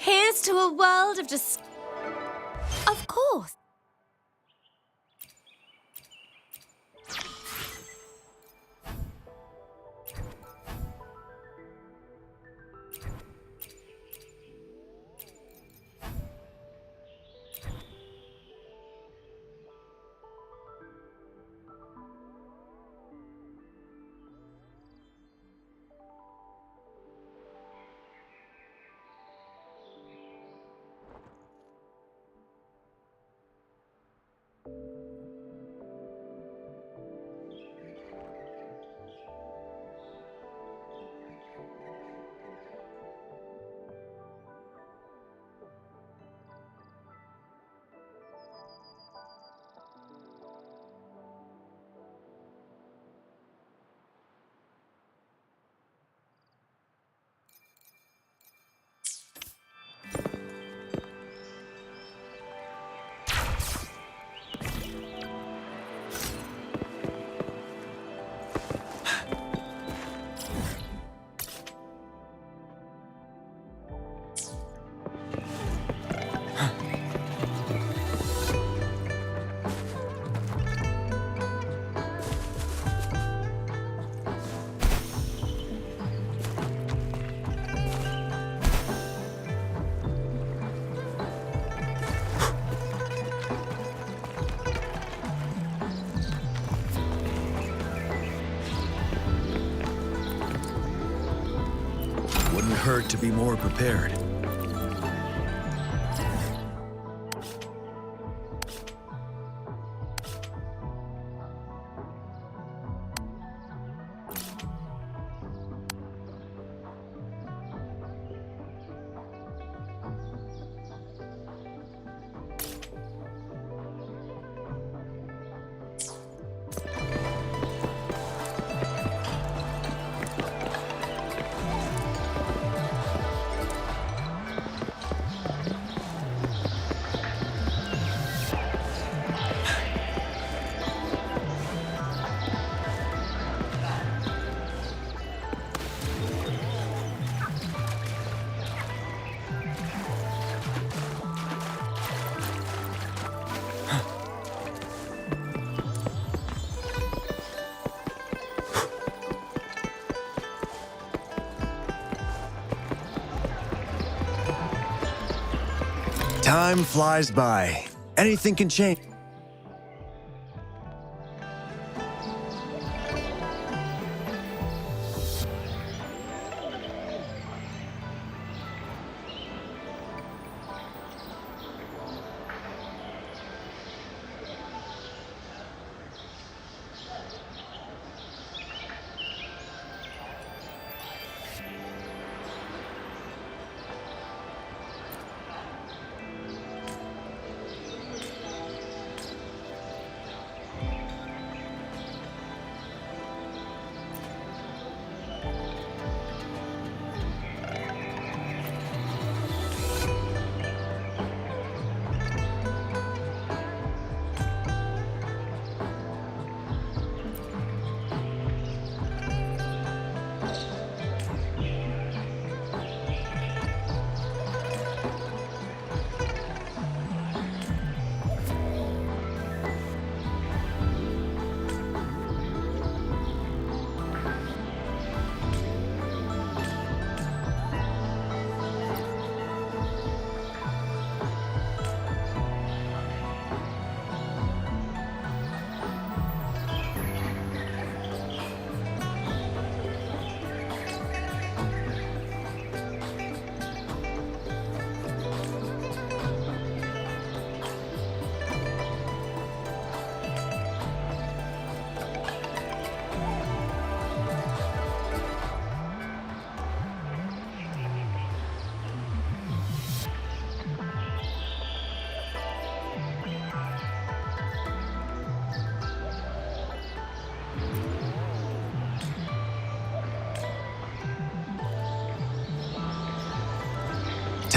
Here's to a world of just... Of course. Wouldn't hurt to be more prepared. Time flies by. Anything can change.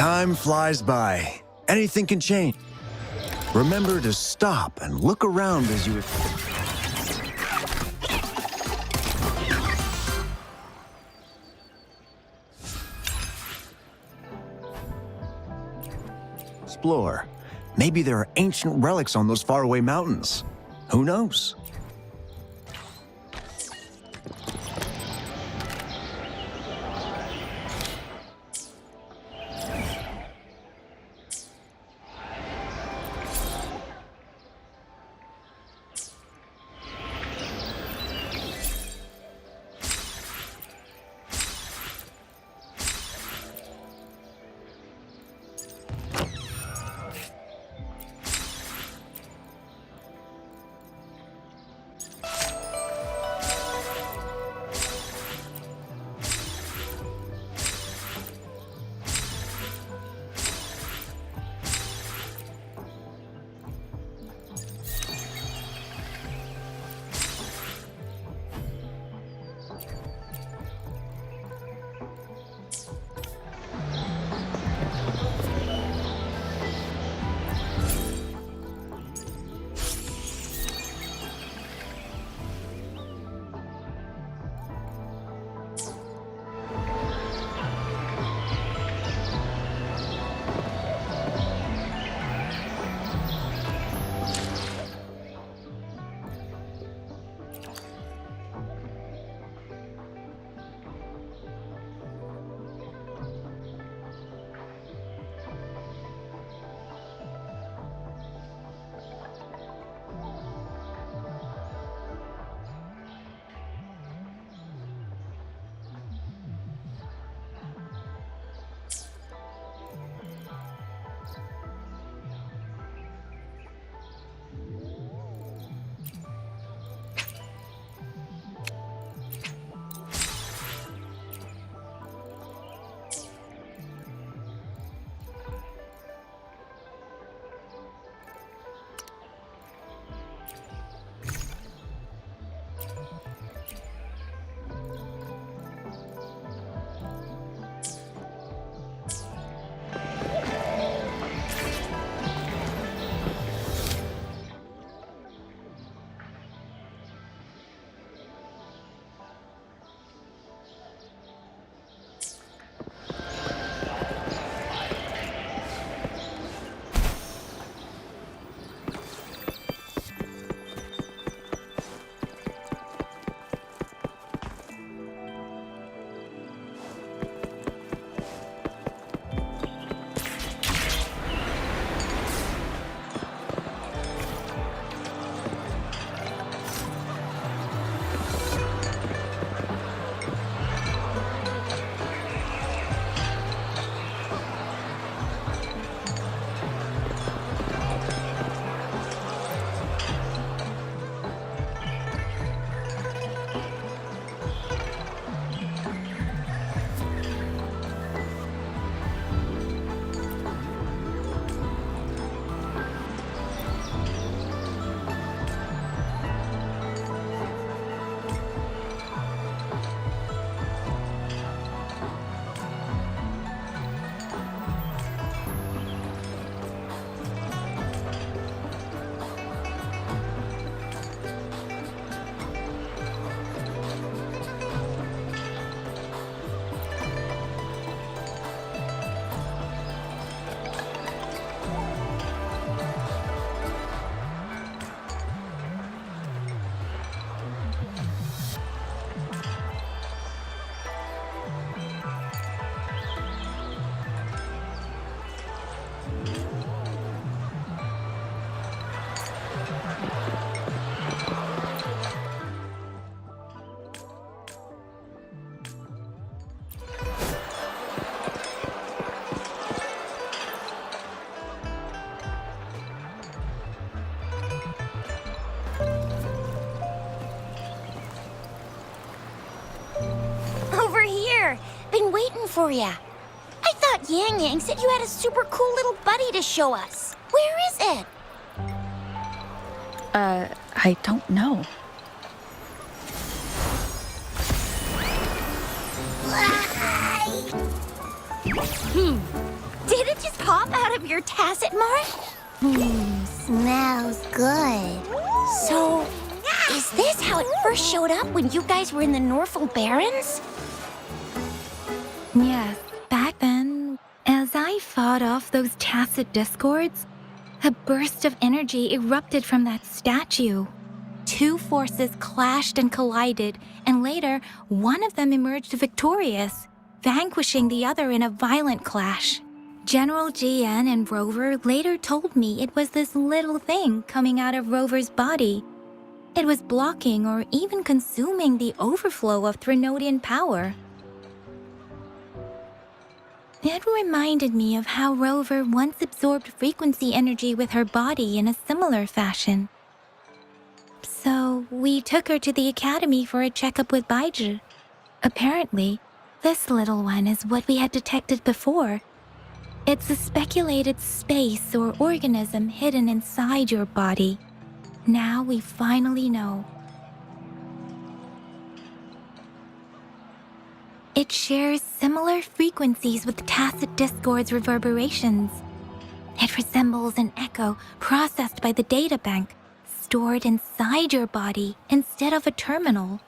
Time flies by. Anything can change. Remember to stop and look around as you explore. Maybe there are ancient relics on those faraway mountains. Who knows? Been waiting for ya. I thought Yang Yang said you had a super cool little buddy to show us. Where is it? I don't know. Did it just pop out of your tacit mark? Smells good. So, is this how it first showed up when you guys were in the Norfolk Barrens? Yes, back then, as I fought off those tacit discords, a burst of energy erupted from that statue. Two forces clashed and collided, and later, one of them emerged victorious, vanquishing the other in a violent clash. General GN and Rover later told me it was this little thing coming out of Rover's body. It was blocking or even consuming the overflow of Threnodian power. It reminded me of how Rover once absorbed frequency energy with her body in a similar fashion. So we took her to the academy for a checkup with Baizhi. Apparently, this little one is what we had detected before. It's a speculated space or organism hidden inside your body. Now we finally know. It shares similar frequencies with tacit discord's reverberations. It resembles an echo processed by the data bank, stored inside your body instead of a terminal.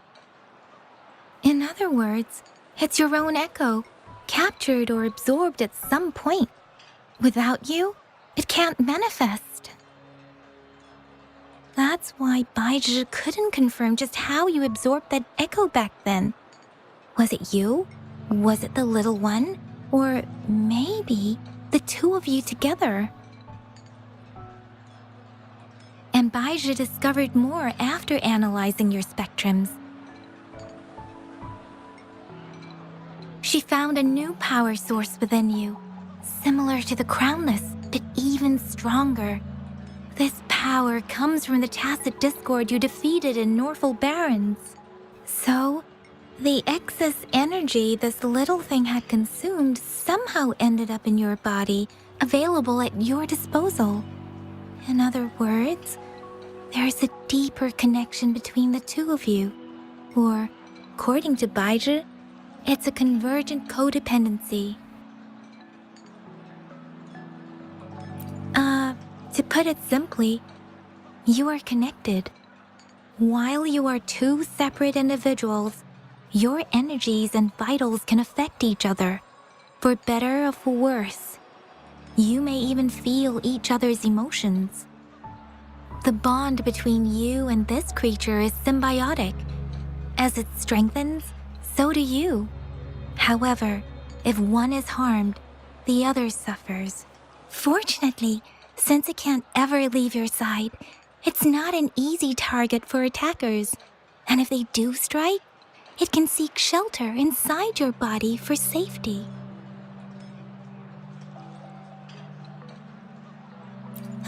In other words, it's your own echo, captured or absorbed at some point. Without you, it can't manifest. That's why Baizhi couldn't confirm just how you absorbed that echo back then. Was it you? Was it the little one? Or maybe the two of you together? And Baizhi discovered more after analyzing your spectrums. She found a new power source within you, similar to the Crownless, but even stronger. This power comes from the tacit discord you defeated in Norfolk Barrens. So, the excess energy this little thing had consumed somehow ended up in your body, available at your disposal. In other words, there's a deeper connection between the two of you. Or, according to Baizhi, it's a convergent codependency. To put it simply, you are connected. While you are two separate individuals, your energies and vitals can affect each other, for better or for worse. You may even feel each other's emotions. The bond between you and this creature is symbiotic. As it strengthens, so do you. However, if one is harmed, the other suffers. Fortunately, since it can't ever leave your side, it's not an easy target for attackers. And if they do strike, it can seek shelter inside your body for safety.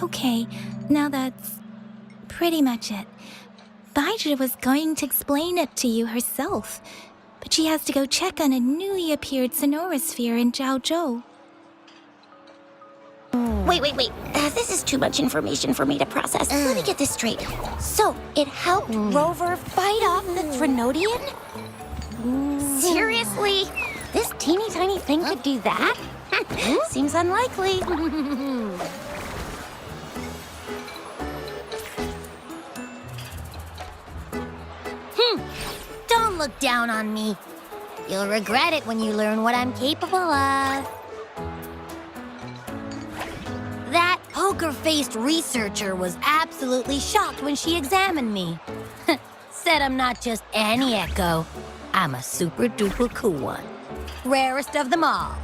Okay, now that's pretty much it. Baizhi was going to explain it to you herself, but she has to go check on a newly appeared sonorosphere in Zhaozhou. Wait. This is too much information for me to process. Let me get this straight. So, it helped Rover fight off the Threnodian? Seriously? This teeny tiny thing could do that? Seems unlikely. Don't look down on me. You'll regret it when you learn what I'm capable of. That poker-faced researcher was absolutely shocked when she examined me. Said I'm not just any echo. I'm a super-duper cool one. Rarest of them all.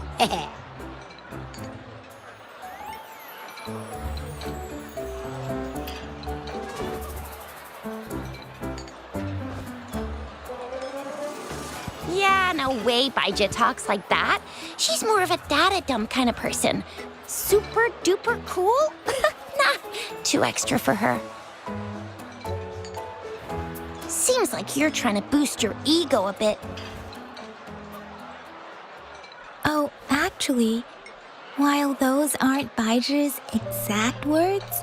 Yeah, no way Baizhi talks like that. She's more of a data dump kind of person. Super duper cool? Nah, too extra for her. Seems like you're trying to boost your ego a bit. Oh, actually, while those aren't Baizhi's exact words,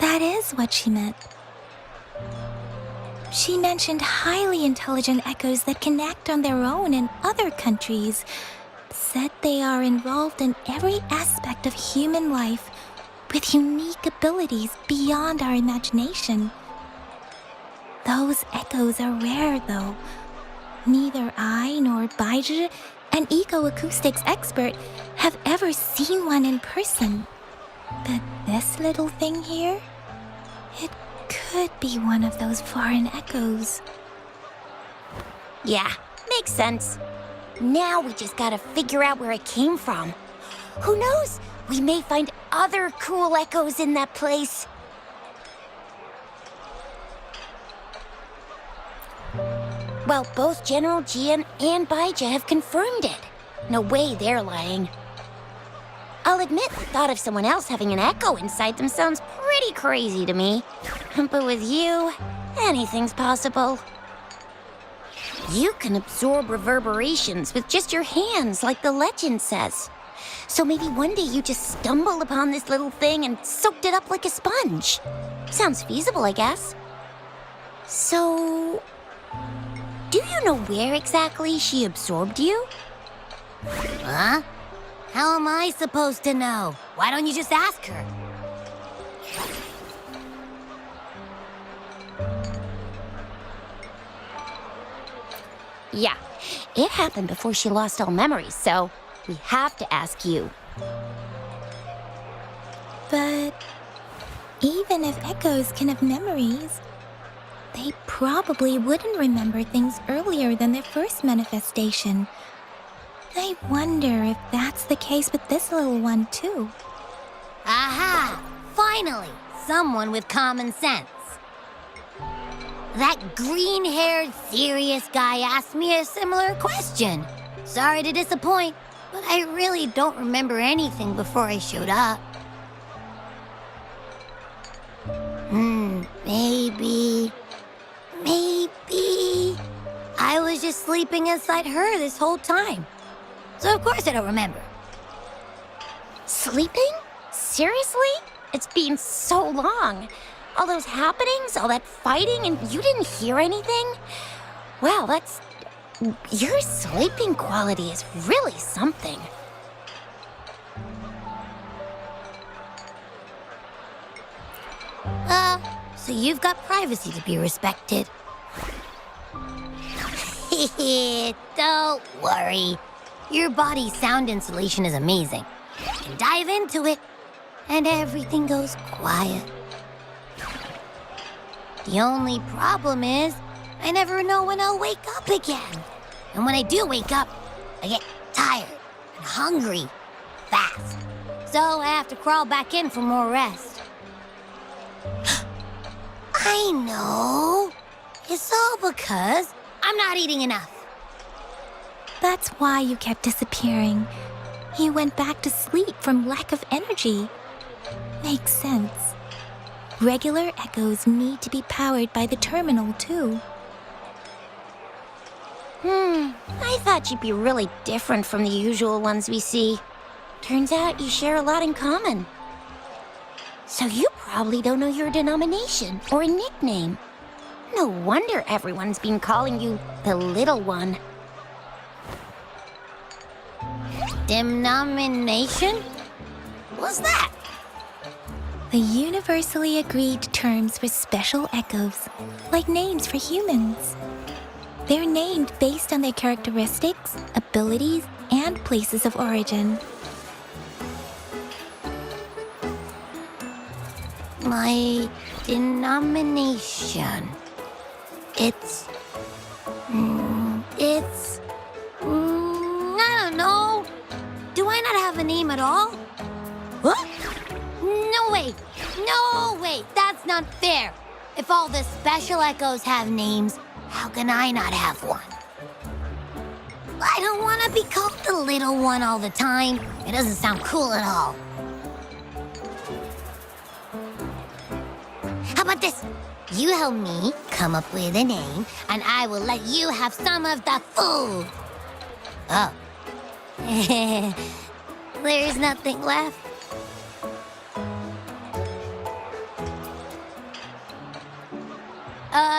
that is what she meant. She mentioned highly intelligent echoes that can act on their own in other countries, said they are involved in every aspect of human life with unique abilities beyond our imagination. Those echoes are rare, though. Neither I nor Baizhi, an eco-acoustics expert, have ever seen one in person. But this little thing here, it could be one of those foreign echoes. Yeah, makes sense. Now we just gotta figure out where it came from. Who knows? We may find other cool echoes in that place. Well, both General Jian and Baizhi have confirmed it. No way they're lying. I'll admit the thought of someone else having an echo inside them sounds pretty crazy to me. But with you, anything's possible. You can absorb reverberations with just your hands, like the legend says. So maybe one day you just stumbled upon this little thing and soaked it up like a sponge. Sounds feasible, I guess. So, do you know where exactly she absorbed you? Huh? How am I supposed to know? Why don't you just ask her? Yeah, it happened before she lost all memories, so we have to ask you. But even if echoes can have memories, they probably wouldn't remember things earlier than their first manifestation. I wonder if that's the case with this little one, too. Aha! Finally, someone with common sense. That green-haired, serious guy asked me a similar question. Sorry to disappoint, but I really don't remember anything before I showed up. Maybe... I was just sleeping inside her this whole time. So of course I don't remember. Sleeping? Seriously? It's been so long. All those happenings, all that fighting, and you didn't hear anything? Wow, your sleeping quality is really something. So you've got privacy to be respected. Don't worry. Your body's sound insulation is amazing. You can dive into it, and everything goes quiet. The only problem is, I never know when I'll wake up again. And when I do wake up, I get tired and hungry fast. So I have to crawl back in for more rest. I know. It's all because I'm not eating enough. That's why you kept disappearing. You went back to sleep from lack of energy. Makes sense. Regular echoes need to be powered by the terminal, too. I thought you'd be really different from the usual ones we see. Turns out you share a lot in common. So you probably don't know your denomination or a nickname. No wonder everyone's been calling you the Little One. Denomination? What's that? The universally agreed terms for special echoes, like names for humans. They're named based on their characteristics, abilities, and places of origin. My denomination. It's... I don't know. Do I not have a name at all? What? No way! No way! That's not fair! If all the special echoes have names, how can I not have one? I don't want to be called the little one all the time. It doesn't sound cool at all. How about this? You help me come up with a name, and I will let you have some of the food. Oh. There's nothing left.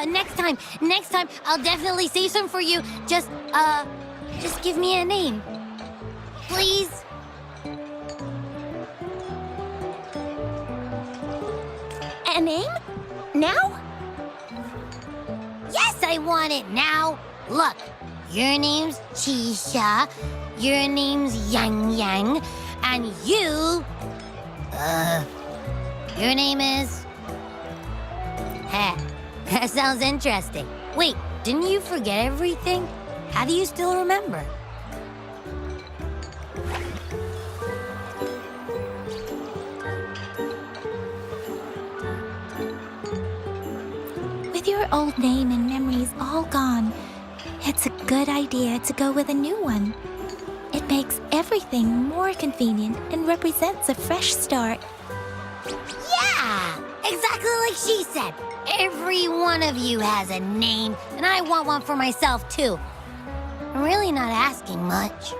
Next time, I'll definitely save some for you. Just give me a name. please? A name? Now? Yes, I want it now. Look, your name's Chisha, your name's Yang Yang, and your name is... Heh, that sounds interesting. Wait, didn't you forget everything? How do you still remember? With your old name and memories all gone, it's a good idea to go with a new one. It makes everything more convenient and represents a fresh start. Yeah, exactly like she said. Every one of you has a name, and I want one for myself, too. I'm really not asking much.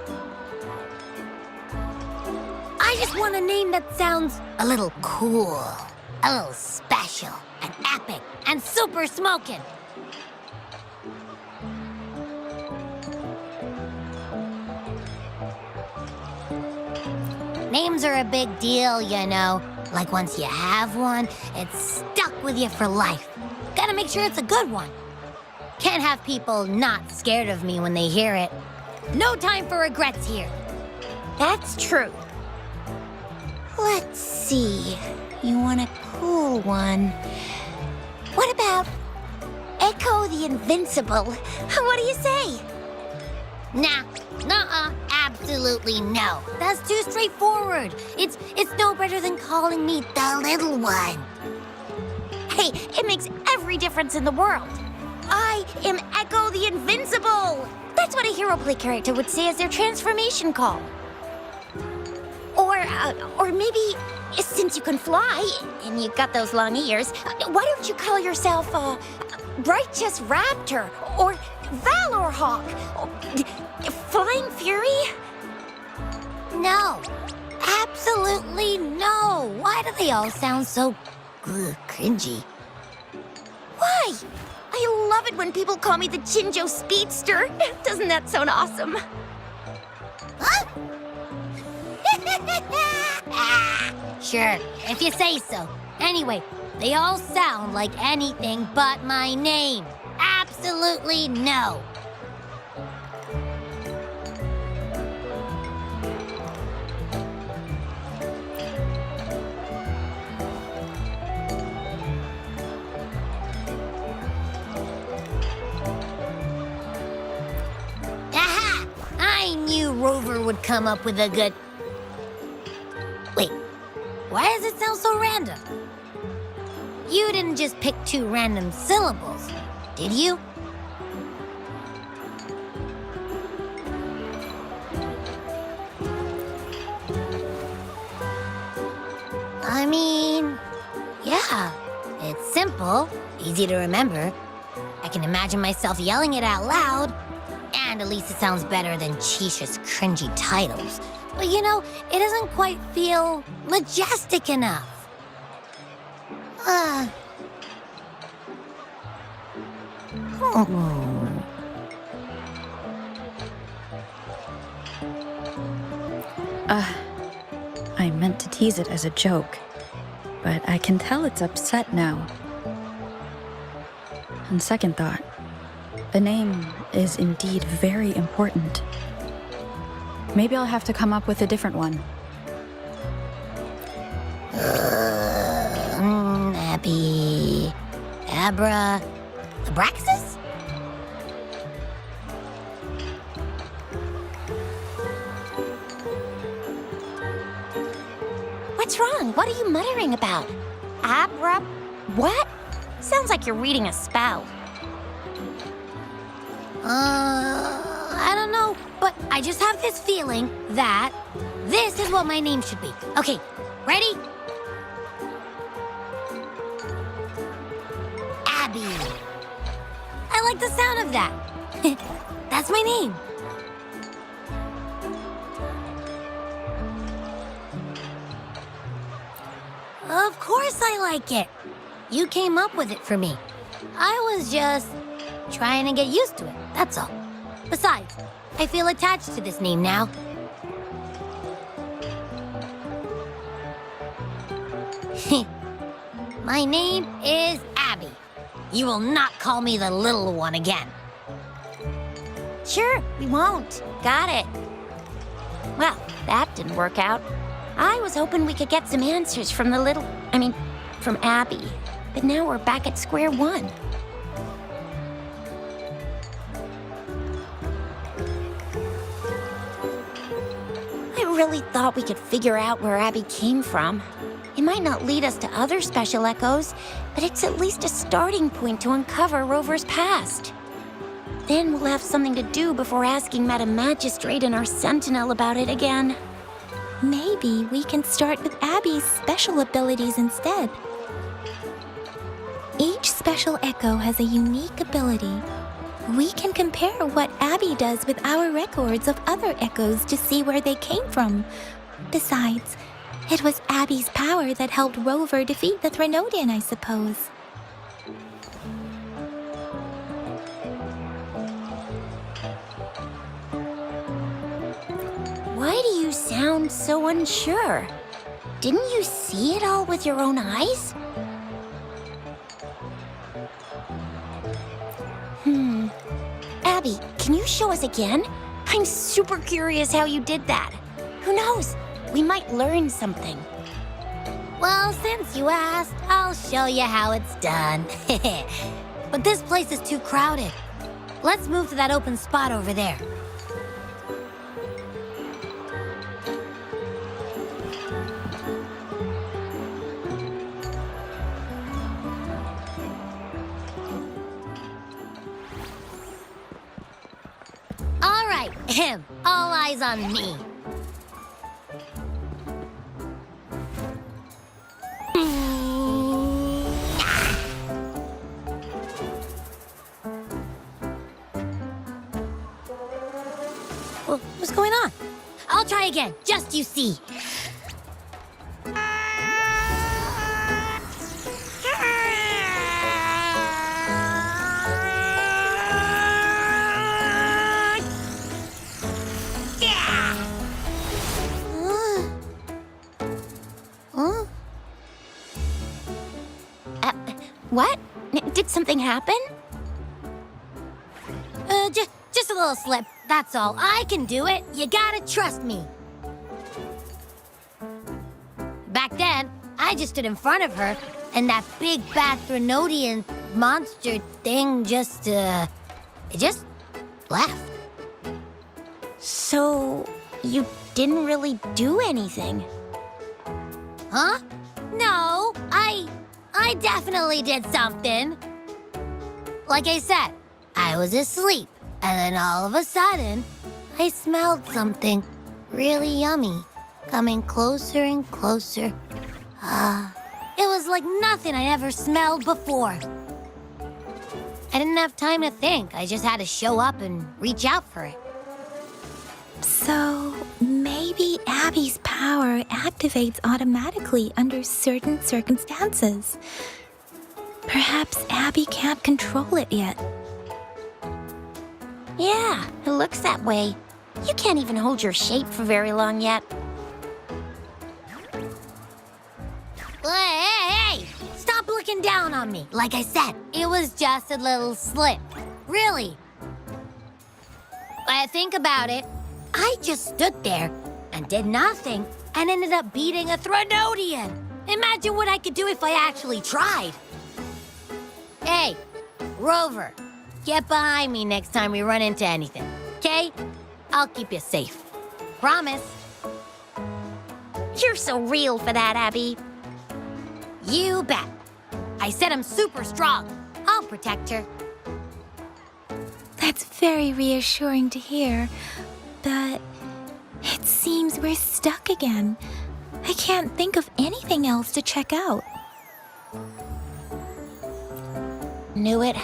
I just want a name that sounds a little cool, a little special, and epic, and super smoking. Names are a big deal, you know. Like once you have one, it's stuck with you for life. Gotta make sure it's a good one. Can't have people not scared of me when they hear it. No time for regrets here. That's true. Let's see. You want a cool one. What about Echo the Invincible? What do you say? Nah, absolutely no. That's too straightforward. It's no better than calling me the little one. Hey, it makes every difference in the world. I am Echo the Invincible. That's what a hero play character would say as their transformation call. Or maybe, since you can fly and you've got those long ears, why don't you call yourself Righteous Raptor or Valor Hawk? Flying Fury? No, absolutely no. Why do they all sound so cringy? Why? I love it when people call me the Jinjo Speedster. Doesn't that sound awesome? Huh? Sure, if you say so. Anyway, they all sound like anything but my name. Absolutely no. Aha! I knew Rover would come up with a good... Wait, why does it sound so random? You didn't just pick two random syllables, did you? I mean, yeah, it's simple, easy to remember. I can imagine myself yelling it out loud, and at least it sounds better than Chisha's cringy titles. But you know, it doesn't quite feel majestic enough. I meant to tease it as a joke, but I can tell it's upset now. On second thought, the name is indeed very important. Maybe I'll have to come up with a different one. Abby... Abra... Abraxas? What's wrong? What are you muttering about? Abra... what? Sounds like you're reading a spell. I don't know, but I just have this feeling that this is what my name should be. Okay, ready? Abby. I like the sound of that. That's my name. Of course I like it. You came up with it for me. I was just trying to get used to it, that's all. Besides, I feel attached to this name now. My name is Abby. You will not call me the little one again. Sure, we won't. Got it. Well, that didn't work out. I was hoping we could get some answers from from Abby. But now we're back at square one. I really thought we could figure out where Abby came from. It might not lead us to other special echoes, but it's at least a starting point to uncover Rover's past. Then we'll have something to do before asking Madam Magistrate and our Sentinel about it again. Maybe we can start with Abby's special abilities instead. Each special echo has a unique ability. We can compare what Abby does with our records of other echoes to see where they came from. Besides, it was Abby's power that helped Rover defeat the Threnodian, I suppose. Why do you sound so unsure? Didn't you see it all with your own eyes? Abby, can you show us again? I'm super curious how you did that. Who knows? We might learn something. Well, since you asked, I'll show you how it's done. But this place is too crowded. Let's move to that open spot over there. All right, all eyes on me. What's going on? I'll try again, just you see. What? Did something happen? Just a little slip, that's all. I can do it. You gotta trust me. Back then, I just stood in front of her, and that big bad Threnodian monster thing just left. So, you didn't really do anything? Huh? No, I definitely did something. Like I said, I was asleep, and then all of a sudden, I smelled something really yummy coming closer and closer. It was like nothing I ever smelled before. I didn't have time to think. I just had to show up and reach out for it. So, maybe Abby's power activates automatically under certain circumstances. Perhaps Abby can't control it yet. Yeah, it looks that way. You can't even hold your shape for very long yet. Hey! Stop looking down on me. Like I said, it was just a little slip. Really. Think about it. I just stood there and did nothing and ended up beating a Threnodian. Imagine what I could do if I actually tried. Hey, Rover, get behind me next time we run into anything, okay? I'll keep you safe. Promise. You're so real for that, Abby. You bet. I said I'm super strong. I'll protect her. That's very reassuring to hear, but it seems we're stuck again. I can't think of anything else to check out. Knew it.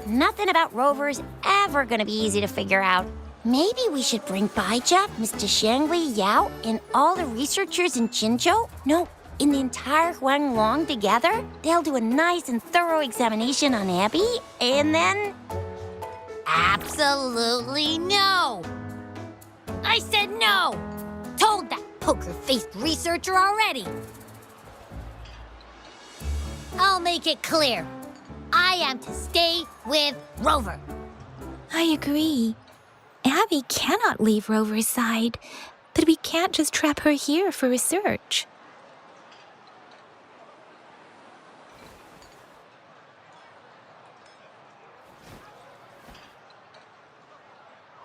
Nothing about Rover's ever gonna be easy to figure out. Maybe we should bring Baija, Mr. Shangli, Yao, and all the researchers in Jinzhou? No, in the entire Huanglong together? They'll do a nice and thorough examination on Abby, and then... Absolutely no! I said no! Told that poker-faced researcher already! I'll make it clear. I am to stay with Rover. I agree. Abby cannot leave Rover's side, but we can't just trap her here for research.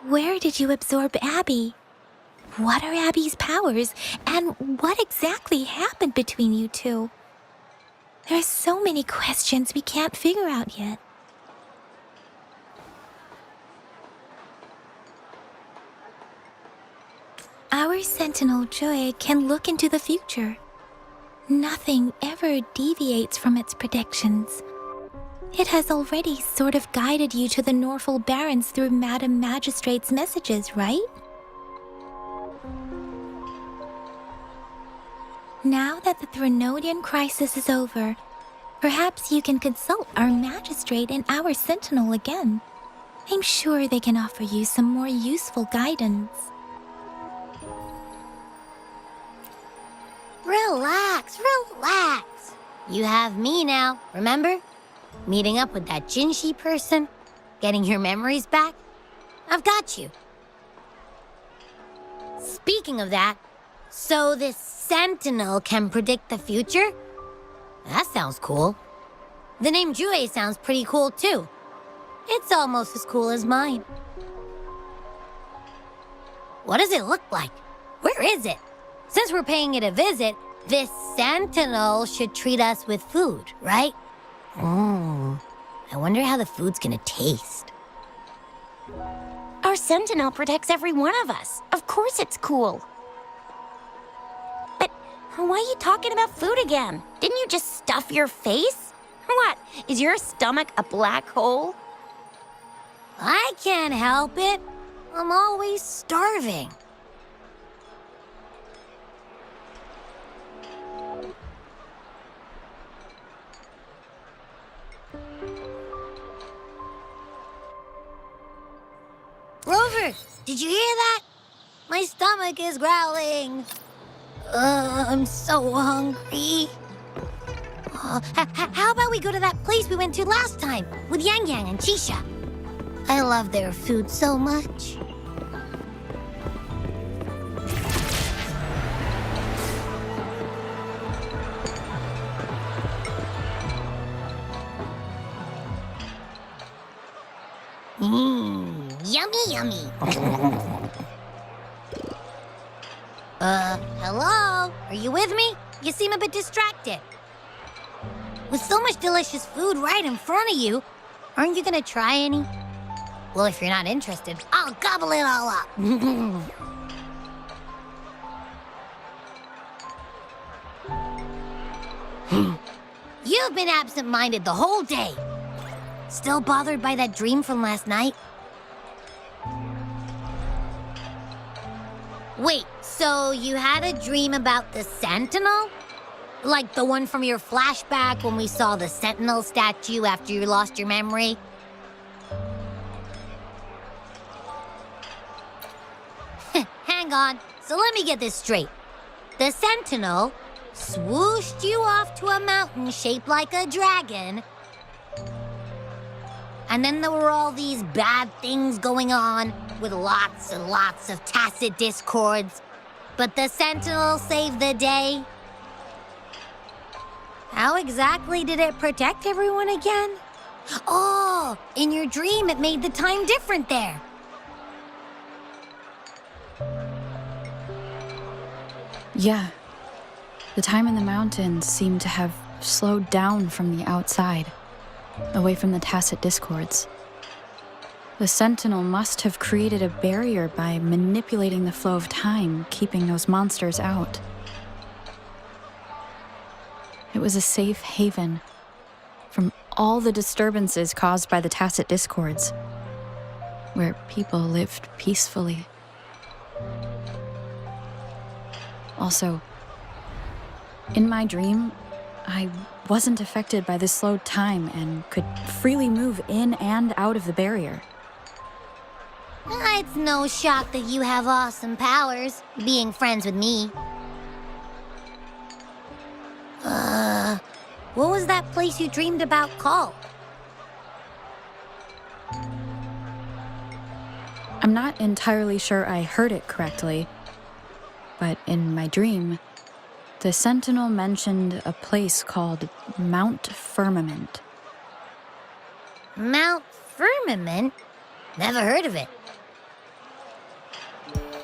Where did you absorb Abby? What are Abby's powers, and what exactly happened between you two? There are so many questions we can't figure out yet. Our Sentinel Joy can look into the future. Nothing ever deviates from its predictions. It has already sort of guided you to the Norfolk Barrens through Madam Magistrate's messages, right? Now that the Threnodian crisis is over, perhaps you can consult our Magistrate and our Sentinel again. I'm sure they can offer you some more useful guidance. Relax, relax. You have me now, remember? Meeting up with that Jinhsi person, getting your memories back. I've got you. Speaking of that, so this Sentinel can predict the future? That sounds cool. The name Jue sounds pretty cool too. It's almost as cool as mine. What does it look like? Where is it? Since we're paying it a visit, this Sentinel should treat us with food, right? I wonder how the food's gonna taste. Our Sentinel protects every one of us. Of course it's cool. But why are you talking about food again? Didn't you just stuff your face? What, is your stomach a black hole? I can't help it. I'm always starving. Rover, did you hear that? My stomach is growling. I'm so hungry. How about we go to that place we went to last time with Yang Yang and Chisha? I love their food so much. Yummy, yummy. Hello? Are you with me? You seem a bit distracted. With so much delicious food right in front of you, aren't you gonna try any? Well, if you're not interested, I'll gobble it all up. You've been absent-minded the whole day. Still bothered by that dream from last night? Wait, so you had a dream about the Sentinel? Like the one from your flashback when we saw the Sentinel statue after you lost your memory? Hang on, so let me get this straight. The Sentinel swooshed you off to a mountain shaped like a dragon, and then there were all these bad things going on with lots and lots of tacit discords. But the Sentinel saved the day. How exactly did it protect everyone again? Oh, in your dream it made the time different there. Yeah. The time in the mountains seemed to have slowed down from the outside, away from the tacit discords. The Sentinel must have created a barrier by manipulating the flow of time, keeping those monsters out. It was a safe haven from all the disturbances caused by the tacit discords, where people lived peacefully. Also, in my dream, I wasn't affected by the slowed time and could freely move in and out of the barrier. It's no shock that you have awesome powers, being friends with me. What was that place you dreamed about called? I'm not entirely sure I heard it correctly, but in my dream, the sentinel mentioned a place called Mount Firmament. Mount Firmament? Never heard of it.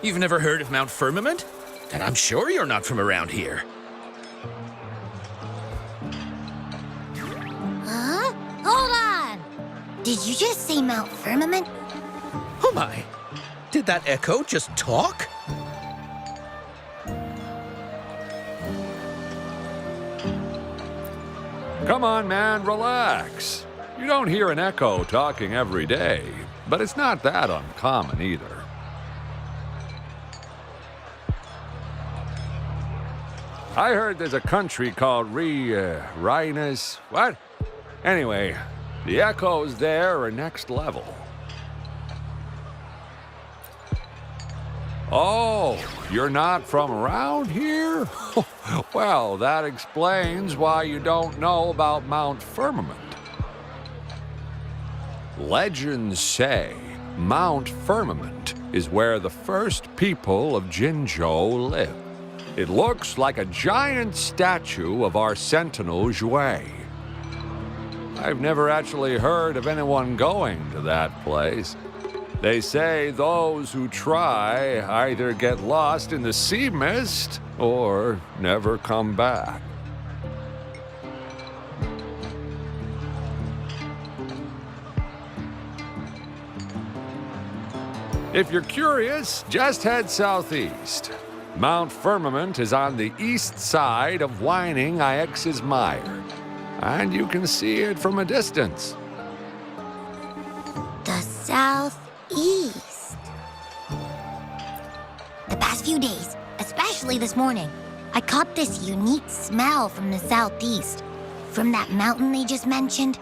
You've never heard of Mount Firmament? Then I'm sure you're not from around here. Huh? Hold on! Did you just say Mount Firmament? Oh my! Did that echo just talk? Come on, man, relax. You don't hear an echo talking every day, but it's not that uncommon either. I heard there's a country called Rhinus. What? Anyway, the echoes there are next level. Oh, you're not from around here? Well, that explains why you don't know about Mount Firmament. Legends say Mount Firmament is where the first people of Jinzhou lived. It looks like a giant statue of our sentinel Zhui. I've never actually heard of anyone going to that place. They say those who try either get lost in the sea mist or never come back. If you're curious, just head southeast. Mount Firmament is on the east side of whining Ix's Mire, and you can see it from a distance. The southeast. The past few days, especially this morning, I caught this unique smell from the southeast. From that mountain they just mentioned.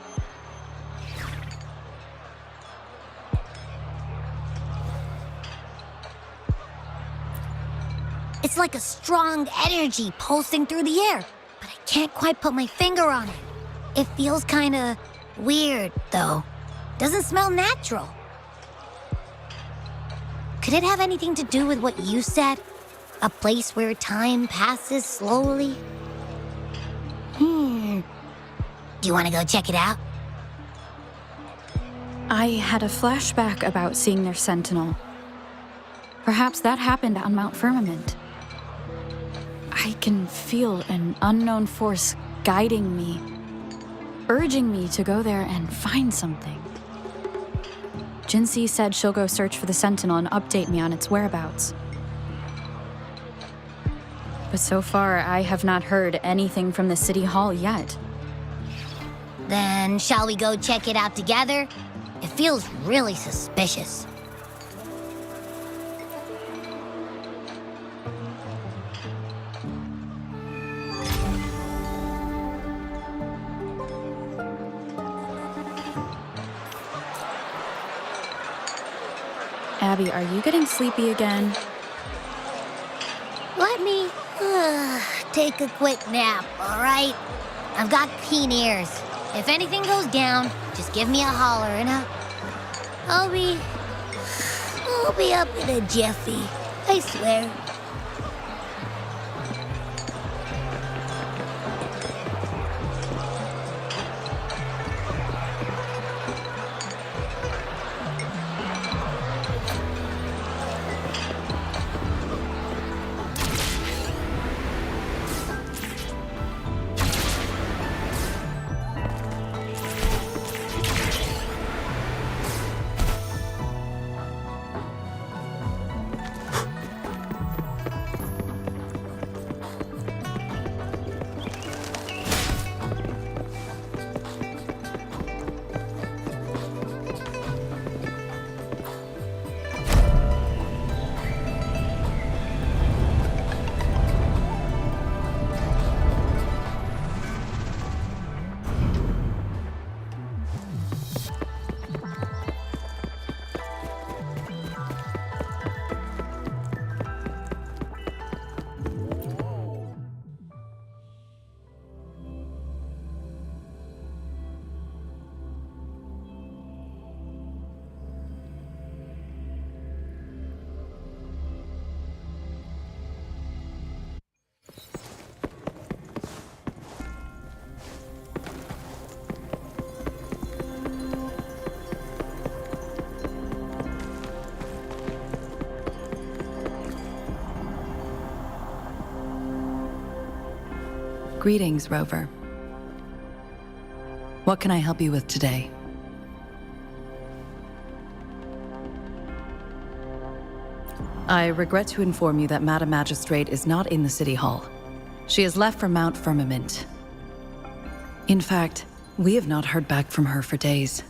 It's like a strong energy pulsing through the air, but I can't quite put my finger on it. It feels kinda weird, though. Doesn't smell natural. Could it have anything to do with what you said? A place where time passes slowly? Do you want to go check it out? I had a flashback about seeing their sentinel. Perhaps that happened on Mount Firmament. I can feel an unknown force guiding me, urging me to go there and find something. Jinhsi said she'll go search for the sentinel and update me on its whereabouts. But so far, I have not heard anything from the city hall yet. Then shall we go check it out together? It feels really suspicious. Abby, are you getting sleepy again? Let me take a quick nap, all right? I've got keen ears. If anything goes down, just give me a holler and I'll be up in a jiffy. I swear. Greetings, Rover. What can I help you with today? I regret to inform you that Madam Magistrate is not in the City Hall. She has left for Mount Firmament. In fact, we have not heard back from her for days.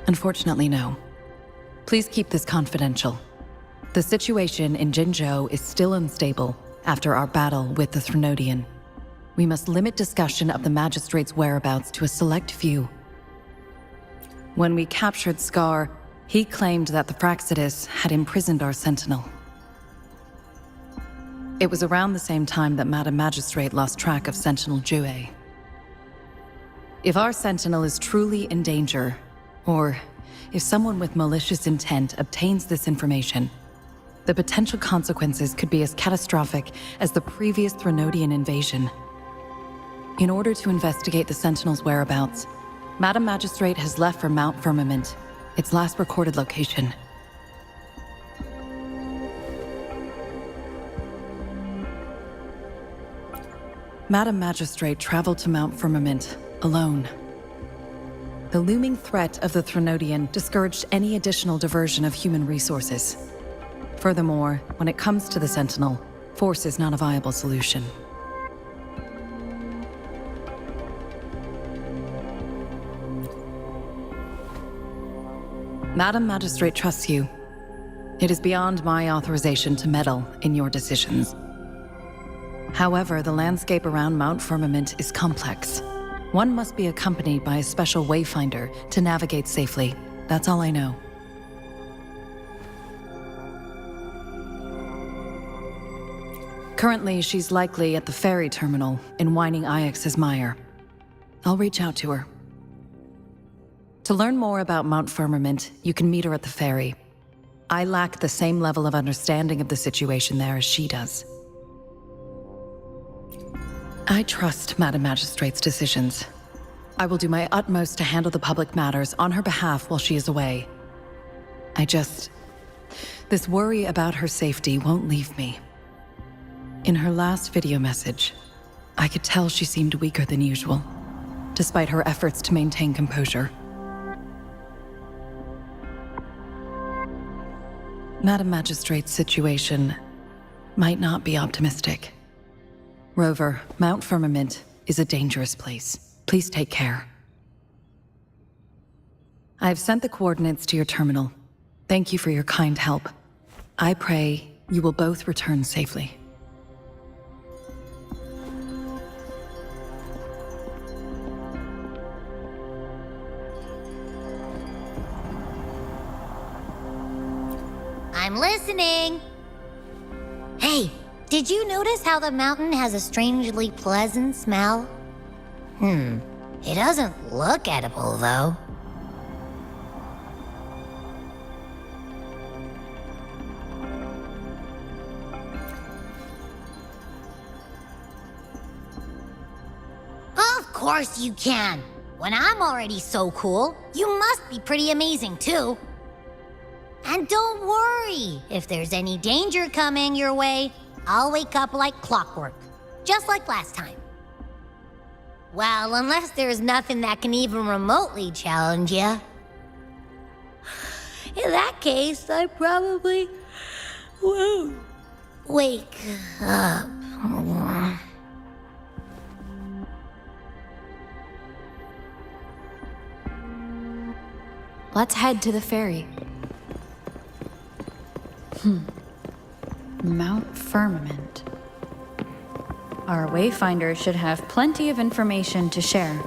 Unfortunately, no. Please keep this confidential. The situation in Jinzhou is still unstable after our battle with the Threnodian. We must limit discussion of the Magistrate's whereabouts to a select few. When we captured Scar, he claimed that the Fraxidus had imprisoned our Sentinel. It was around the same time that Madam Magistrate lost track of Sentinel WUWA. If our Sentinel is truly in danger, or if someone with malicious intent obtains this information, the potential consequences could be as catastrophic as the previous Threnodian invasion. In order to investigate the Sentinel's whereabouts, Madam Magistrate has left for Mount Firmament, its last recorded location. Madam Magistrate traveled to Mount Firmament alone. The looming threat of the Threnodian discouraged any additional diversion of human resources. Furthermore, when it comes to the Sentinel, force is not a viable solution. Madam Magistrate trusts you. It is beyond my authorization to meddle in your decisions. However, the landscape around Mount Firmament is complex. One must be accompanied by a special wayfinder to navigate safely. That's all I know. Currently, she's likely at the ferry terminal in Whining Ix's Mire. I'll reach out to her. To learn more about Mount Firmament, you can meet her at the ferry. I lack the same level of understanding of the situation there as she does. I trust Madam Magistrate's decisions. I will do my utmost to handle the public matters on her behalf while she is away. This worry about her safety won't leave me. In her last video message, I could tell she seemed weaker than usual, despite her efforts to maintain composure. Madam Magistrate's situation might not be optimistic. Rover, Mount Firmament is a dangerous place. Please take care. I've sent the coordinates to your terminal. Thank you for your kind help. I pray you will both return safely. I'm listening. Hey, did you notice how the mountain has a strangely pleasant smell? It doesn't look edible, though. Of course you can. When I'm already so cool, you must be pretty amazing, too. And don't worry, if there's any danger coming your way, I'll wake up like clockwork, just like last time. Well, unless there's nothing that can even remotely challenge you. In that case, I probably won't wake up. Let's head to the ferry. Mount Firmament. Our wayfinder should have plenty of information to share.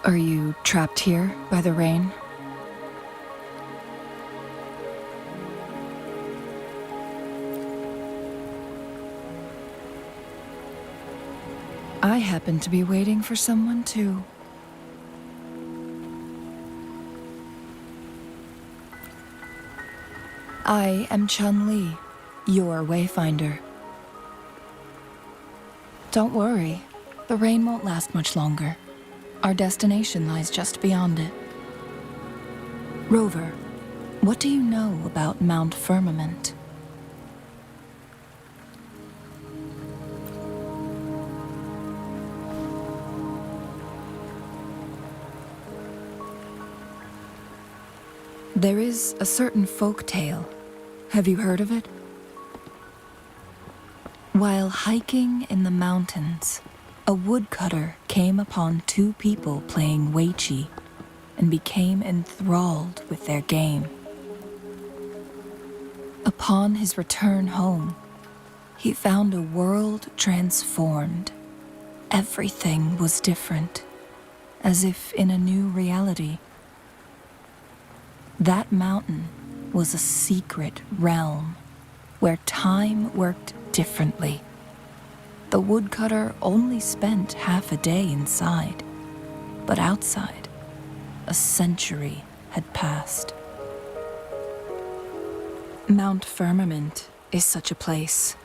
Are you trapped here by the rain? I happen to be waiting for someone too. I am Chun-Li, your wayfinder. Don't worry, the rain won't last much longer. Our destination lies just beyond it. Rover, what do you know about Mount Firmament? There is a certain folk tale. Have you heard of it? While hiking in the mountains, a woodcutter came upon two people playing Weiqi and became enthralled with their game. Upon his return home, he found a world transformed. Everything was different, as if in a new reality. That mountain was a secret realm where time worked differently. The woodcutter only spent half a day inside, but outside, a century had passed. Mount Firmament is such a place.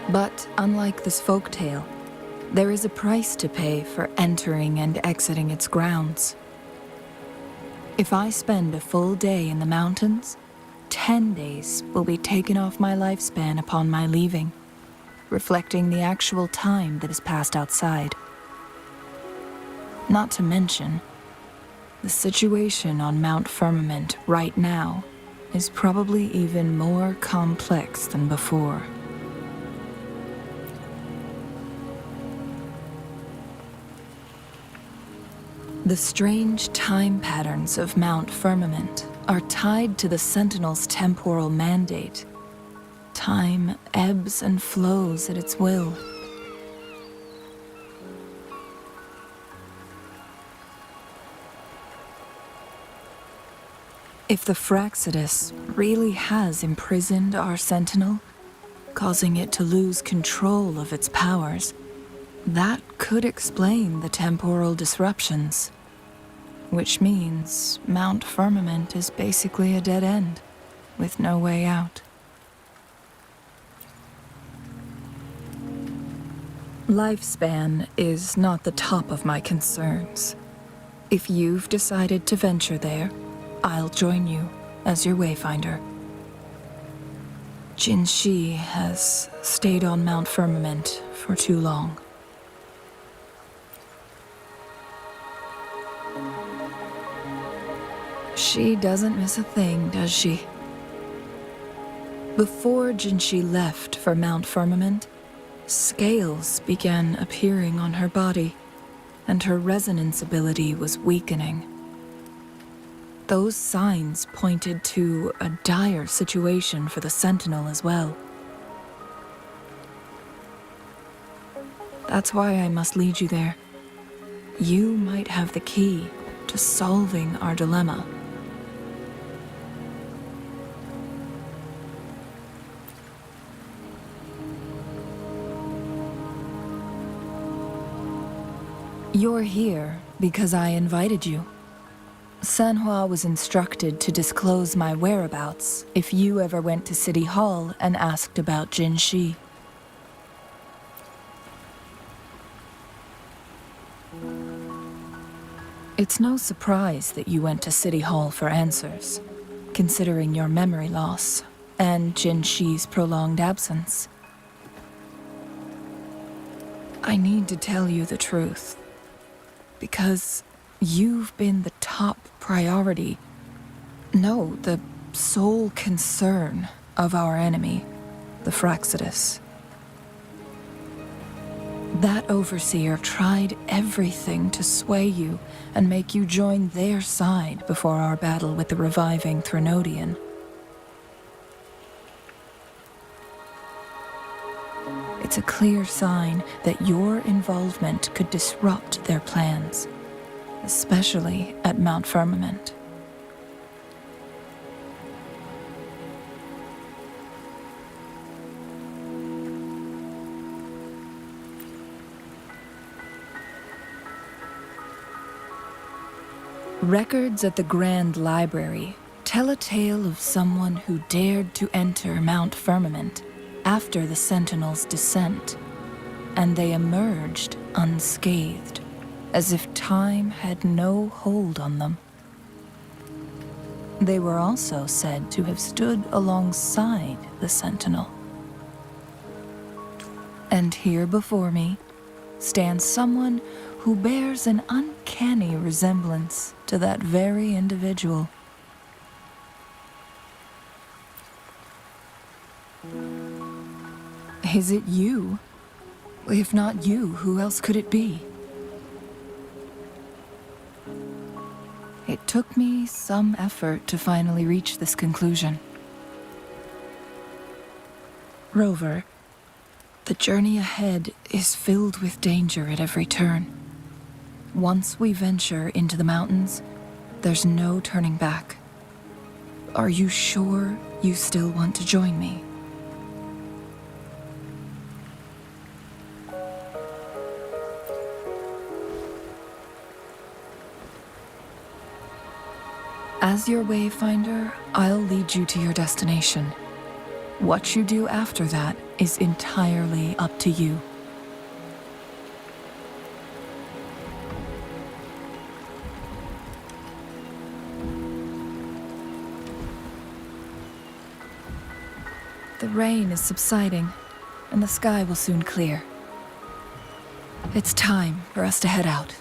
But unlike this folktale, there is a price to pay for entering and exiting its grounds. If I spend a full day in the mountains, 10 days will be taken off my lifespan upon my leaving, reflecting the actual time that is passed outside. Not to mention, the situation on Mount Firmament right now is probably even more complex than before. The strange time patterns of Mount Firmament are tied to the Sentinel's temporal mandate. Time ebbs and flows at its will. If the Fraxidus really has imprisoned our Sentinel, causing it to lose control of its powers, that could explain the temporal disruptions. Which means Mount Firmament is basically a dead end, with no way out. Lifespan is not the top of my concerns. If you've decided to venture there, I'll join you as your wayfinder. Jinhsi has stayed on Mount Firmament for too long. She doesn't miss a thing, does she? Before Jinhsi left for Mount Firmament, scales began appearing on her body, and her resonance ability was weakening. Those signs pointed to a dire situation for the Sentinel as well. That's why I must lead you there. You might have the key to solving our dilemma. You're here because I invited you. Sanhua was instructed to disclose my whereabouts if you ever went to City Hall and asked about Jinhsi. It's no surprise that you went to City Hall for answers, considering your memory loss and Jinhsi's prolonged absence. I need to tell you the truth, because you've been the top priority, no, the sole concern of our enemy, the Fraxidus. That overseer tried everything to sway you and make you join their side before our battle with the reviving Threnodian. It's a clear sign that your involvement could disrupt their plans, especially at Mount Firmament. Records at the Grand Library tell a tale of someone who dared to enter Mount Firmament after the Sentinels' descent, and they emerged unscathed, as if time had no hold on them. They were also said to have stood alongside the Sentinel. And here before me stands someone who bears an uncanny resemblance to that very individual. Is it you? If not you, who else could it be? It took me some effort to finally reach this conclusion. Rover, the journey ahead is filled with danger at every turn. Once we venture into the mountains, there's no turning back. Are you sure you still want to join me? As your wayfinder, I'll lead you to your destination. What you do after that is entirely up to you. The rain is subsiding, and the sky will soon clear. It's time for us to head out.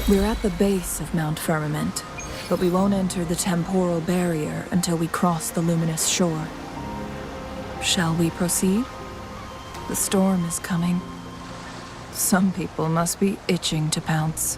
We're at the base of Mount Firmament, but we won't enter the temporal barrier until we cross the luminous shore. Shall we proceed? The storm is coming. Some people must be itching to pounce.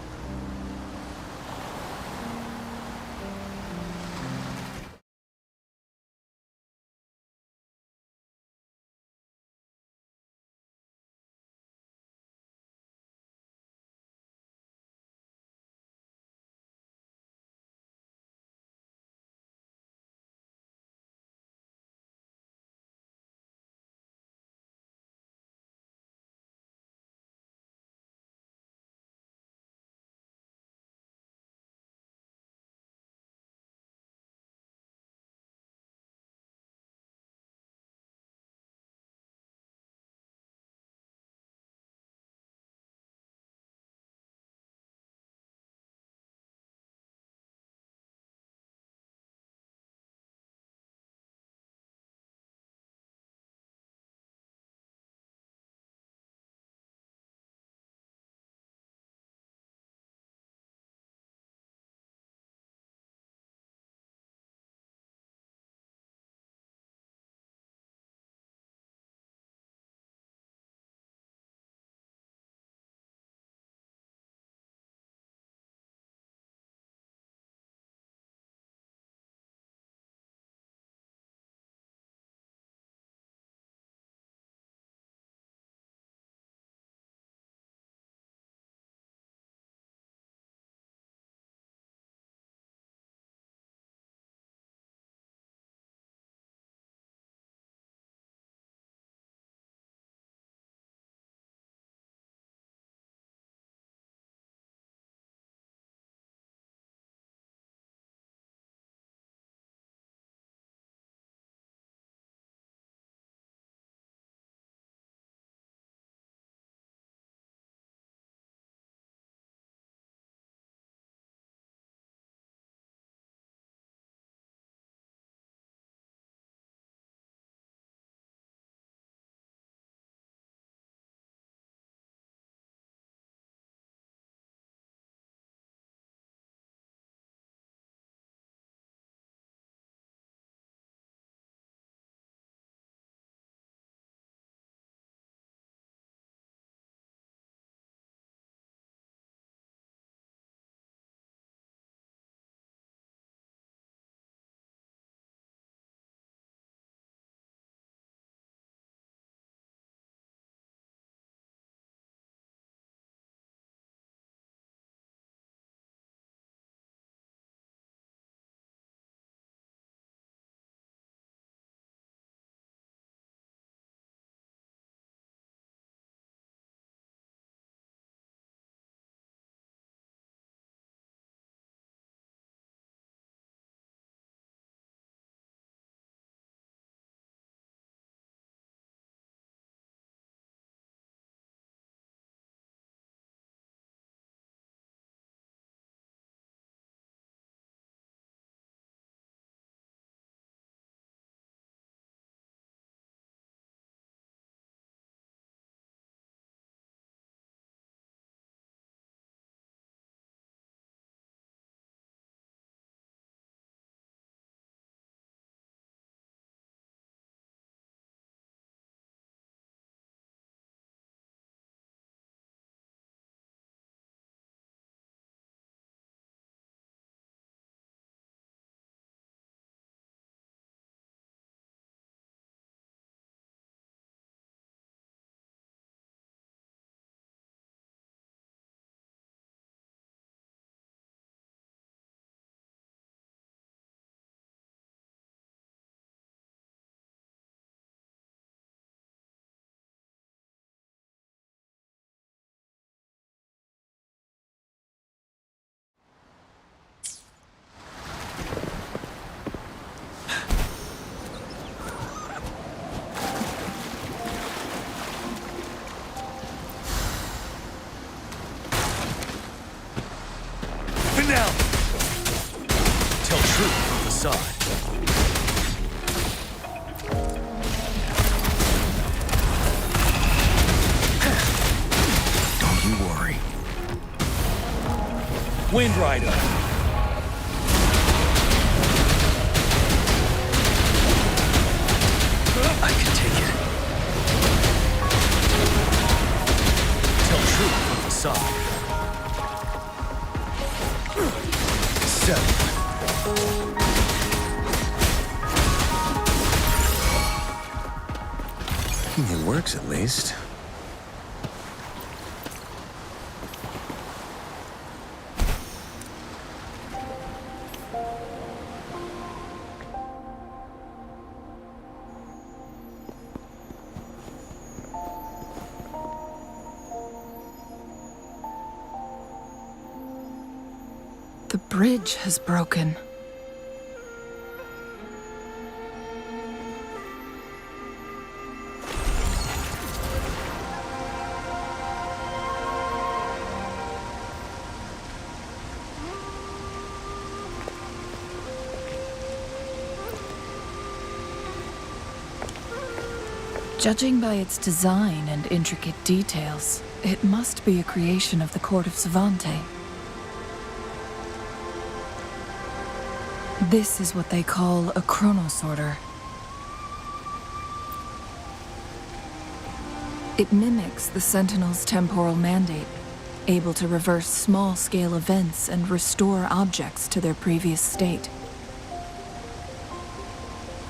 Finale! Tell truth from facade. Don't you worry. Wind Rider! I can take it. Tell truth from facade. Settle. It works at least. The bridge has broken. Judging by its design and intricate details, it must be a creation of the court of Savante. This is what they call a chronosorter. It mimics the Sentinel's temporal mandate, able to reverse small-scale events and restore objects to their previous state.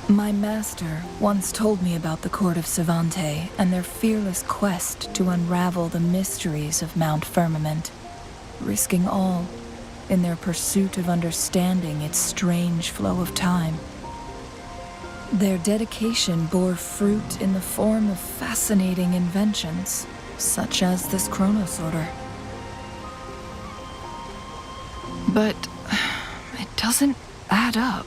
My master once told me about the Court of Savante and their fearless quest to unravel the mysteries of Mount Firmament, risking all in their pursuit of understanding its strange flow of time. Their dedication bore fruit in the form of fascinating inventions, such as this chronosorter. But it doesn't add up.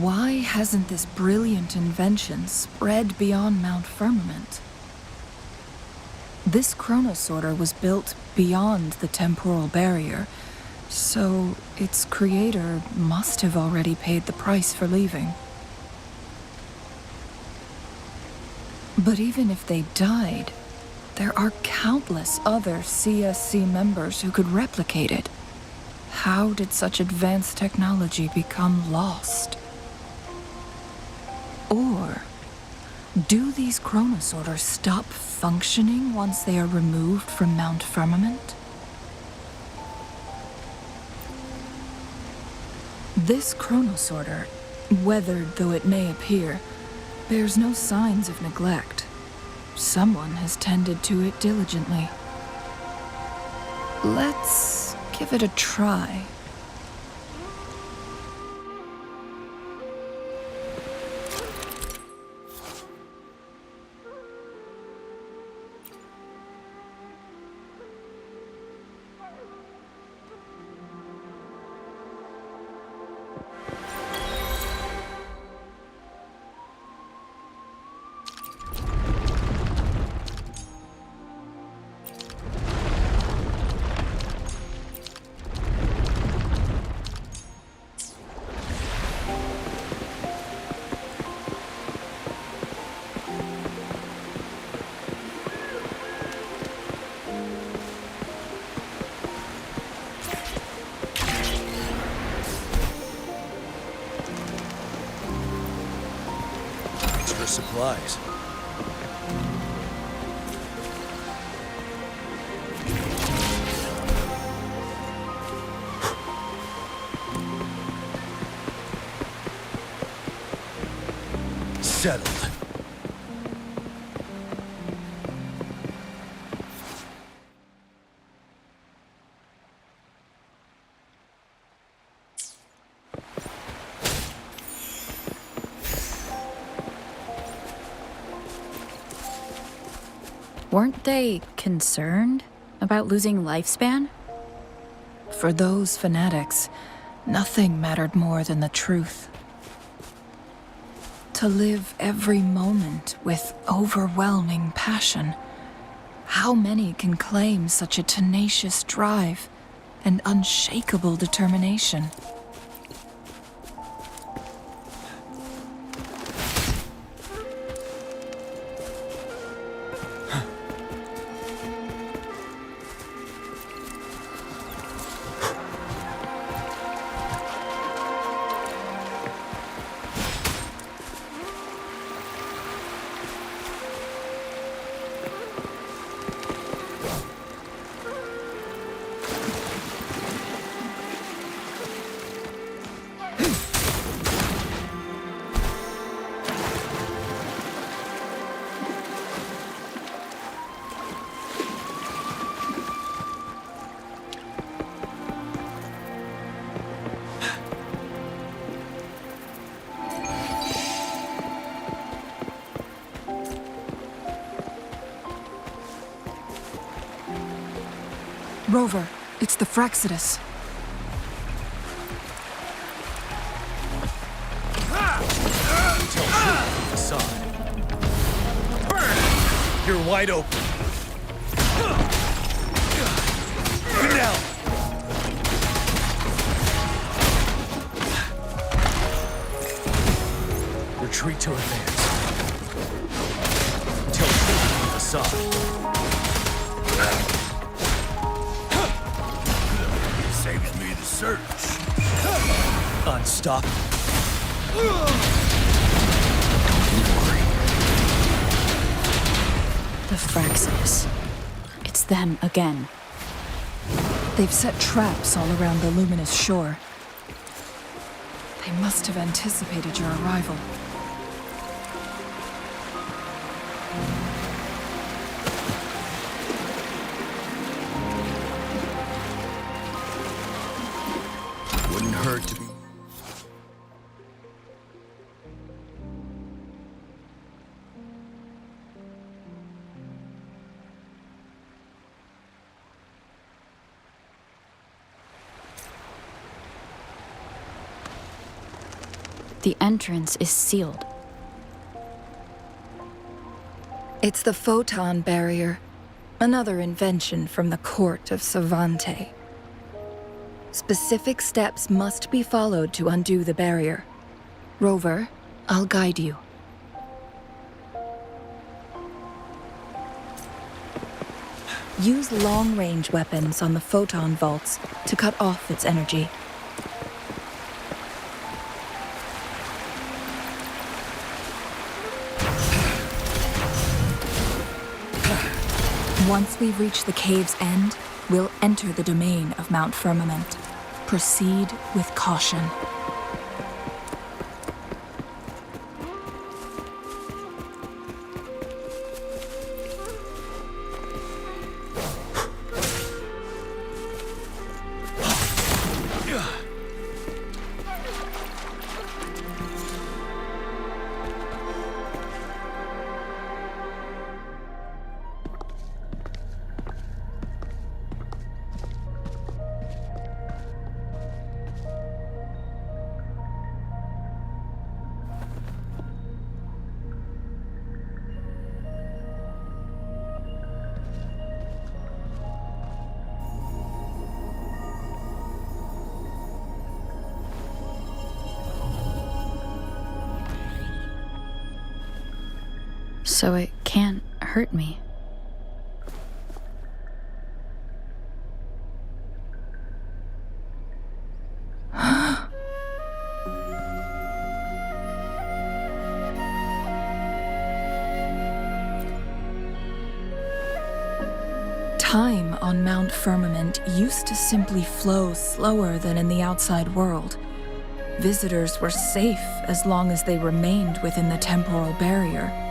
Why hasn't this brilliant invention spread beyond Mount Firmament? This chronosorter was built beyond the temporal barrier, so its creator must have already paid the price for leaving. But even if they died, there are countless other CSC members who could replicate it. How did such advanced technology become lost? Or do these chronosorters stop functioning once they are removed from Mount Firmament? This chronosorter, weathered though it may appear, bears no signs of neglect. Someone has tended to it diligently. Let's give it a try. Extra supplies. Settled. Weren't they concerned about losing lifespan? For those fanatics, nothing mattered more than the truth. To live every moment with overwhelming passion. How many can claim such a tenacious drive and unshakable determination? Rover, it's the Fraxidus. Facade. Burn! You're wide open. Now! Retreat to advance. Until the facade. Saves me the search. Unstoppable. The Fraxidus. It's them again. They've set traps all around the luminous shore. They must have anticipated your arrival. Wouldn't hurt to be. The entrance is sealed. It's the photon barrier, another invention from the court of Savante. Specific steps must be followed to undo the barrier. Rover, I'll guide you. Use long-range weapons on the photon vaults to cut off its energy. Once we reach the cave's end, we'll enter the domain of Mount Firmament. Proceed with caution. So it can't hurt me. Time on Mount Firmament used to simply flow slower than in the outside world. Visitors were safe as long as they remained within the temporal barrier.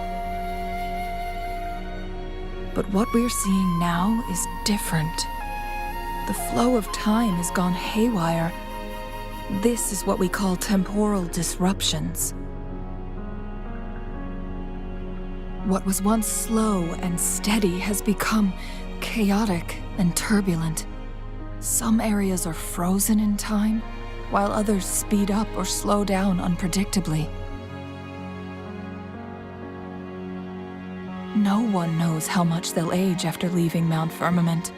But what we're seeing now is different. The flow of time has gone haywire. This is what we call temporal disruptions. What was once slow and steady has become chaotic and turbulent. Some areas are frozen in time, while others speed up or slow down unpredictably. No one knows how much they'll age after leaving Mount Firmament.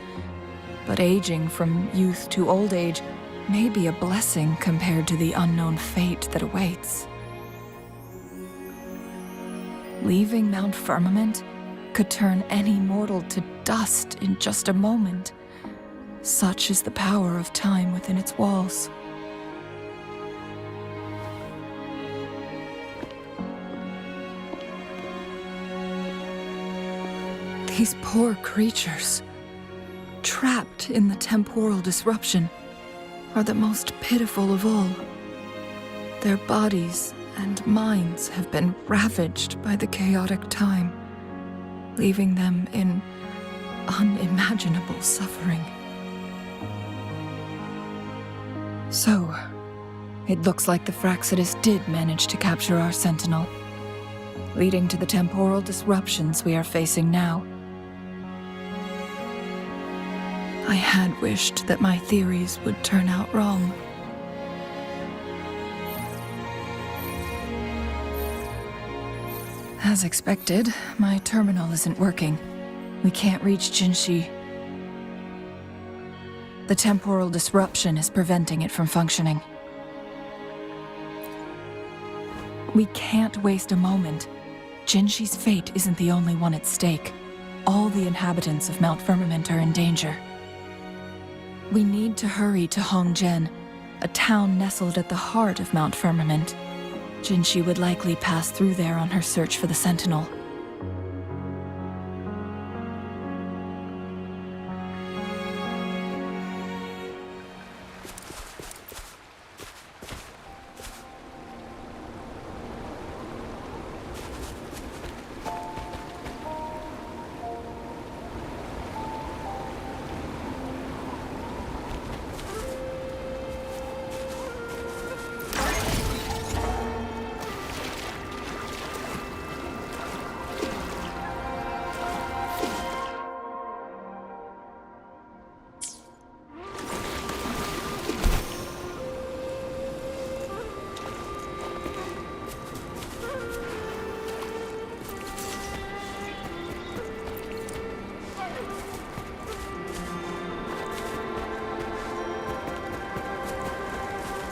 But aging from youth to old age may be a blessing compared to the unknown fate that awaits. Leaving Mount Firmament could turn any mortal to dust in just a moment. Such is the power of time within its walls. These poor creatures, trapped in the temporal disruption, are the most pitiful of all. Their bodies and minds have been ravaged by the chaotic time, leaving them in unimaginable suffering. So, it looks like the Fraxidus did manage to capture our Sentinel, leading to the temporal disruptions we are facing now. I had wished that my theories would turn out wrong. As expected, my terminal isn't working. We can't reach Jinhsi. The temporal disruption is preventing it from functioning. We can't waste a moment. Jinhsi's fate isn't the only one at stake. All the inhabitants of Mount Firmament are in danger. We need to hurry to Hongzhen, a town nestled at the heart of Mount Firmament. Jinhsi would likely pass through there on her search for the Sentinel.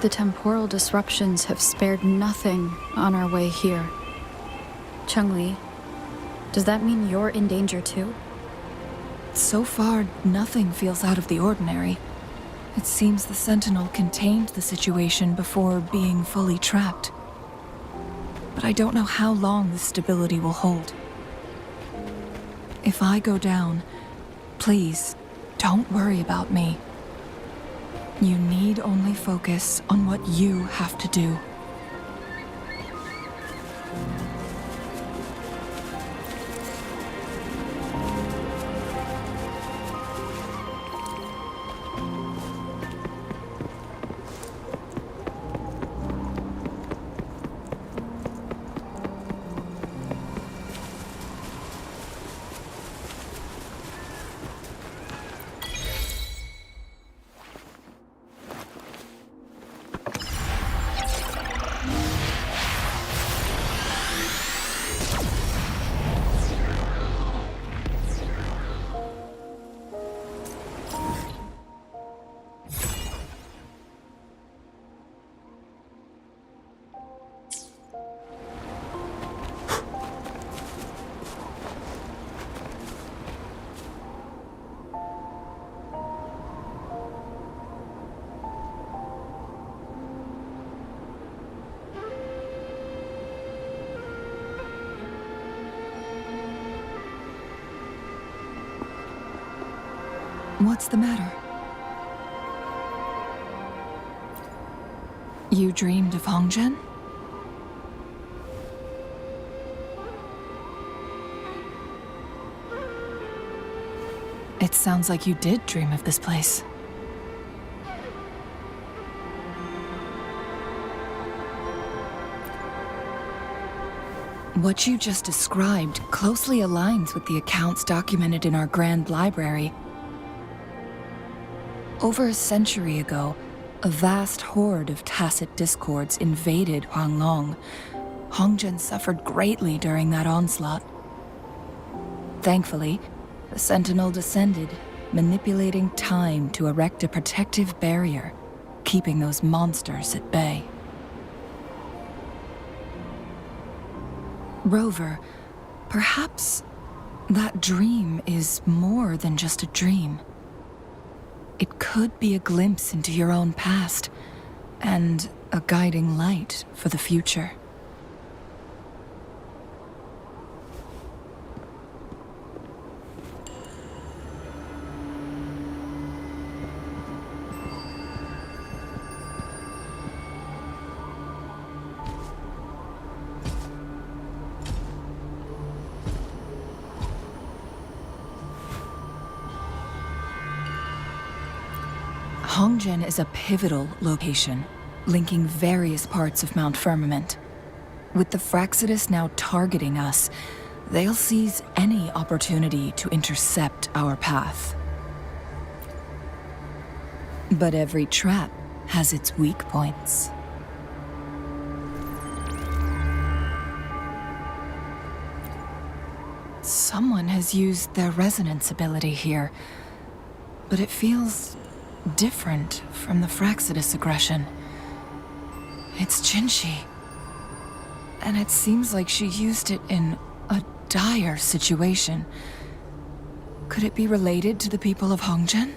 The temporal disruptions have spared nothing on our way here. Cheng-Li, does that mean you're in danger too? So far, nothing feels out of the ordinary. It seems the Sentinel contained the situation before being fully trapped. But I don't know how long this stability will hold. If I go down, please, don't worry about me. You need only focus on what you have to do. What's the matter? You dreamed of Hongzhen? It sounds like you did dream of this place. What you just described closely aligns with the accounts documented in our Grand Library. Over a century ago, a vast horde of tacit discords invaded Huanglong. Hongzhen suffered greatly during that onslaught. Thankfully, the Sentinel descended, manipulating time to erect a protective barrier, keeping those monsters at bay. Rover, perhaps that dream is more than just a dream. It could be a glimpse into your own past, and a guiding light for the future. Hongzhen is a pivotal location, linking various parts of Mount Firmament. With the Fraxidus now targeting us, they'll seize any opportunity to intercept our path. But every trap has its weak points. Someone has used their resonance ability here, but it feels different from the Fraxidus aggression. It's Jinhsi. And it seems like she used it in a dire situation. Could it be related to the people of Hongzhen?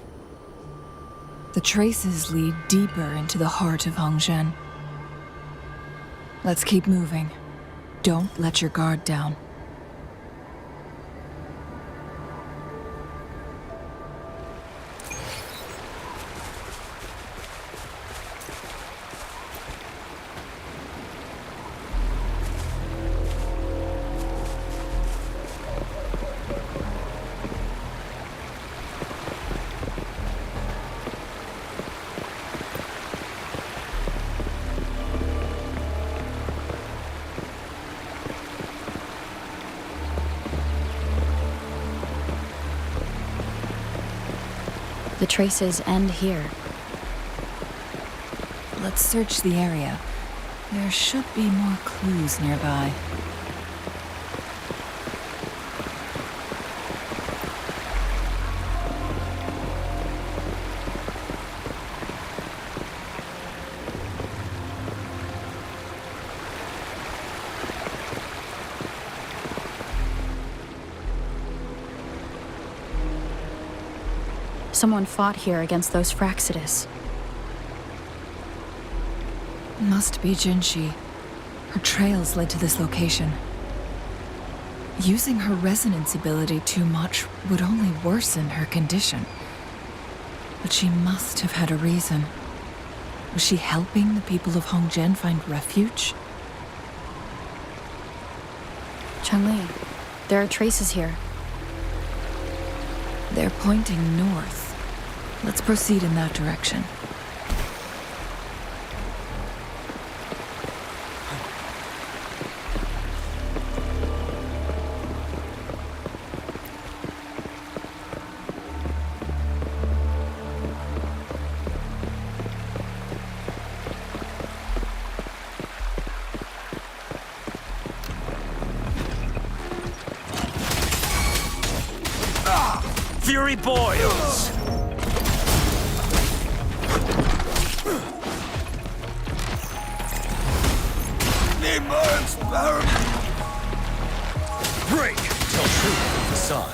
The traces lead deeper into the heart of Hongzhen. Let's keep moving. Don't let your guard down. The traces end here. Let's search the area. There should be more clues nearby. Someone fought here against those Fraxidus. Must be Jinhsi. Her trails led to this location. Using her resonance ability too much would only worsen her condition. But she must have had a reason. Was she helping the people of Hongzhen find refuge? Chun-Li, there are traces here. They're pointing north. Let's proceed in that direction. Fury boils! Need more experiment! Break! Tell truth from the facade.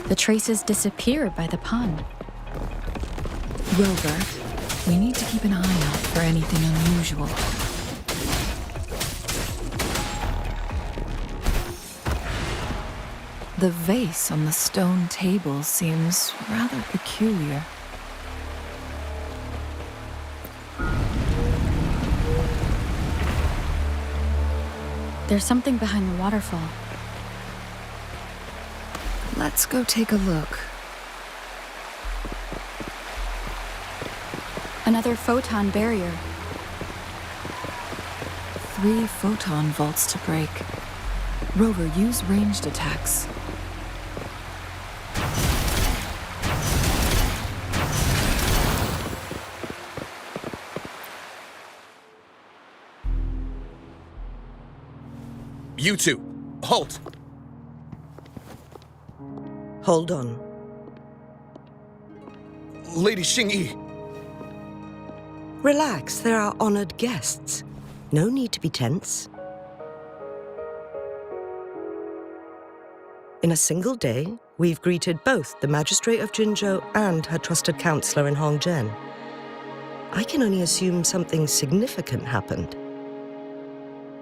The traces disappeared by the pond. Rover, we need to keep an eye out for anything unusual. The vase on the stone table seems rather peculiar. There's something behind the waterfall. Let's go take a look. Another photon barrier. 3 photon vaults to break. Rover, use ranged attacks. You two, halt! Hold on. Lady Xingyi, Relax, they're our honored guests. No need to be tense. In a single day, we've greeted both the Magistrate of Jinzhou and her trusted counselor in Hongzhen. I can only assume something significant happened.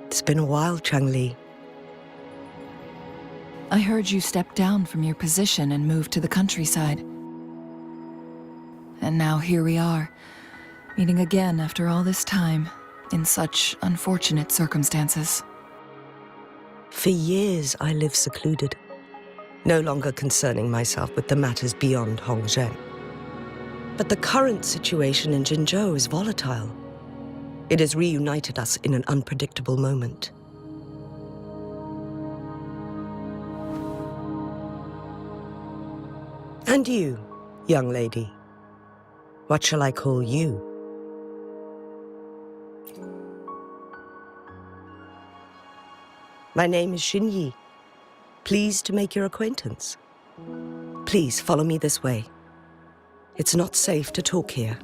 It's been a while, Changli. I heard you stepped down from your position and moved to the countryside. And now here we are, meeting again after all this time, in such unfortunate circumstances. For years, I lived secluded, no longer concerning myself with the matters beyond Hongzhen. But the current situation in Jinzhou is volatile. It has reunited us in an unpredictable moment. And you, young lady, what shall I call you? My name is Xinyi. Pleased to make your acquaintance. Please follow me this way. It's not safe to talk here.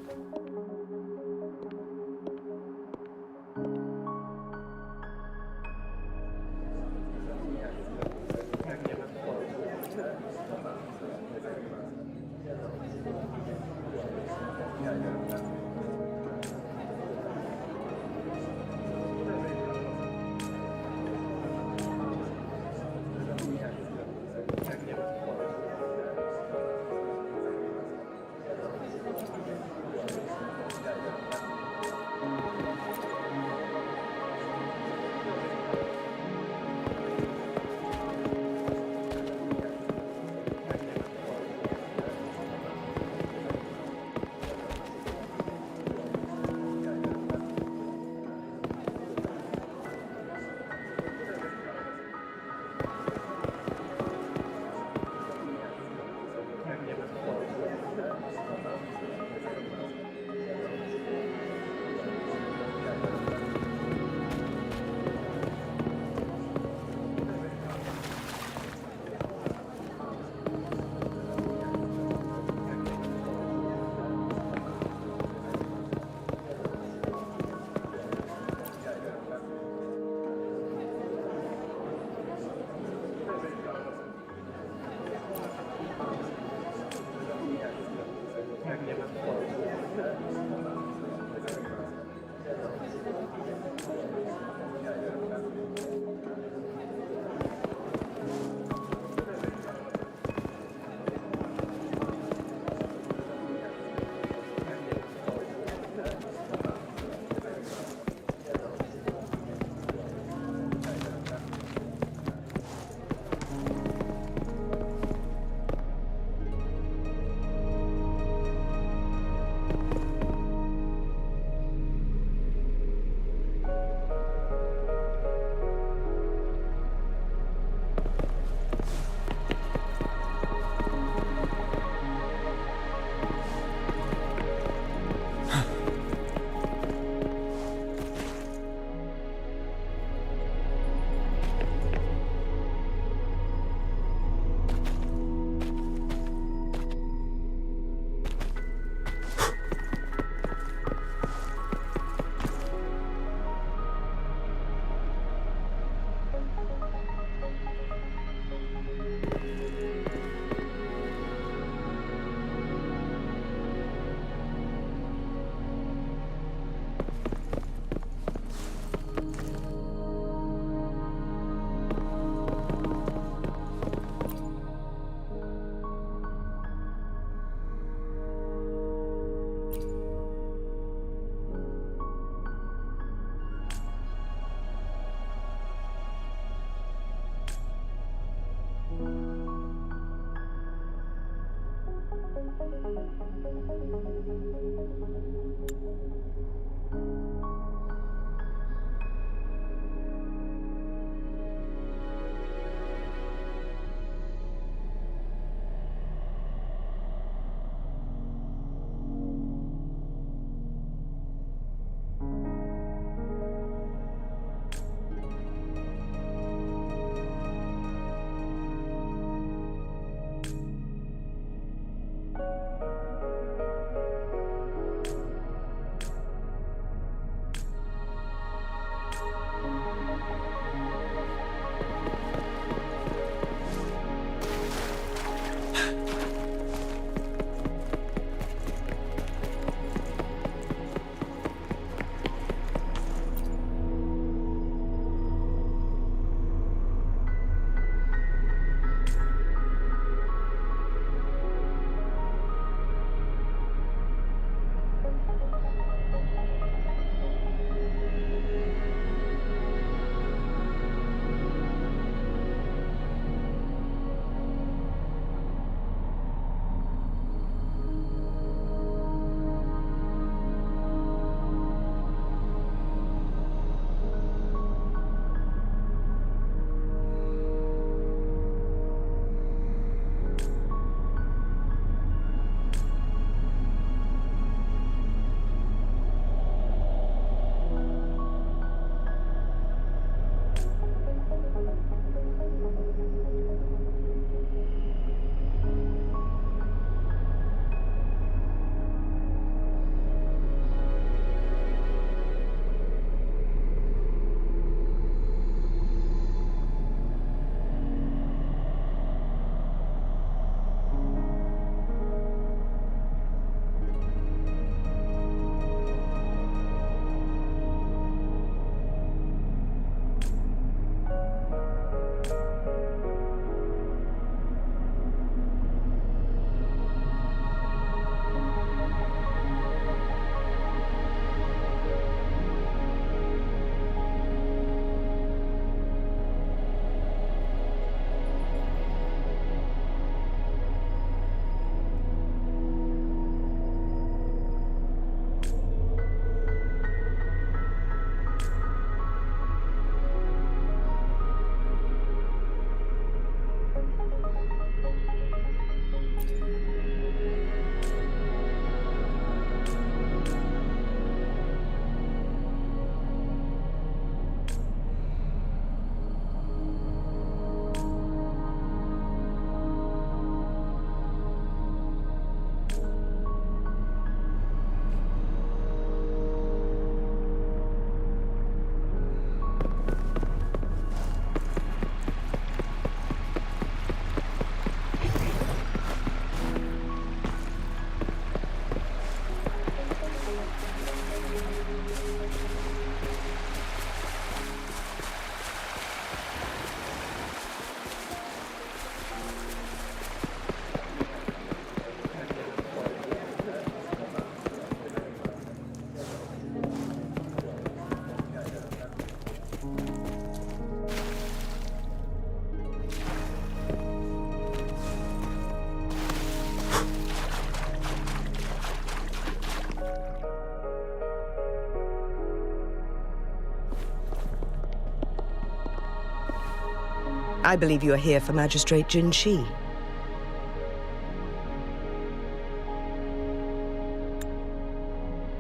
I believe you are here for Magistrate Jinhsi.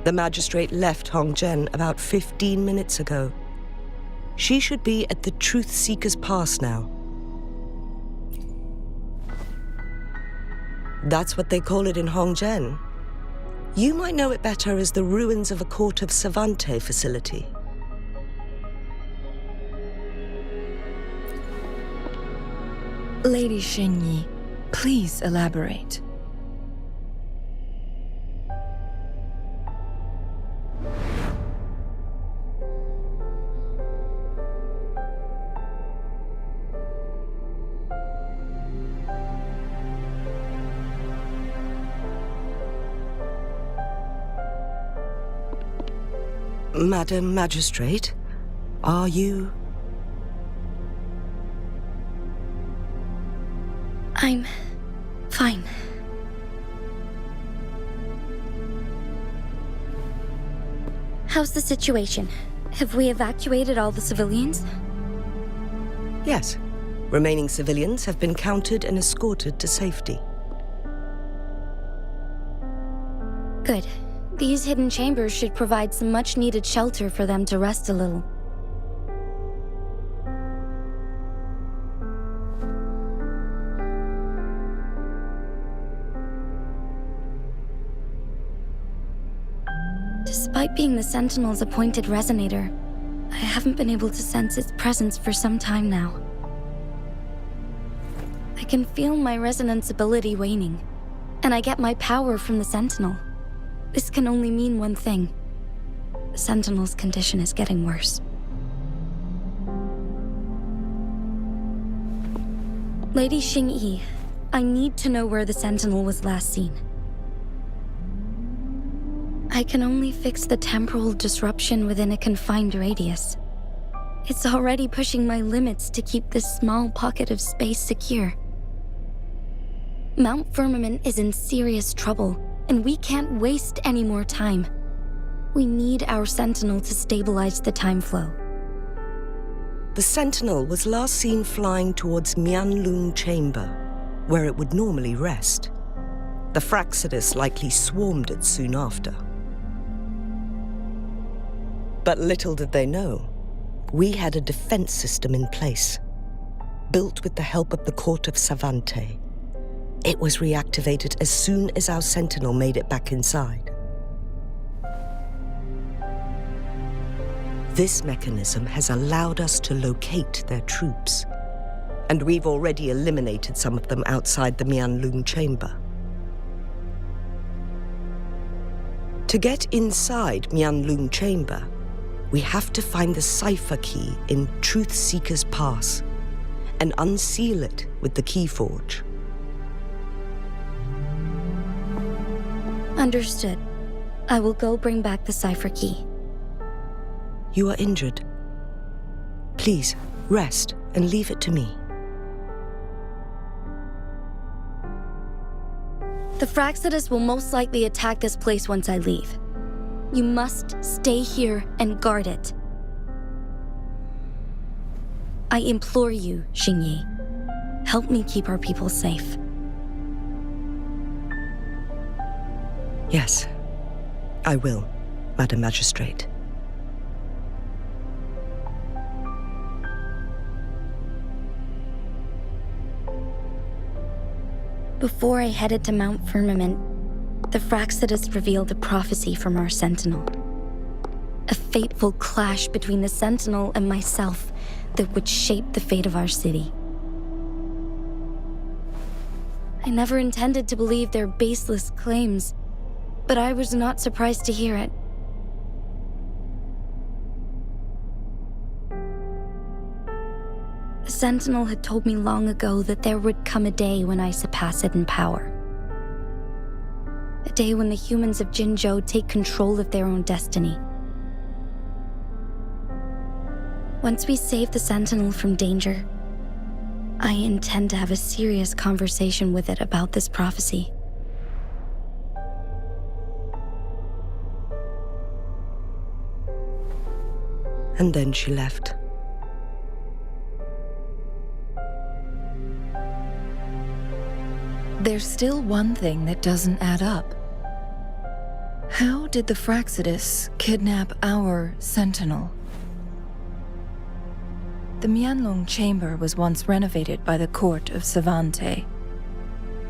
The magistrate left Hongzhen about 15 minutes ago. She should be at the Truth Seeker's Pass now. That's what they call it in Hongzhen. You might know it better as the ruins of a Court of Savante facility. Lady Xinyi, please elaborate. Madam Magistrate, are you? I'm fine. How's the situation? Have we evacuated all the civilians? Yes. Remaining civilians have been counted and escorted to safety. Good. These hidden chambers should provide some much-needed shelter for them to rest a little. Despite being the Sentinel's appointed resonator, I haven't been able to sense its presence for some time now. I can feel my resonance ability waning, and I get my power from the Sentinel. This can only mean one thing. The Sentinel's condition is getting worse. Lady Xingyi, I need to know where the Sentinel was last seen. I can only fix the temporal disruption within a confined radius. It's already pushing my limits to keep this small pocket of space secure. Mount Firmament is in serious trouble, and we can't waste any more time. We need our Sentinel to stabilize the time flow. The Sentinel was last seen flying towards Mianlung Chamber, where it would normally rest. The Fraxidus likely swarmed it soon after. But little did they know, we had a defense system in place, built with the help of the court of Savante. It was reactivated as soon as our Sentinel made it back inside. This mechanism has allowed us to locate their troops, and we've already eliminated some of them outside the Mianlung Chamber. To get inside Mianlung Chamber, we have to find the cipher key in Truth Seeker's Pass and unseal it with the Keyforge. Understood. I will go bring back the cipher key. You are injured. Please, rest and leave it to me. The Fraxidus will most likely attack this place once I leave. You must stay here and guard it. I implore you, Xingyi. Help me keep our people safe. Yes, I will, Madam Magistrate. Before I headed to Mount Firmament, the Fraxidus revealed a prophecy from our Sentinel. A fateful clash between the Sentinel and myself that would shape the fate of our city. I never intended to believe their baseless claims, but I was not surprised to hear it. The Sentinel had told me long ago that there would come a day when I surpass it in power. A day when the humans of Jinzhou take control of their own destiny. Once we save the Sentinel from danger, I intend to have a serious conversation with it about this prophecy. And then she left. There's still one thing that doesn't add up. How did the Fraxidus kidnap our Sentinel? The Mianlung Chamber was once renovated by the court of Savante.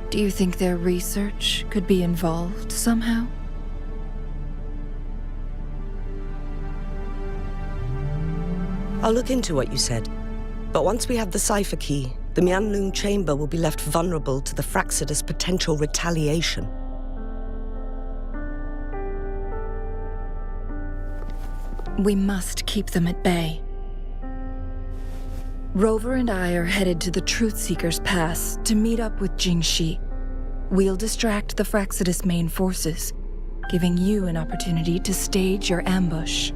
Do you think their research could be involved somehow? I'll look into what you said. But once we have the cipher key, the Mianlung Chamber will be left vulnerable to the Fraxidus' potential retaliation. We must keep them at bay. Rover and I are headed to the Truth Seeker's Pass to meet up with Jinhsi. We'll distract the Fraxidus' main forces, giving you an opportunity to stage your ambush.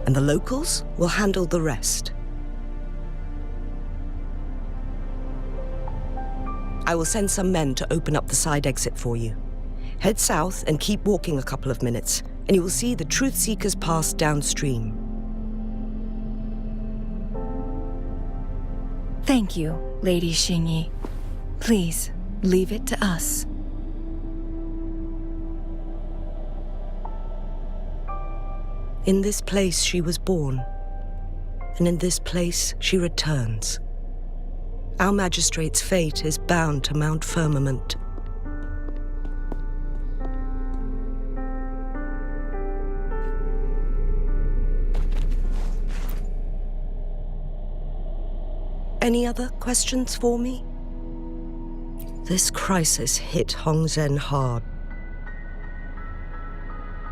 And the locals will handle the rest. I will send some men to open up the side exit for you. Head south and keep walking a couple of minutes, and you will see the Truth Seekers pass downstream. Thank you, Lady Xingyi. Please, leave it to us. In this place she was born, and in this place she returns. Our magistrate's fate is bound to Mount Firmament. Any other questions for me? This crisis hit Hongzhen hard.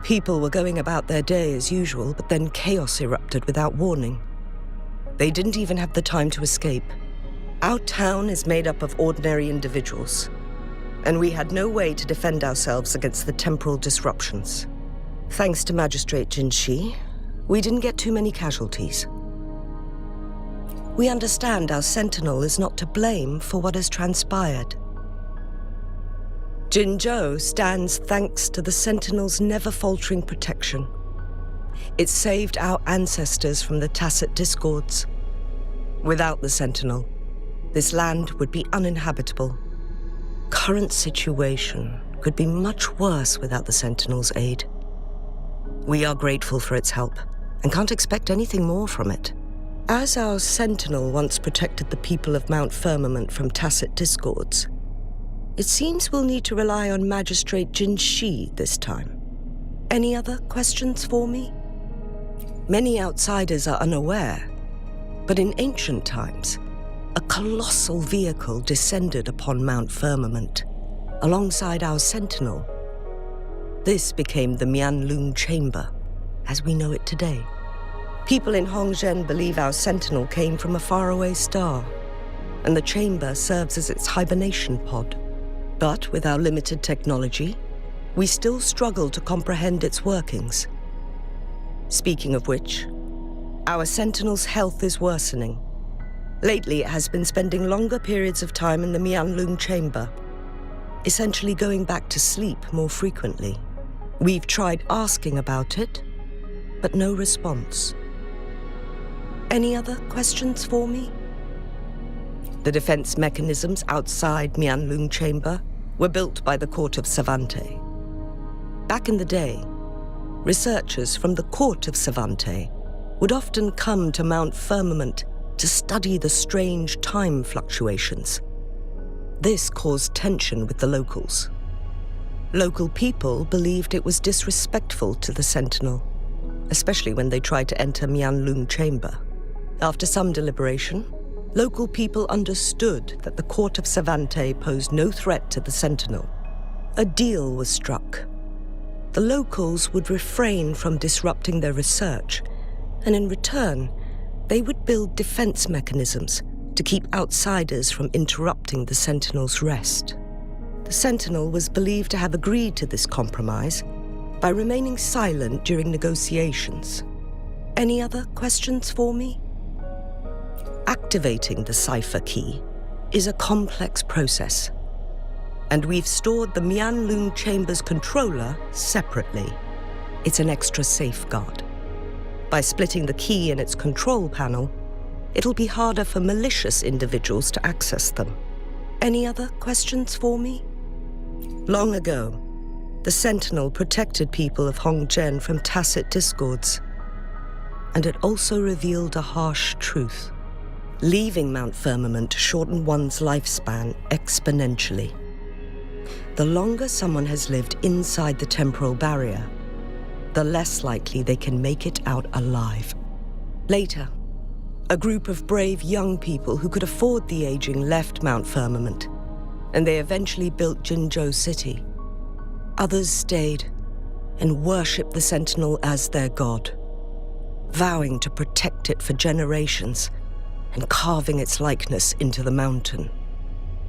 People were going about their day as usual, but then chaos erupted without warning. They didn't even have the time to escape. Our town is made up of ordinary individuals, and we had no way to defend ourselves against the temporal disruptions. Thanks to Magistrate Jinhsi, we didn't get too many casualties. We understand our sentinel is not to blame for what has transpired. Jinzhou stands thanks to the sentinel's never-faltering protection. It saved our ancestors from the tacit discords. Without the sentinel, this land would be uninhabitable. Current situation could be much worse without the sentinel's aid. We are grateful for its help and can't expect anything more from it. As our sentinel once protected the people of Mount Firmament from tacit discords, it seems we'll need to rely on Magistrate Jinhsi this time. Any other questions for me? Many outsiders are unaware, but in ancient times, a colossal vehicle descended upon Mount Firmament, alongside our sentinel. This became the Mianlun Chamber, as we know it today. People in Hongzhen believe our sentinel came from a faraway star, and the chamber serves as its hibernation pod. But with our limited technology, we still struggle to comprehend its workings. Speaking of which, our sentinel's health is worsening. Lately, it has been spending longer periods of time in the Mianlun Chamber, essentially going back to sleep more frequently. We've tried asking about it, but no response. Any other questions for me? The defense mechanisms outside Mianlun Chamber were built by the court of Savante. Back in the day, researchers from the court of Savante would often come to Mount Firmament to study the strange time fluctuations. This caused tension with the locals. Local people believed it was disrespectful to the Sentinel, especially when they tried to enter Mianlun Chamber. After some deliberation, local people understood that the court of Savante posed no threat to the Sentinel. A deal was struck. The locals would refrain from disrupting their research, and in return, they would build defense mechanisms to keep outsiders from interrupting the Sentinel's rest. The Sentinel was believed to have agreed to this compromise by remaining silent during negotiations. Any other questions for me? Activating the cipher key is a complex process, and we've stored the Mianlun Chamber's controller separately. It's an extra safeguard. By splitting the key in its control panel, it'll be harder for malicious individuals to access them. Any other questions for me? Long ago, the Sentinel protected people of Hongzhen from tacit discords, and it also revealed a harsh truth. Leaving Mount Firmament shortened one's lifespan exponentially. The longer someone has lived inside the temporal barrier, the less likely they can make it out alive. Later, a group of brave young people who could afford the aging left Mount Firmament, and they eventually built Jinzhou City. Others stayed and worshipped the Sentinel as their god, vowing to protect it for generations and carving its likeness into the mountain.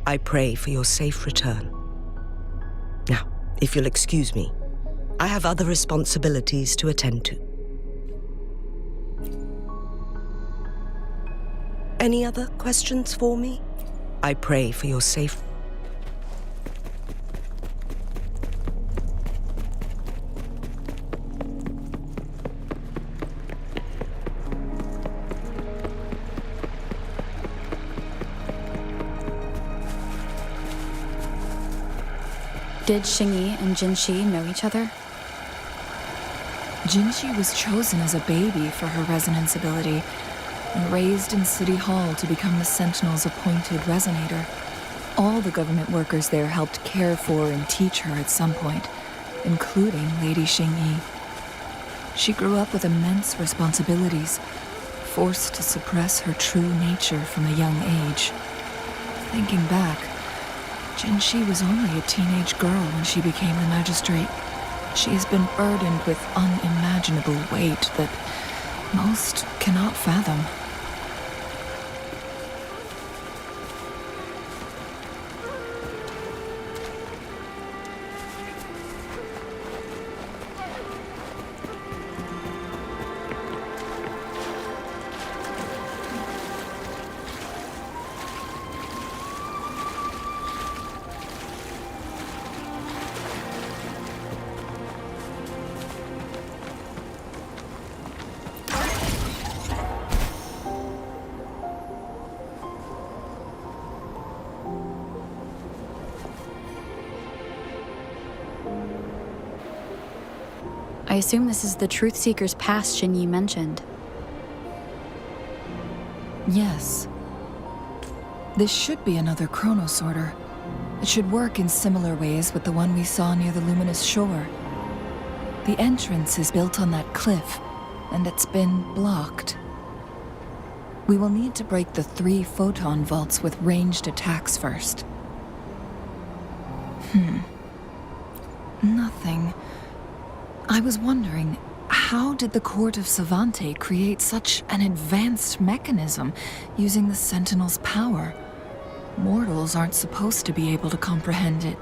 I pray for your safe return. Now, if you'll excuse me, I have other responsibilities to attend to. Any other questions for me? I pray for your safe... Did Xingyi and Jinhsi know each other? Jinhsi was chosen as a baby for her resonance ability and raised in City Hall to become the Sentinel's appointed resonator. All the government workers there helped care for and teach her at some point, including Lady Xingyi. She grew up with immense responsibilities, forced to suppress her true nature from a young age. Thinking back, Jinhsi was only a teenage girl when she became the magistrate. She has been burdened with unimaginable weight that most cannot fathom. I assume this is the Truth Seeker's Pass Xingyi mentioned. Yes. This should be another chronosorter. It should work in similar ways with the one we saw near the luminous shore. The entrance is built on that cliff, and it's been blocked. We will need to break the 3 photon vaults with ranged attacks first. Nothing. I was wondering, how did the Court of Savante create such an advanced mechanism using the Sentinel's power? Mortals aren't supposed to be able to comprehend it.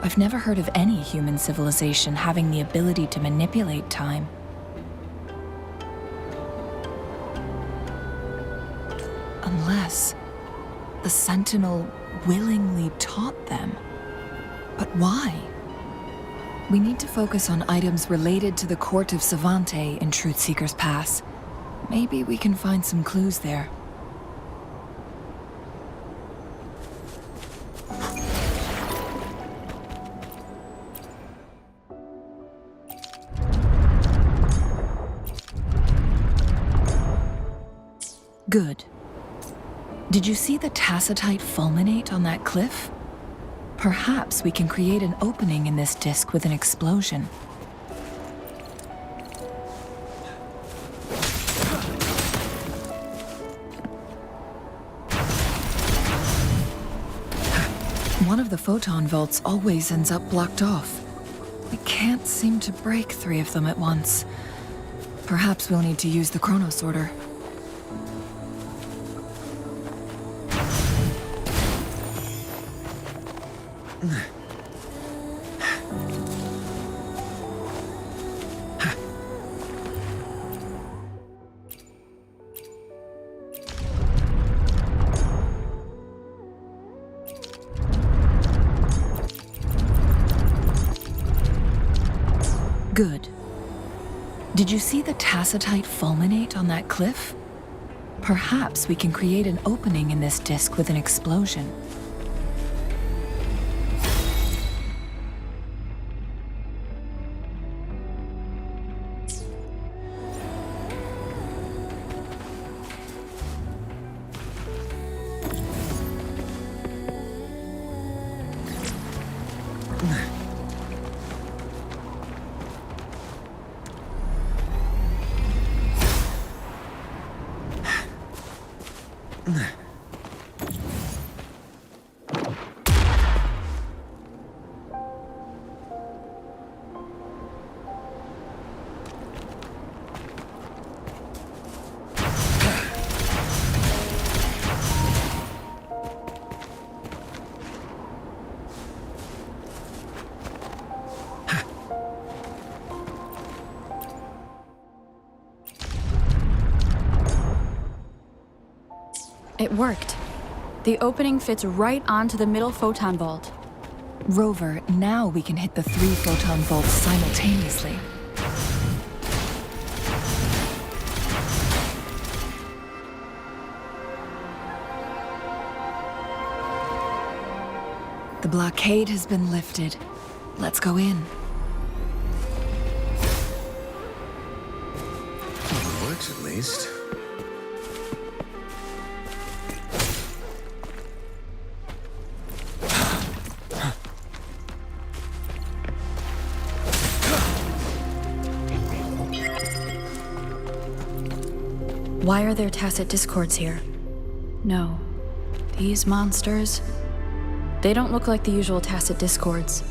I've never heard of any human civilization having the ability to manipulate time. Unless the Sentinel willingly taught them. But why? We need to focus on items related to the Court of Savante in Truth Seeker's Pass. Maybe we can find some clues there. Good. Did you see the tacitite fulminate on that cliff? Perhaps we can create an opening in this disk with an explosion. One of the photon vaults always ends up blocked off. We can't seem to break 3 of them at once. Perhaps we'll need to use the chronosorter. Good. Did you see the tacitite fulminate on that cliff? Perhaps we can create an opening in this disk with an explosion. It worked. The opening fits right onto the middle photon vault. Rover, now we can hit the 3 photon vaults simultaneously. The blockade has been lifted. Let's go in. Well, it works at least. Why are there tacit discords here? No. These monsters... They don't look like the usual tacit discords.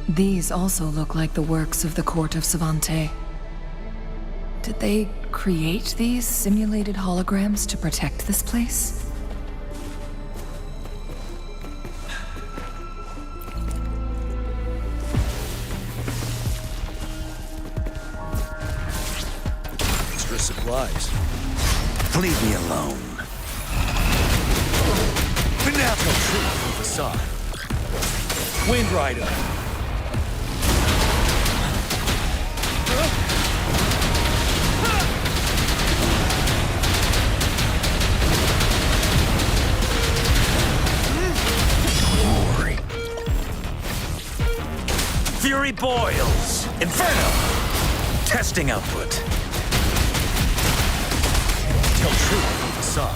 These also look like the works of the court of Savante. Did they create these simulated holograms to protect this place? Extra supplies. Leave me alone. The natural truth of the sun. Wind Rider. Glory. Fury boils. Inferno. Testing output. Tell truth of the sun.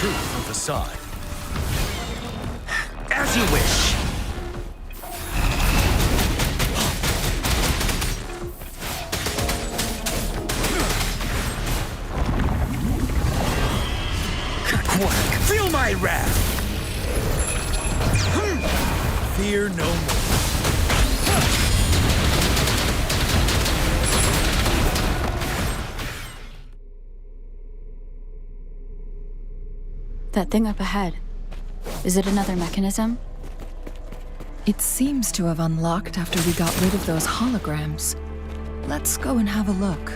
Truth of the sun. As you wish. Quack. Feel my wrath. Fear no more. That thing up ahead. Is it another mechanism? It seems to have unlocked after we got rid of those holograms. Let's go and have a look.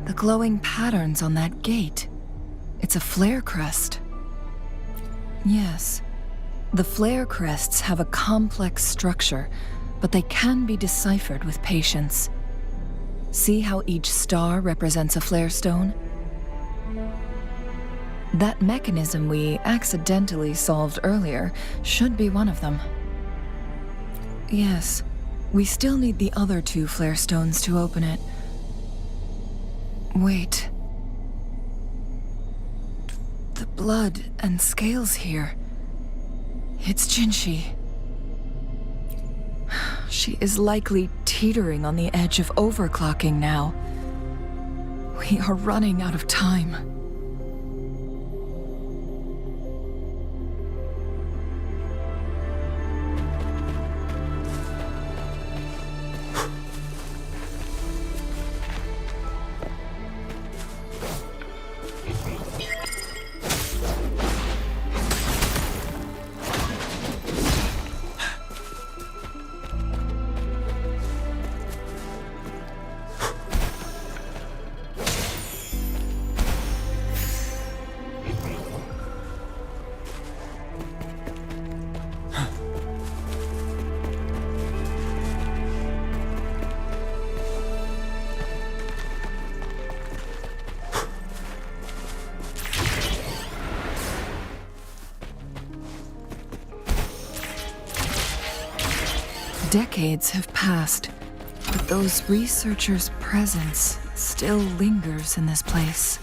The glowing patterns on that gate. It's a flare crest. Yes. The flare crests have a complex structure, but they can be deciphered with patience. See how each star represents a flare stone? That mechanism we accidentally solved earlier should be one of them. Yes. We still need the other two flare stones to open it. Wait. The blood and scales here. It's Jinhsi. She is likely teetering on the edge of overclocking now. We are running out of time. Decades have passed, but those researchers' presence still lingers in this place.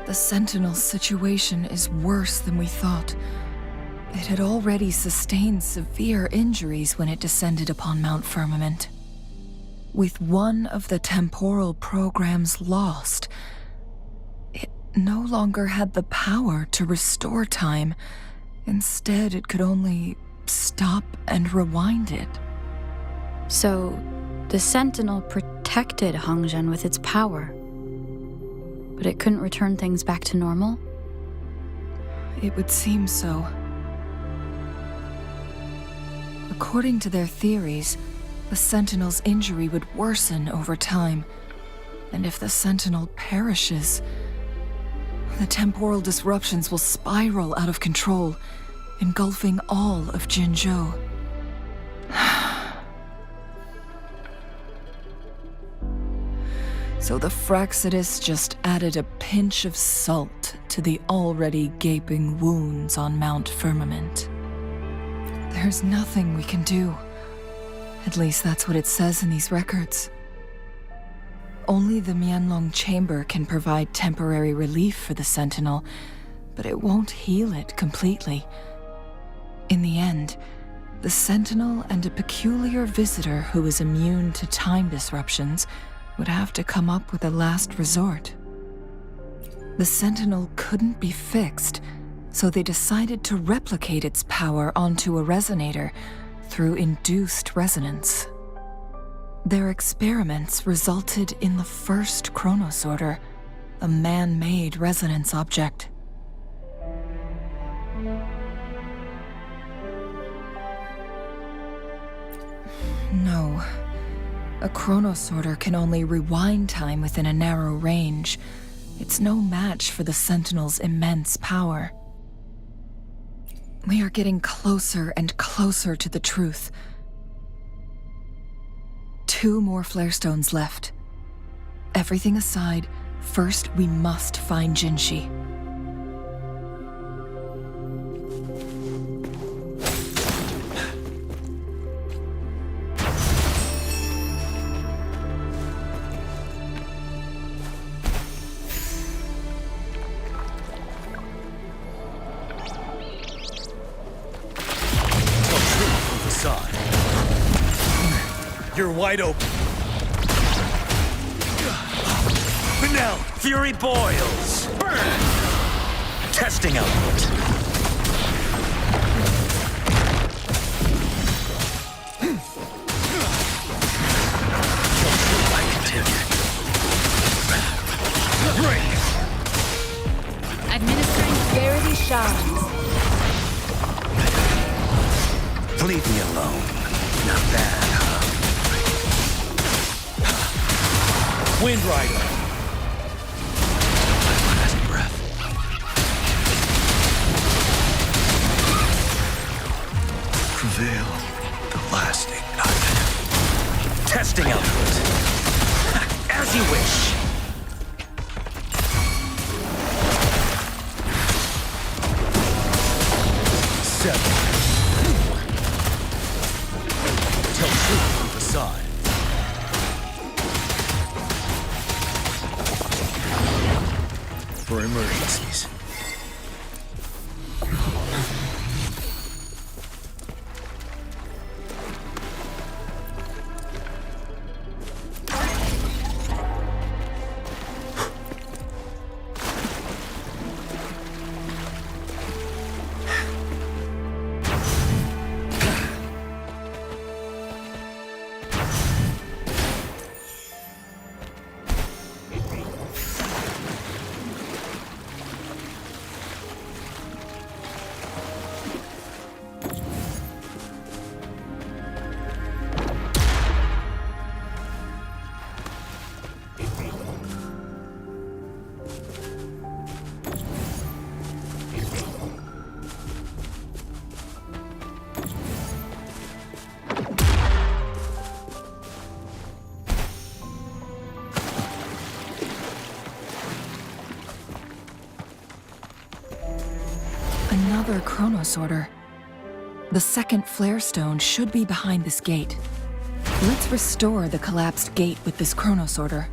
The Sentinel's situation is worse than we thought. It had already sustained severe injuries when it descended upon Mount Firmament. With one of the temporal programs lost, it no longer had the power to restore time. Instead, it could only stop and rewind it. So, the Sentinel protected Hongzhen with its power, but it couldn't return things back to normal? It would seem so. According to their theories, the Sentinel's injury would worsen over time, and if the Sentinel perishes, the temporal disruptions will spiral out of control, engulfing all of Jinzhou. So the Fraxidus just added a pinch of salt to the already gaping wounds on Mount Firmament. There's nothing we can do. At least that's what it says in these records. Only the Mianlong Chamber can provide temporary relief for the Sentinel, but it won't heal it completely. In the end, the Sentinel and a peculiar visitor who is immune to time disruptions would have to come up with a last resort. The Sentinel couldn't be fixed, so they decided to replicate its power onto a resonator through induced resonance. Their experiments resulted in the first chronosorter, a man-made resonance object. No. A chronosorter can only rewind time within a narrow range. It's no match for the Sentinel's immense power. We are getting closer and closer to the truth. 2 more flare stones left. Everything aside, first we must find Jinhsi. You're wide open. But now, fury boils. Burn! Testing output. I can take it. Break! Administering Verity Shards. Leave me alone. Not bad, huh? Wind Rider. Last breath. Prevail. The lasting night. Testing output. As you wish. Seven. Tell truth from facade. For emergencies. Another chronosorter. The second flare stone should be behind this gate. Let's restore the collapsed gate with this chronosorter.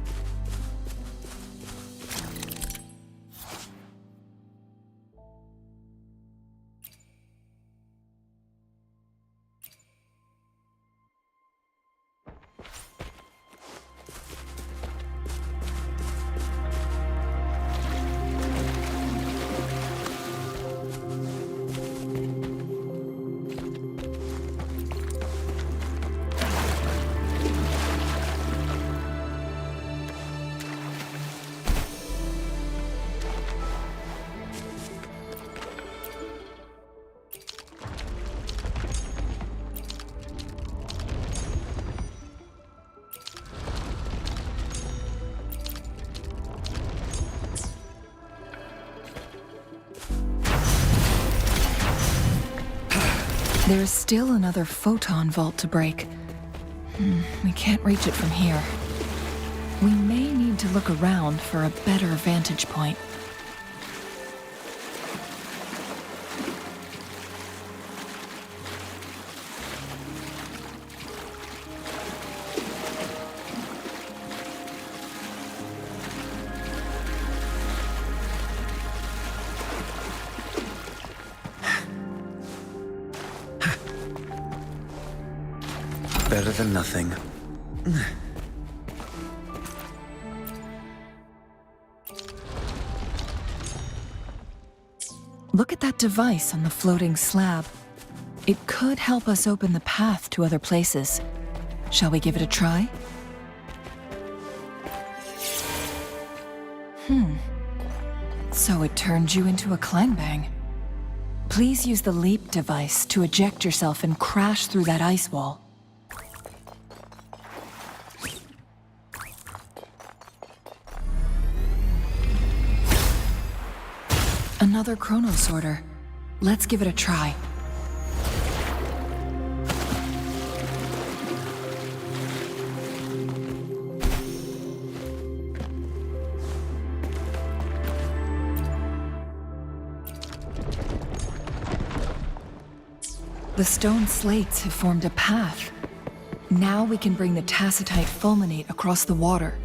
There is still another photon vault to break. We can't reach it from here. We may need to look around for a better vantage point. Better than nothing. Look at that device on the floating slab. It could help us open the path to other places. Shall we give it a try? So it turned you into a clangbang. Please use the leap device to eject yourself and crash through that ice wall. Another chronosorter. Let's give it a try. The stone slates have formed a path. Now we can bring the tacitite fulminate across the water.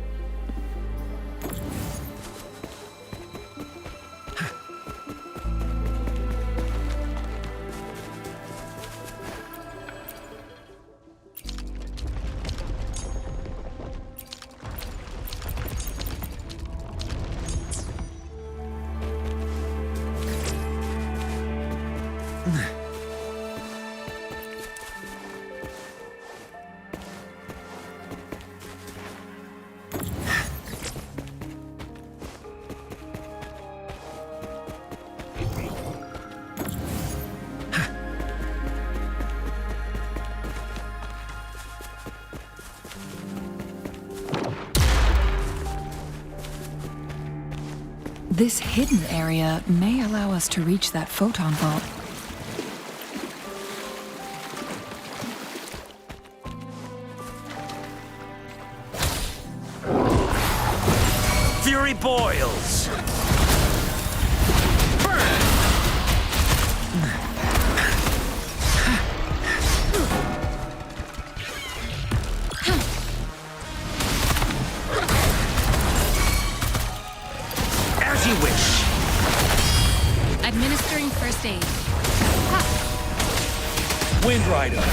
This hidden area may allow us to reach that photon vault. Fury boils! As you wish. Administering first aid. Wind Rider.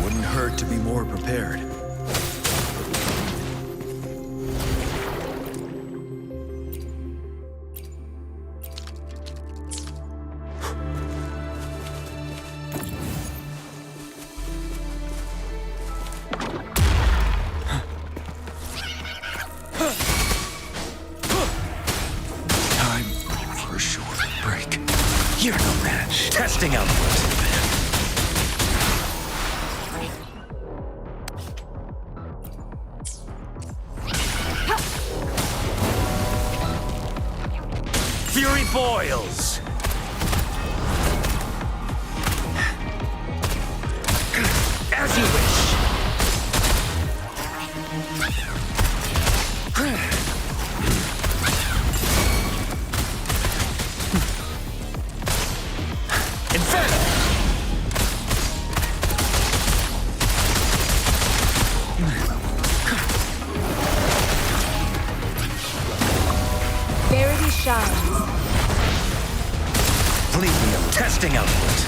Wouldn't hurt to be more prepared. Time for Testing output. Fury boils. As you wish. Inferno. Verity shines. Plebeium. Testing output.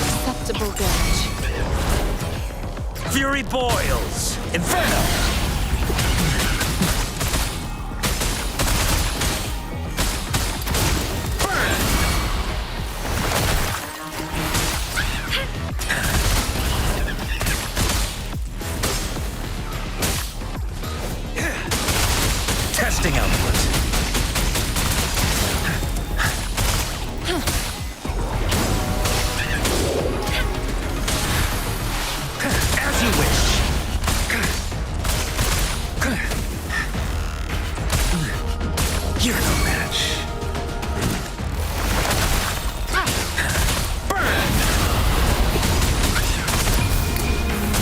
Acceptable damage. Fury boils. Inferno. Testing output. As you wish. You're no match. Burn!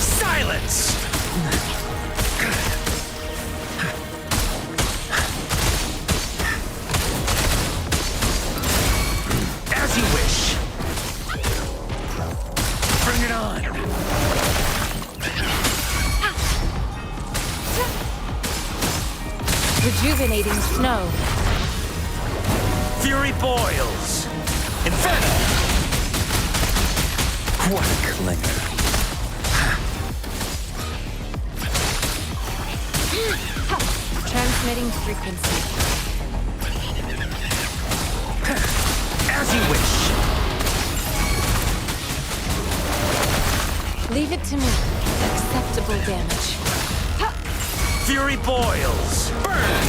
Silence! As you wish. Bring it on. Rejuvenating snow. Fury boils. Inferno. What a clinger. Transmitting frequency. As you wish. Leave it to me. Acceptable damage. Fury boils. Burn!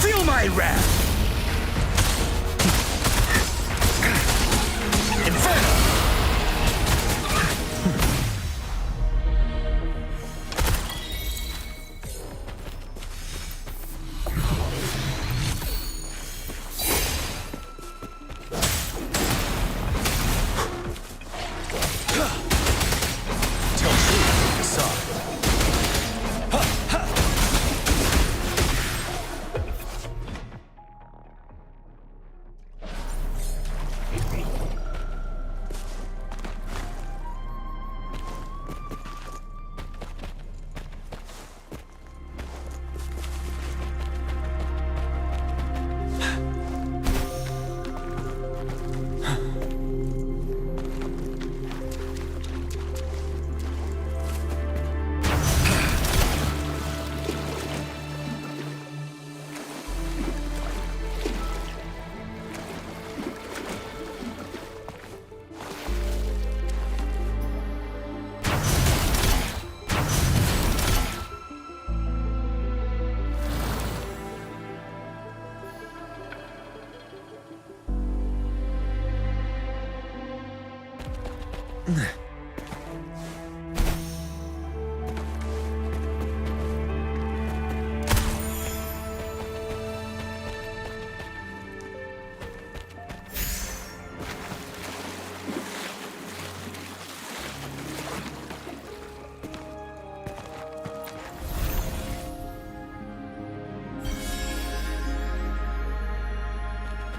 Feel my wrath. Inferno. Tell truth to the facade.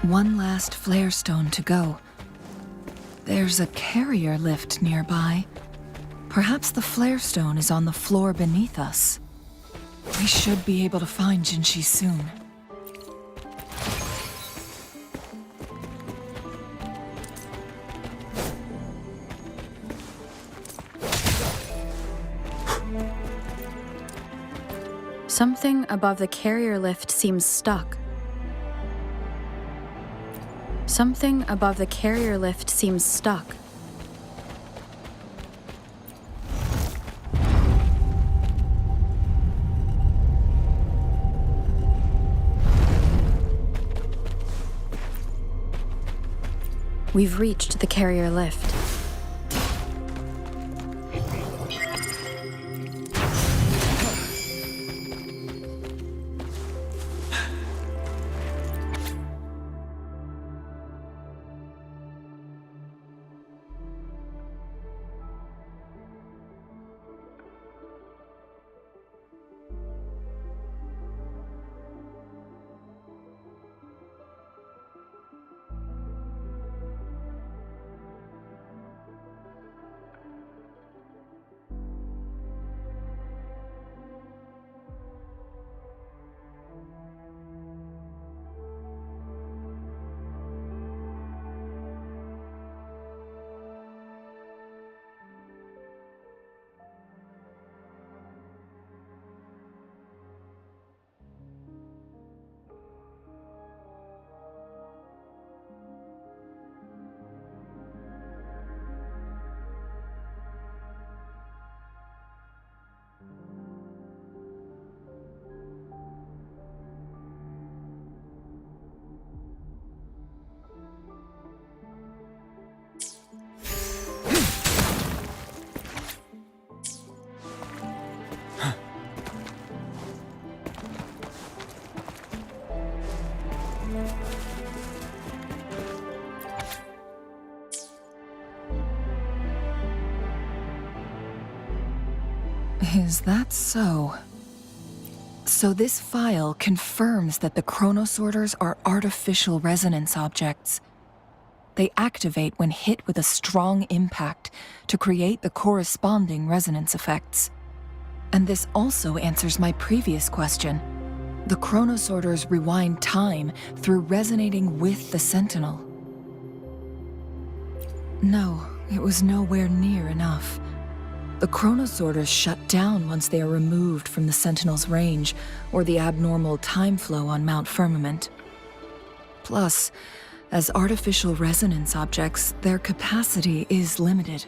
One last flare stone to go. There's a carrier lift nearby. Perhaps the flare stone is on the floor beneath us. We should be able to find Jinhsi soon. Something above the carrier lift seems stuck. Something above the carrier lift seems stuck. We've reached the carrier lift. Is that so? So this file confirms that the chronosorters are artificial resonance objects. They activate when hit with a strong impact to create the corresponding resonance effects. And this also answers my previous question. The chronosorters rewind time through resonating with the Sentinel. No, it was nowhere near enough. The chronosorters shut down once they are removed from the Sentinel's range or the abnormal time flow on Mount Firmament. Plus, as artificial resonance objects, their capacity is limited.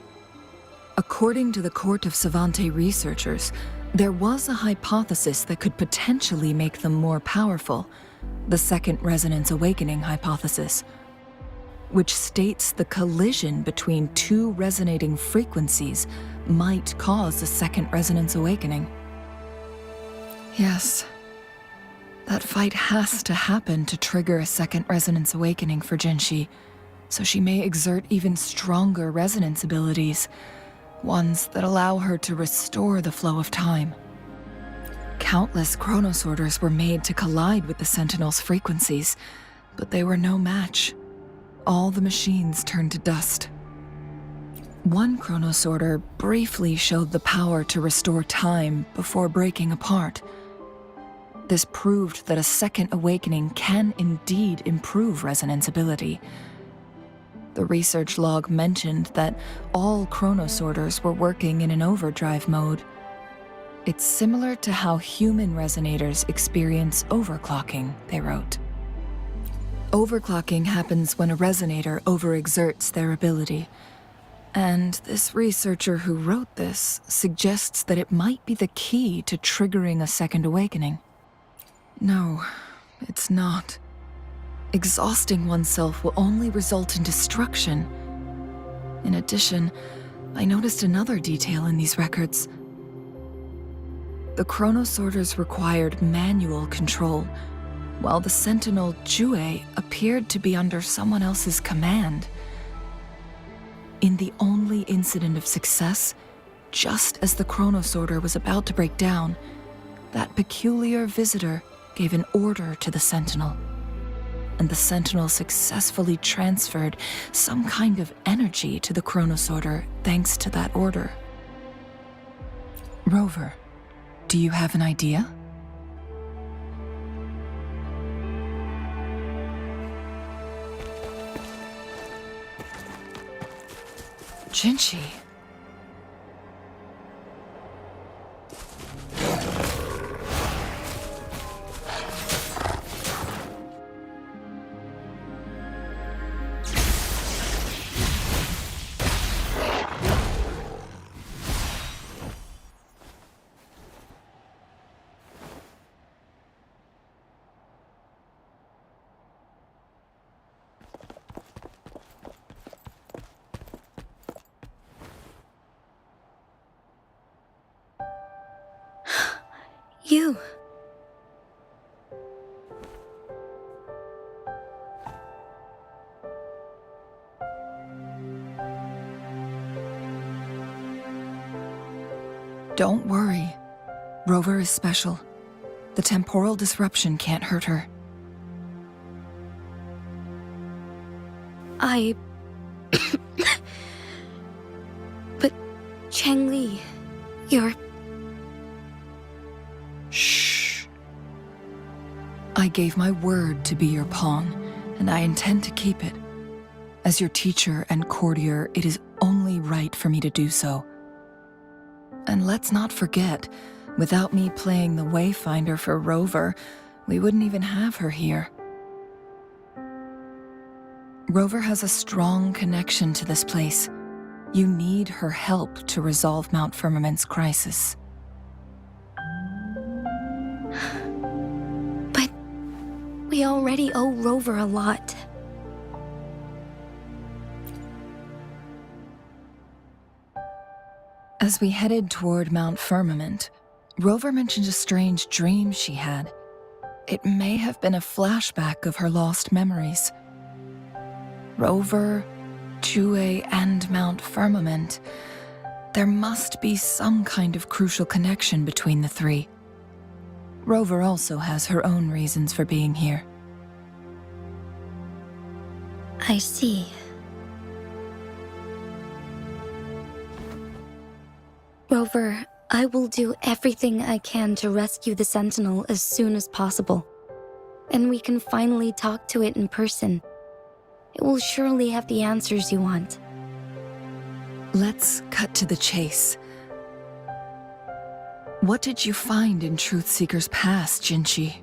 According to the Court of Savante researchers, there was a hypothesis that could potentially make them more powerful, the Second Resonance Awakening hypothesis, which states the collision between two resonating frequencies might cause a second resonance awakening. Yes, that fight has to happen to trigger a second resonance awakening for Jinhsi, so she may exert even stronger resonance abilities, ones that allow her to restore the flow of time. Countless chronosorters were made to collide with the Sentinel's frequencies, but they were no match. All the machines turned to dust. One chronosorter briefly showed the power to restore time before breaking apart. This proved that a second awakening can indeed improve resonance ability. The research log mentioned that all chronosorters were working in an overdrive mode. It's similar to how human resonators experience overclocking, they wrote. Overclocking happens when a resonator overexerts their ability. And this researcher who wrote this suggests that it might be the key to triggering a second awakening. No, it's not. Exhausting oneself will only result in destruction. In addition, I noticed another detail in these records. The chronosorters required manual control, while the Sentinel WUWA appeared to be under someone else's command. In the only incident of success, just as the chronosorter was about to break down, that peculiar visitor gave an order to the Sentinel, and the Sentinel successfully transferred some kind of energy to the chronosorter thanks to that order. Rover, do you have an idea? Jinhsi. too. Don't worry. Rover is special. The temporal disruption can't hurt her. But Changli, you're... Shh. I gave my word to be your pawn, and I intend to keep it. As your teacher and courtier, it is only right for me to do so. And let's not forget, without me playing the Wayfinder for Rover, we wouldn't even have her here. Rover has a strong connection to this place. You need her help to resolve Mount Firmament's crisis. But we already owe Rover a lot. As we headed toward Mount Firmament, Rover mentioned a strange dream she had. It may have been a flashback of her lost memories. Rover, WUWA, and Mount Firmament. There must be some kind of crucial connection between the three. Rover also has her own reasons for being here. I see. Rover, I will do everything I can to rescue the Sentinel as soon as possible. And we can finally talk to it in person. It will surely have the answers you want. Let's cut to the chase. What did you find in Truthseeker's past, Jinhsi?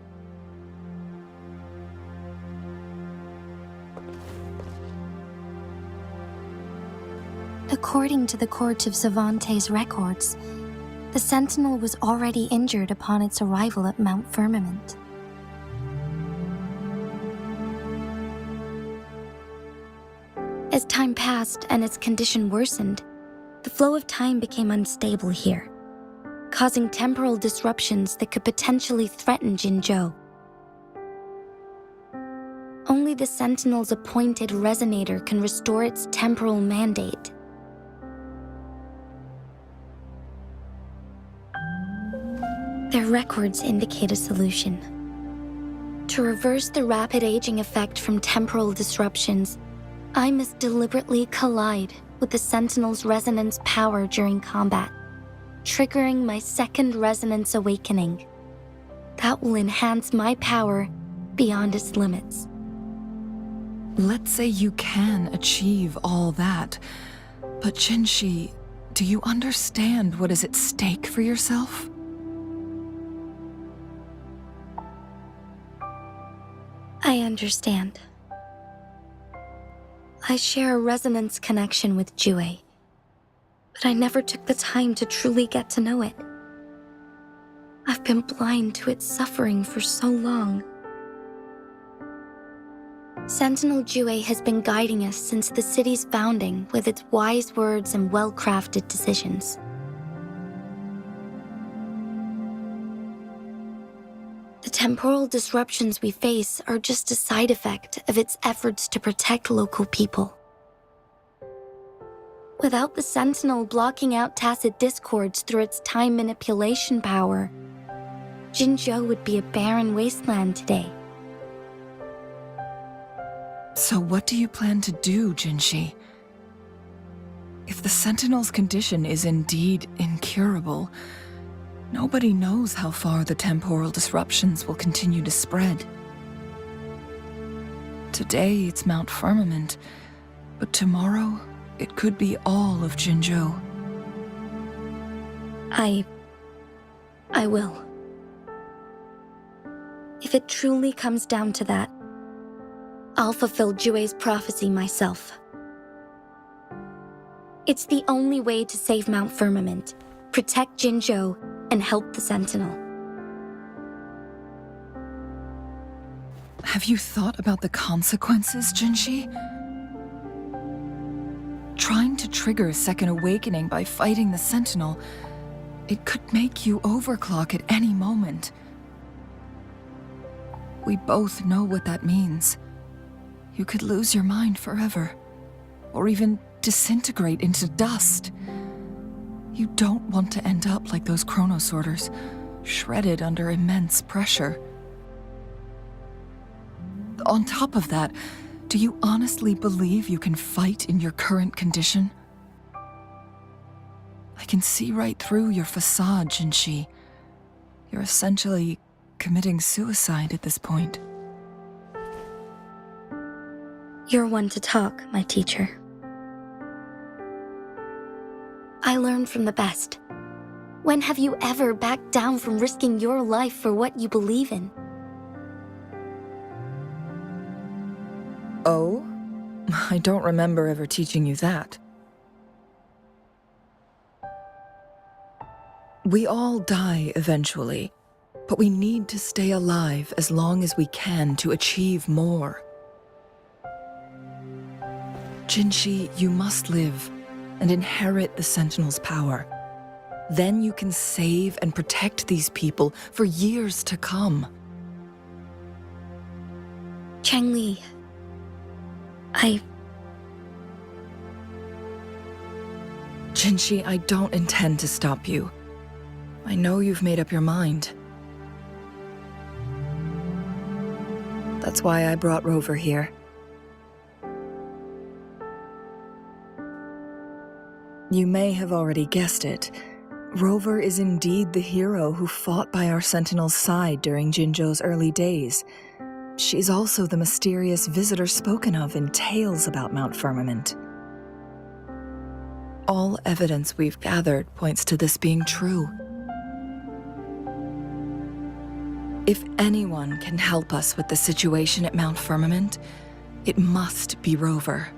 According to the Court of Savante's records, the Sentinel was already injured upon its arrival at Mount Firmament. As time passed and its condition worsened, the flow of time became unstable here, causing temporal disruptions that could potentially threaten Jinzhou. Only the Sentinel's appointed resonator can restore its temporal mandate. Their records indicate a solution. To reverse the rapid aging effect from temporal disruptions, I must deliberately collide with the Sentinel's resonance power during combat, triggering my second resonance awakening. That will enhance my power beyond its limits. Let's say you can achieve all that, but Jinhsi, do you understand what is at stake for yourself? I understand. I share a resonance connection with WUWA, but I never took the time to truly get to know it. I've been blind to its suffering for so long. Sentinel WUWA has been guiding us since the city's founding with its wise words and well-crafted decisions. The temporal disruptions we face are just a side effect of its efforts to protect local people. Without the Sentinel blocking out tacit discords through its time manipulation power, Jinzhou would be a barren wasteland today. So what do you plan to do, Jinhsi? If the Sentinel's condition is indeed incurable, nobody knows how far the temporal disruptions will continue to spread. Today it's Mount Firmament, but tomorrow it could be all of Jinzhou. I will. If it truly comes down to that, I'll fulfill WUWA's prophecy myself. It's the only way to save Mount Firmament, protect Jinzhou, and help the Sentinel. Have you thought about the consequences, Jinhsi? Trying to trigger a second awakening by fighting the Sentinel, It could make you overclock at any moment. We both know what that means. You could lose your mind forever, or even disintegrate into dust. You don't want to end up like those chronosorters, shredded under immense pressure. On top of that, do you honestly believe you can fight in your current condition? I can see right through your facade, Jinhsi. You're essentially committing suicide at this point. You're one to talk, my teacher. I learned from the best. When have you ever backed down from risking your life for what you believe in? Oh? I don't remember ever teaching you that. We all die eventually, but we need to stay alive as long as we can to achieve more. Jinhsi, you must live and inherit the Sentinel's power. Then you can save and protect these people for years to come. Changli, Jinhsi, I don't intend to stop you. I know you've made up your mind. That's why I brought Rover here. You may have already guessed it. Rover is indeed the hero who fought by our Sentinel's side during Jinzhou's early days. She's also the mysterious visitor spoken of in tales about Mount Firmament. All evidence we've gathered points to this being true. If anyone can help us with the situation at Mount Firmament, it must be Rover.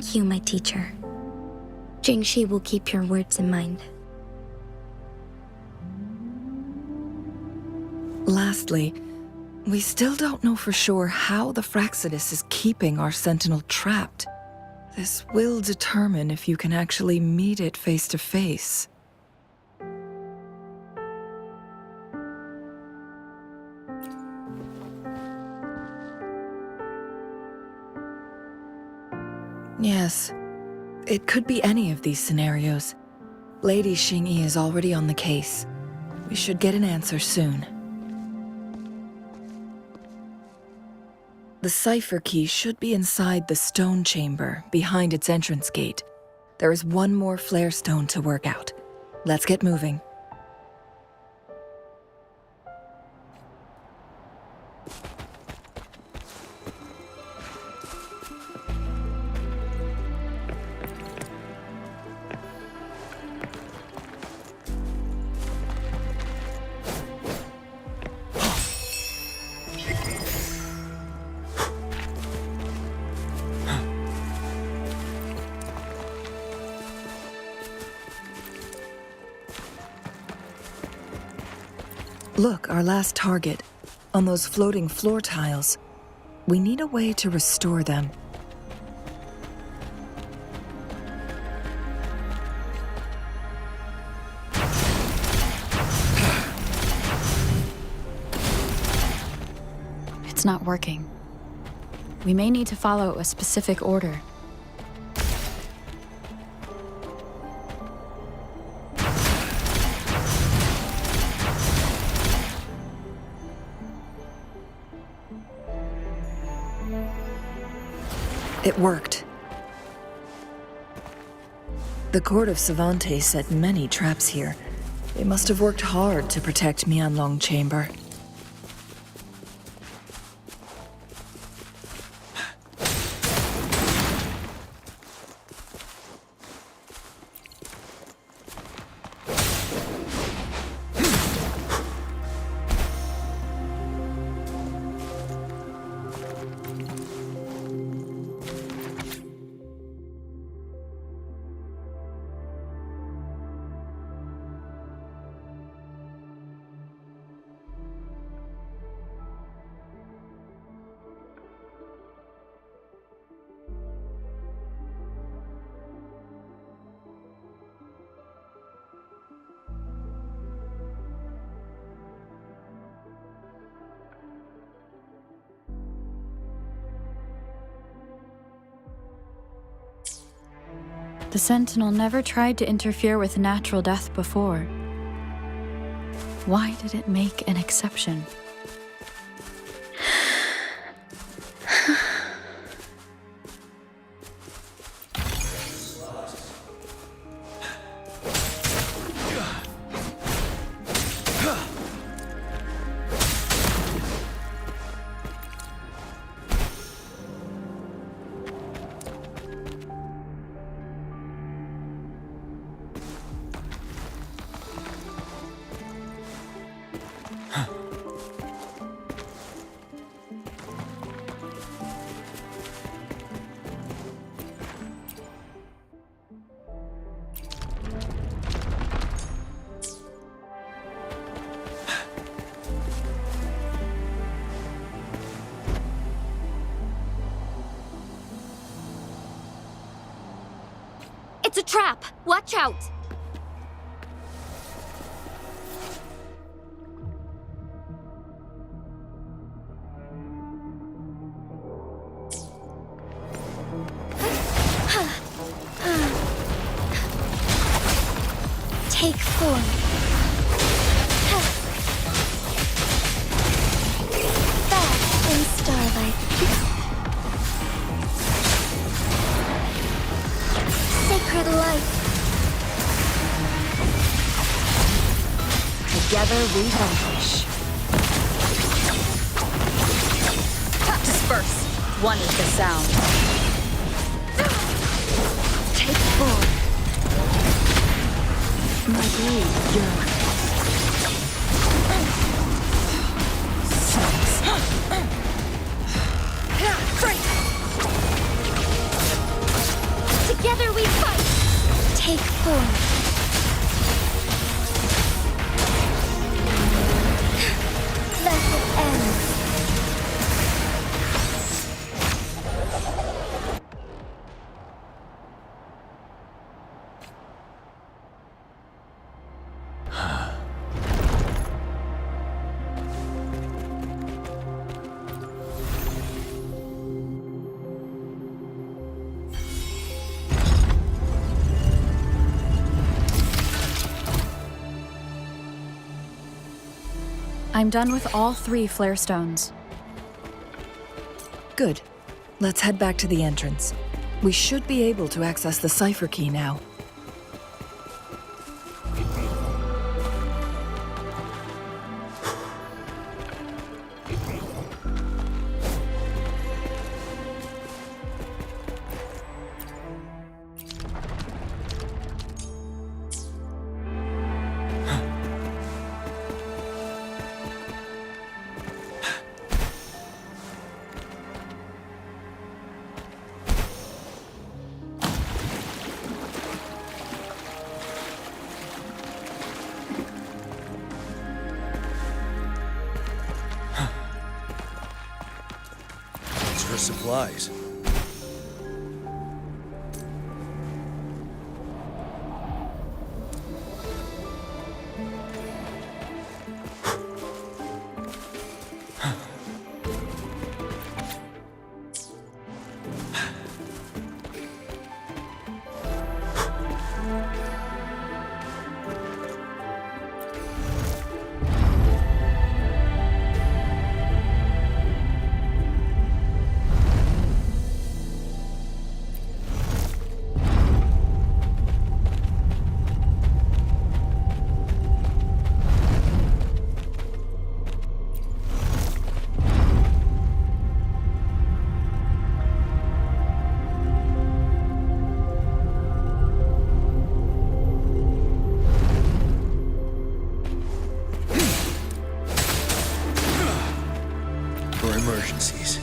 thank you, my teacher. Jinhsi will keep your words in mind. Lastly, we still don't know for sure how the Fraxidus is keeping our Sentinel trapped. This will determine if you can actually meet it face to face. Yes, it could be any of these scenarios. Lady Xingyi is already on the case. We should get an answer soon. The cipher key should be inside the stone chamber, behind its entrance gate. There is one more flare stone to work out. Let's get moving. Look, our last target, on those floating floor tiles. We need a way to restore them. It's not working. We may need to follow a specific order. It worked. The Court of Savante set many traps here. They must have worked hard to protect Mianlong Chamber. The Sentinel never tried to interfere with natural death before. Why did it make an exception? It's a trap! Watch out! Take form. Bath in starlight. Sacred light. Together we vanquish. Disperse. One is the sound. Take form. My blade yearns. Together we fight! Take form. Let it end. I'm done with all 3 flare stones. Good. Let's head back to the entrance. We should be able to access the cipher key now. For supplies. For emergencies.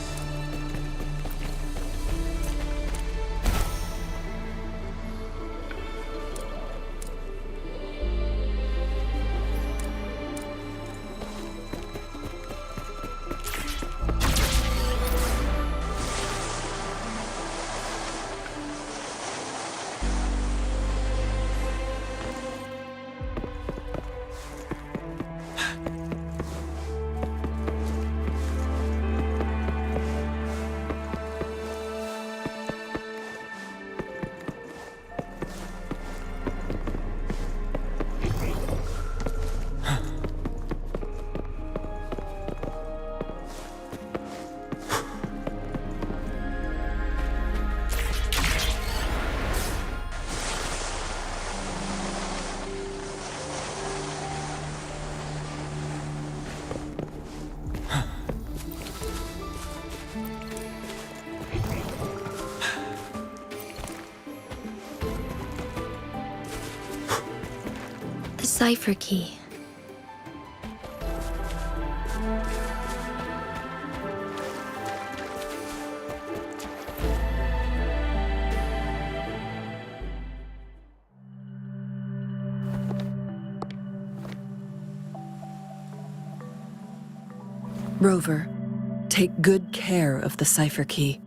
The cipher key. Rover, take good care of the cipher key.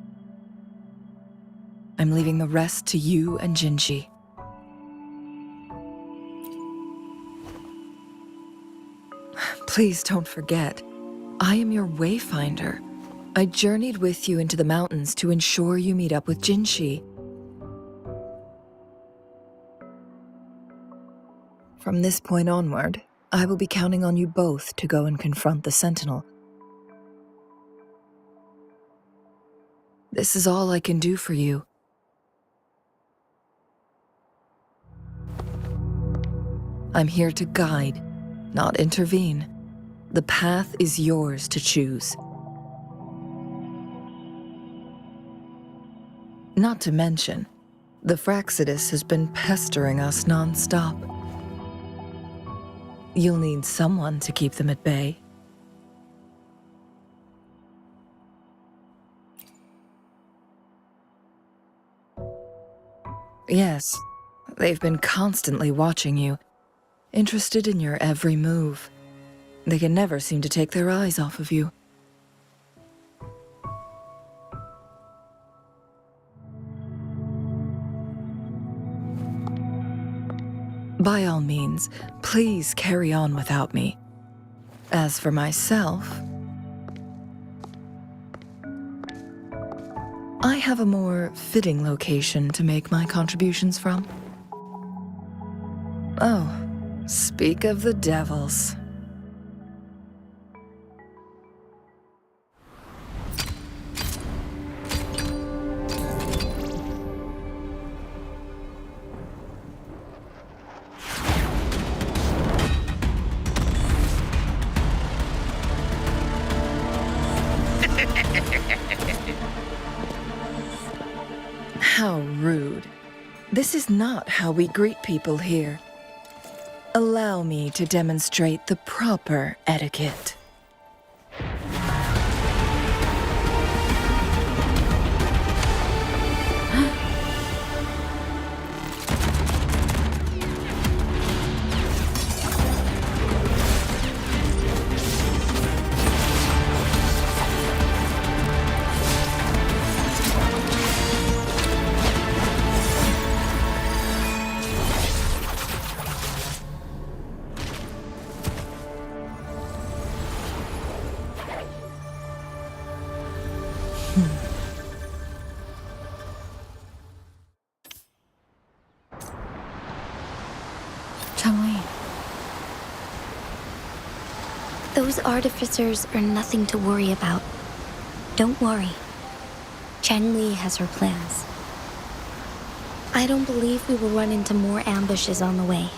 I'm leaving the rest to you and Jinhsi. Please don't forget, I am your wayfinder. I journeyed with you into the mountains to ensure you meet up with Jinhsi. From this point onward, I will be counting on you both to go and confront the Sentinel. This is all I can do for you. I'm here to guide, not intervene. The path is yours to choose. Not to mention, the Fraxidus has been pestering us non-stop. You'll need someone to keep them at bay. Yes, they've been constantly watching you, interested in your every move. They can never seem to take their eyes off of you. By all means, please carry on without me. As for myself, I have a more fitting location to make my contributions from. Oh, speak of the devils. How rude. This is not how we greet people here. Allow me to demonstrate the proper etiquette. Those artificers are nothing to worry about. Don't worry. Changli has her plans. I don't believe we will run into more ambushes on the way.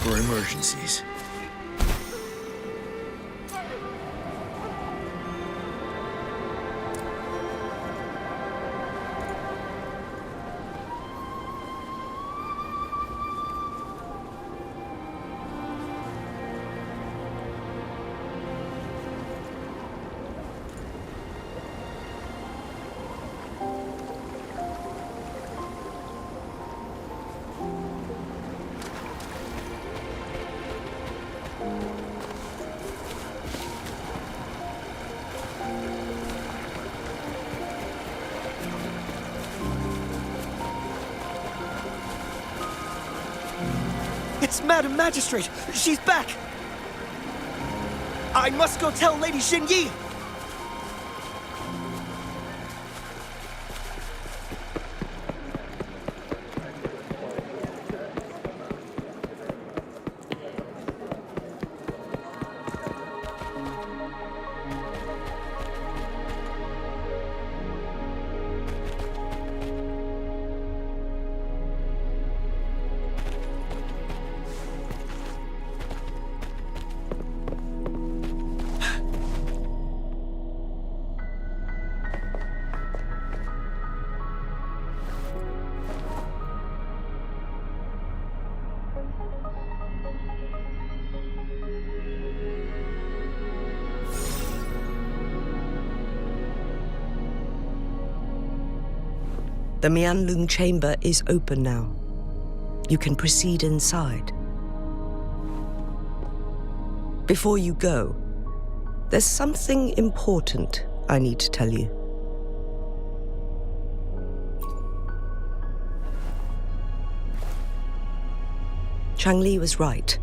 For emergencies. It's Madam Magistrate! She's back! I must go tell Lady Xinyi! The Mianlung chamber is open now. You can proceed inside. Before you go, there's something important I need to tell you. Changli was right.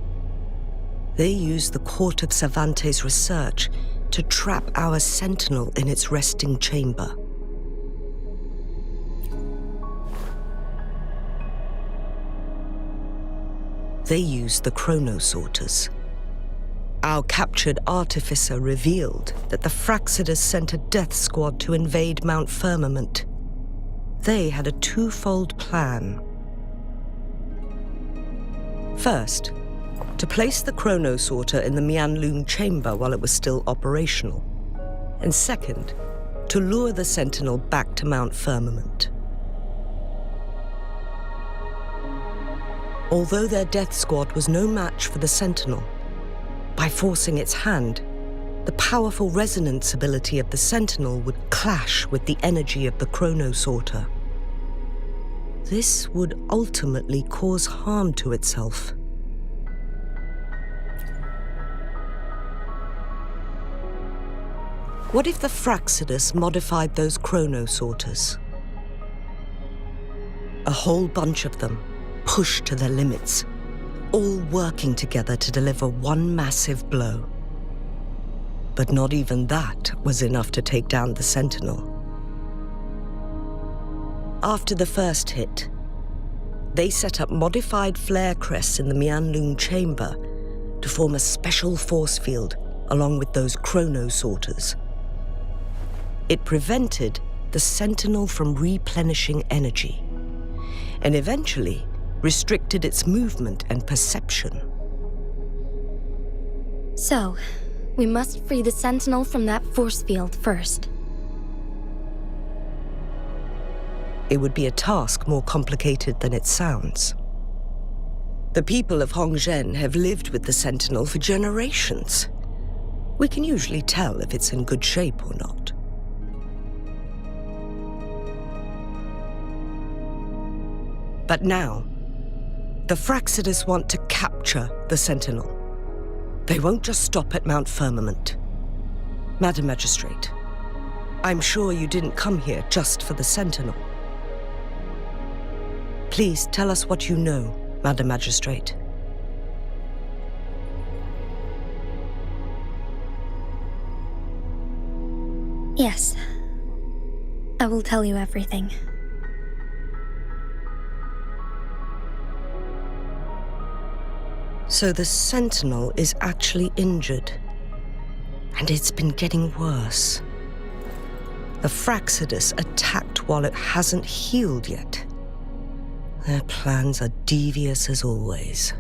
They used the Court of Cervantes' research to trap our sentinel in its resting chamber. They used the chronosorters. Our captured artificer revealed that the Fraxidus sent a death squad to invade Mount Firmament. They had a twofold plan. First, to place the chronosorter in the Mianlung chamber while it was still operational. And second, to lure the sentinel back to Mount Firmament. Although their death squad was no match for the sentinel, by forcing its hand, the powerful resonance ability of the sentinel would clash with the energy of the chronosorter. This would ultimately cause harm to itself. What if the Fraxidus modified those chronosorters? A whole bunch of them, pushed to their limits, all working together to deliver one massive blow. But not even that was enough to take down the Sentinel. After the first hit, they set up modified flare crests in the Mianlung chamber to form a special force field along with those chronosorters. It prevented the Sentinel from replenishing energy, and eventually restricted its movement and perception. So, we must free the Sentinel from that force field first. It would be a task more complicated than it sounds. The people of Hongzhen have lived with the Sentinel for generations. We can usually tell if it's in good shape or not. But now, the Fraxidus want to capture the Sentinel. They won't just stop at Mount Firmament. Madam Magistrate, I'm sure you didn't come here just for the Sentinel. Please tell us what you know, Madam Magistrate. Yes. I will tell you everything. So the Sentinel is actually injured. And it's been getting worse. The Fraxidus attacked while it hasn't healed yet. Their plans are devious as always.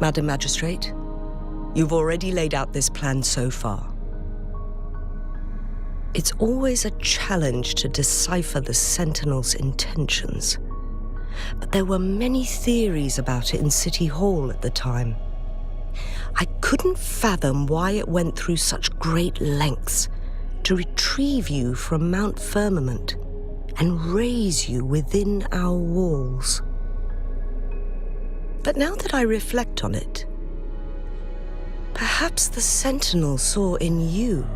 Madam Magistrate, you've already laid out this plan so far. It's always a challenge to decipher the Sentinel's intentions. But there were many theories about it in City Hall at the time. I couldn't fathom why it went through such great lengths to retrieve you from Mount Firmament and raise you within our walls. But now that I reflect on it, perhaps the Sentinel saw in you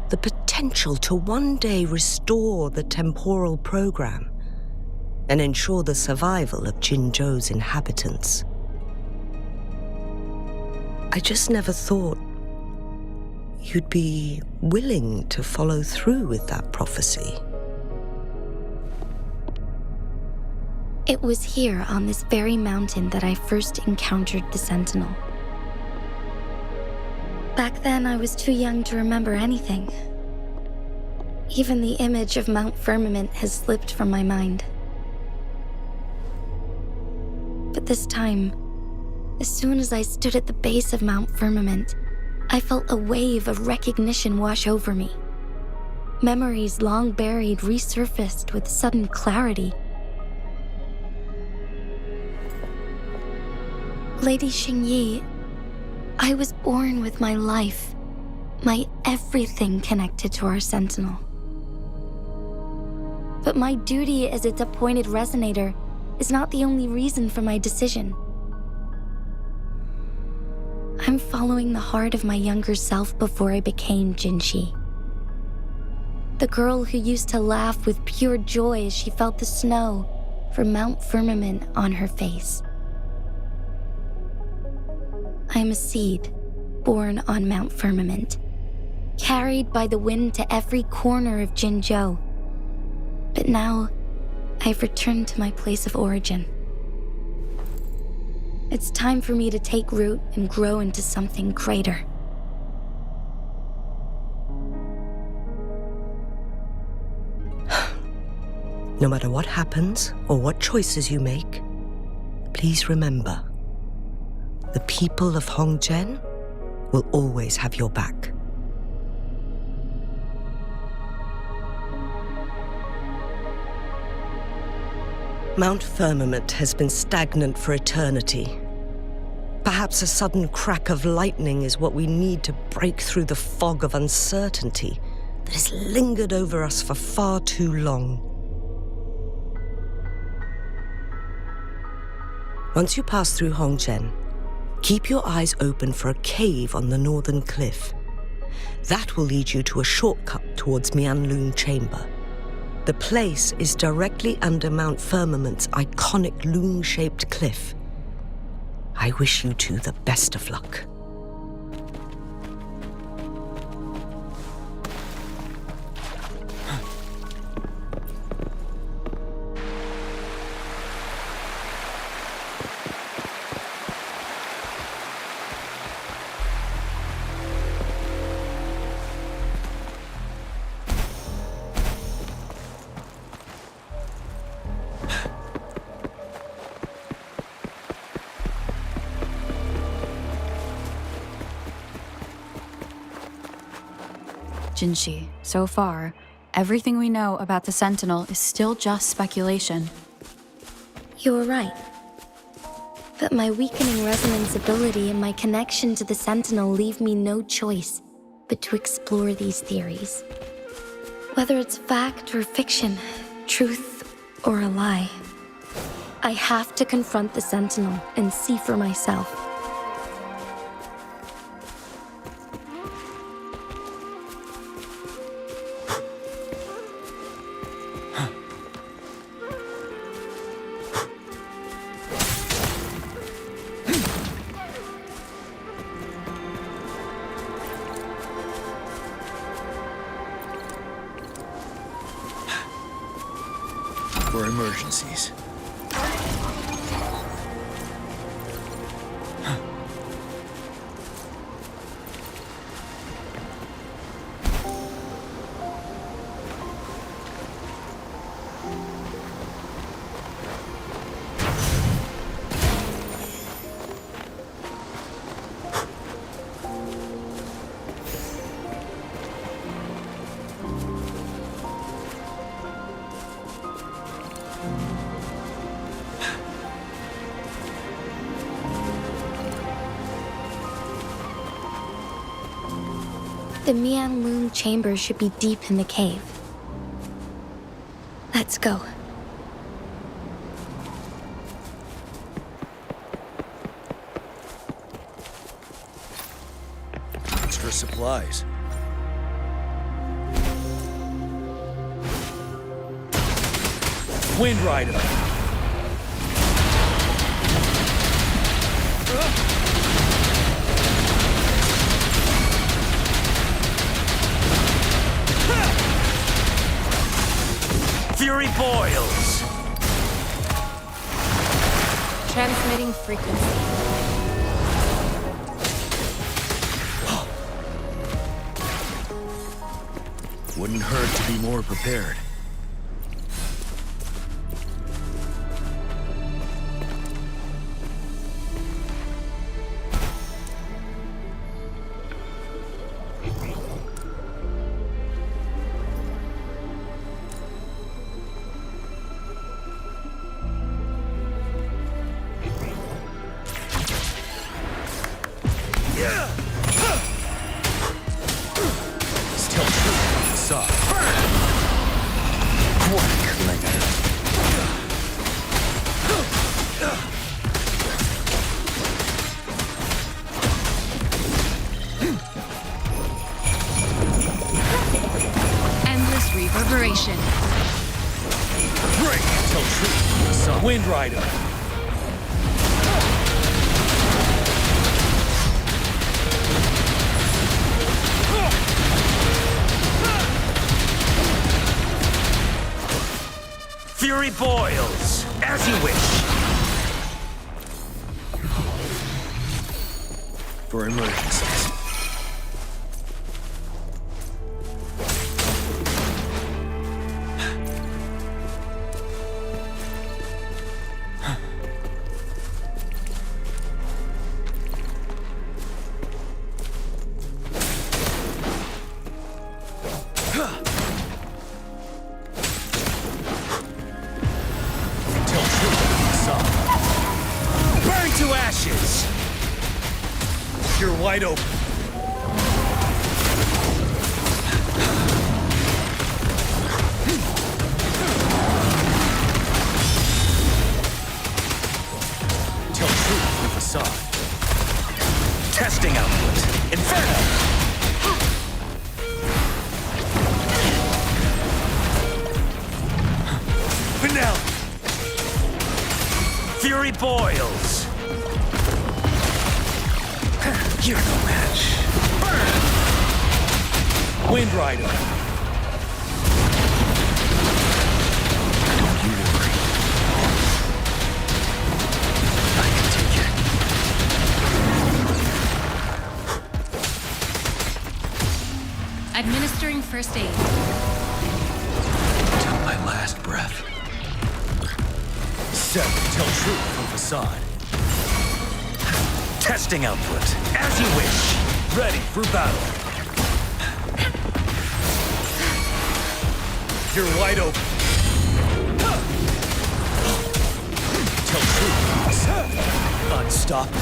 the potential to one day restore the temporal program and ensure the survival of Jinzhou's inhabitants. I just never thought you'd be willing to follow through with that prophecy. It was here on this very mountain that I first encountered the Sentinel. Back then, I was too young to remember anything. Even the image of Mount Firmament has slipped from my mind. But this time, as soon as I stood at the base of Mount Firmament, I felt a wave of recognition wash over me. Memories long buried resurfaced with sudden clarity. Lady Xingyi, I was born with my life, my everything connected to our Sentinel. But my duty as its appointed resonator is not the only reason for my decision. I'm following the heart of my younger self before I became Jinhsi. The girl who used to laugh with pure joy as she felt the snow from Mount Firmament on her face. I am a seed born on Mount Firmament, carried by the wind to every corner of Jinzhou. But now, I've returned to my place of origin. It's time for me to take root and grow into something greater. No matter what happens or what choices you make, please remember, the people of Hongzhen will always have your back. Mount Firmament has been stagnant for eternity. Perhaps a sudden crack of lightning is what we need to break through the fog of uncertainty that has lingered over us for far too long. Once you pass through Hongzhen, keep your eyes open for a cave on the northern cliff. That will lead you to a shortcut towards Mianlun Chamber. The place is directly under Mount Firmament's iconic loon-shaped cliff. I wish you two the best of luck. Jinhsi, so far, everything we know about the Sentinel is still just speculation. You were right. But my weakening resonance ability and my connection to the Sentinel leave me no choice but to explore these theories. Whether it's fact or fiction, truth or a lie, I have to confront the Sentinel and see for myself. For emergencies. The Mianlun Chamber should be deep in the cave. Let's go. Extra supplies. Wind Rider. boils! Transmitting frequency. Wouldn't hurt to be more prepared. Still true from the facade. Endless reverberation. Break till true from the facade. Wind Rider. Fury boils, as you wish. For emergencies. Burn to ashes! You're wide open. Till truth from the facade. Testing output. Inferno! Finale! Fury boils! You're no match. Burn! Wind Rider. Don't you worry. I can take it. Administering first aid. Till my last breath. Sever till truth from facade. Testing output, as you wish. Ready for battle. You're wide open. Till truth from facade. Unstoppable.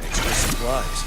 Extra supplies.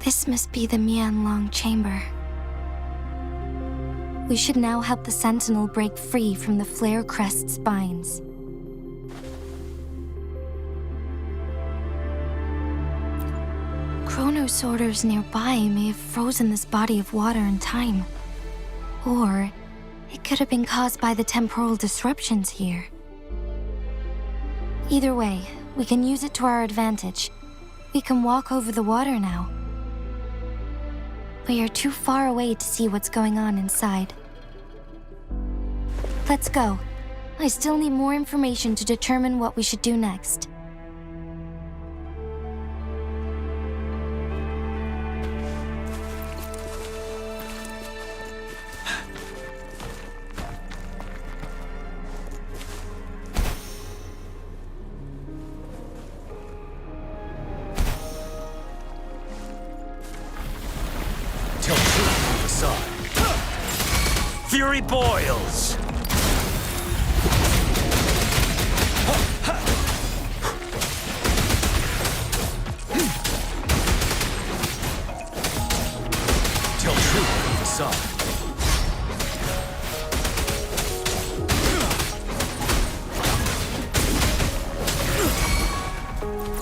This must be the Mianlong chamber. We should now help the Sentinel break free from the Flare Crest's spines. Chronosorters nearby may have frozen this body of water in time. Or it could have been caused by the temporal disruptions here. Either way, we can use it to our advantage. We can walk over the water now. We are too far away to see what's going on inside. Let's go. I still need more information to determine what we should do next. Fury boils! Tell truth with facade.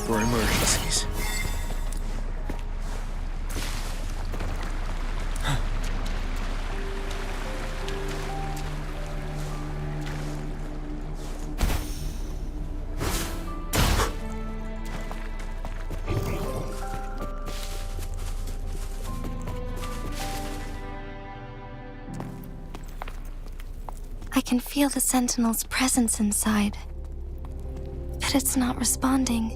For emergencies. I can feel the Sentinel's presence inside, but it's not responding.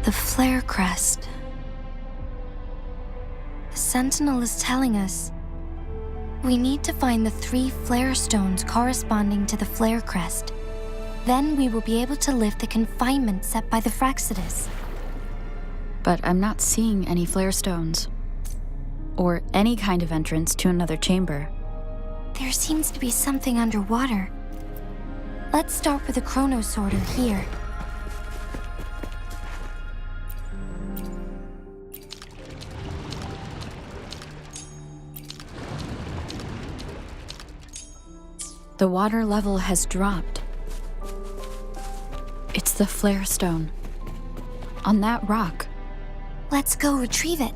The flare crest. The Sentinel is telling us we need to find the 3 flare stones corresponding to the flare crest. Then we will be able to lift the confinement set by the Fraxidus. But I'm not seeing any flare stones. Or any kind of entrance to another chamber. There seems to be something underwater. Let's start with the chrono sorter here. The water level has dropped. It's the flare stone. On that rock. Let's go retrieve it.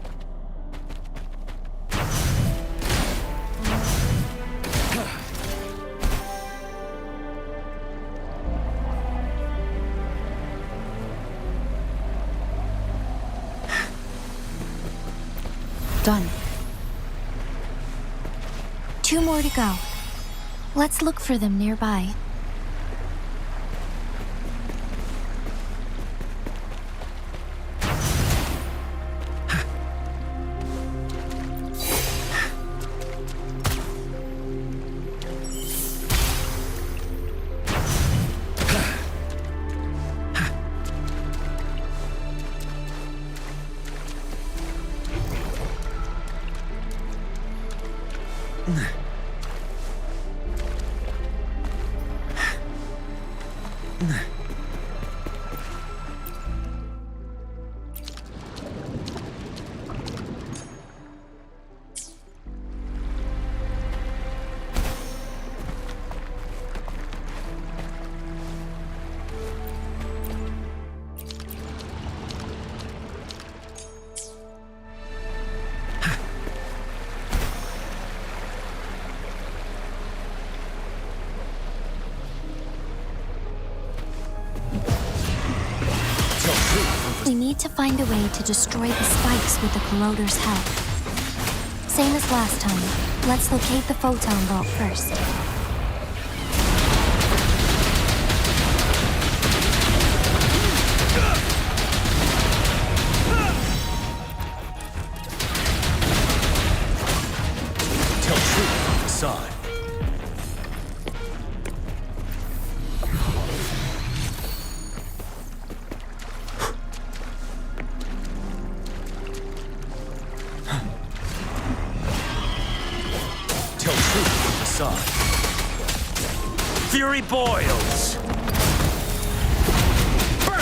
Done. 2 more to go. Let's look for them nearby. We need to find a way to destroy the spikes with the corroder's help. Same as last time. Let's locate the photon vault first. Tell truth on the side. Fury boils! Burn!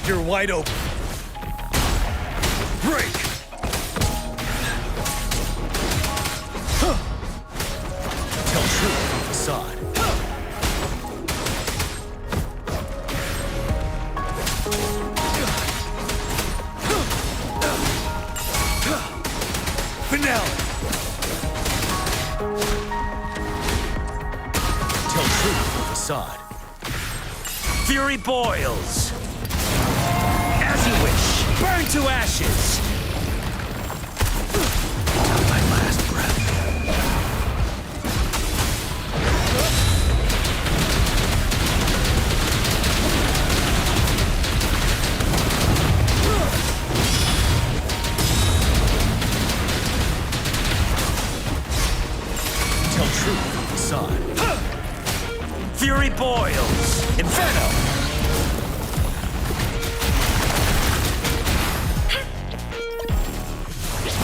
You're wide open. Break! Tell truth on the side. facade. Fury boils! As you wish! Burn to ashes! My last breath. Tell truth from facade. Fury boils! Inferno!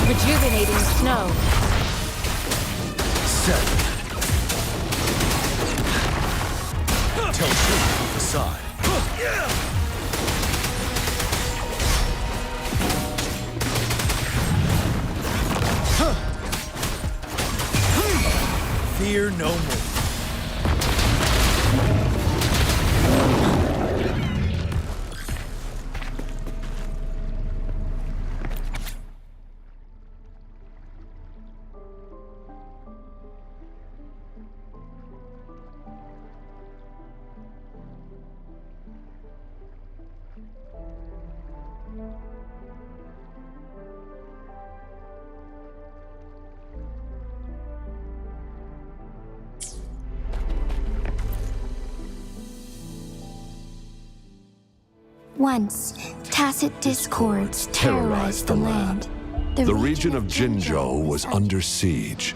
Rejuvenating snow. Set. Tell truth from facade. Fear no more. Once, tacit discords terrorized the land. The region of Jinzhou was under siege.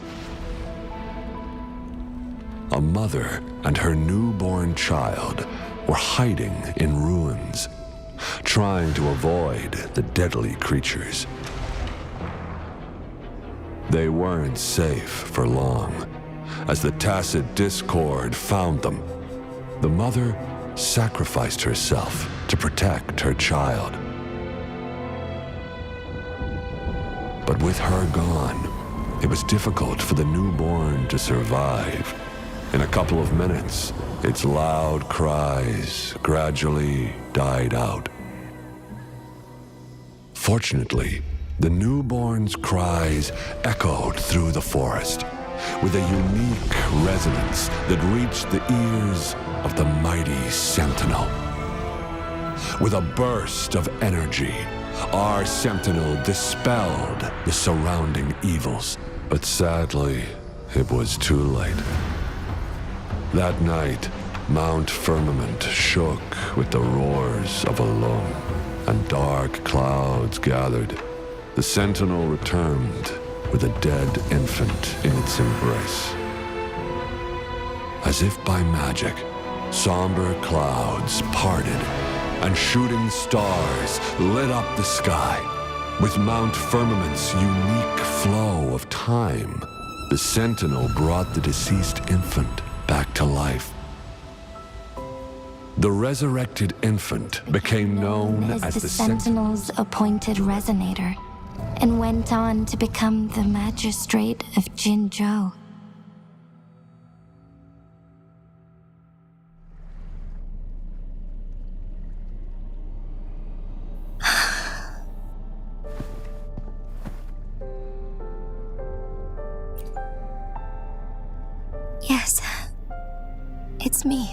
A mother and her newborn child were hiding in ruins, trying to avoid the deadly creatures. They weren't safe for long, as the tacit discord found them. The mother sacrificed herself to protect her child. But with her gone, it was difficult for the newborn to survive. In a couple of minutes, its loud cries gradually died out. Fortunately, the newborn's cries echoed through the forest with a unique resonance that reached the ears of the mighty sentinel. With a burst of energy, our sentinel dispelled the surrounding evils. But sadly, it was too late. That night, Mount Firmament shook with the roars of a loom, and dark clouds gathered. The sentinel returned with a dead infant in its embrace. As if by magic, somber clouds parted and shooting stars lit up the sky. With Mount Firmament's unique flow of time, the sentinel brought the deceased infant back to life. The resurrected infant became known as the Sentinel's appointed resonator, and went on to become the magistrate of Jinzhou. Yes, it's me.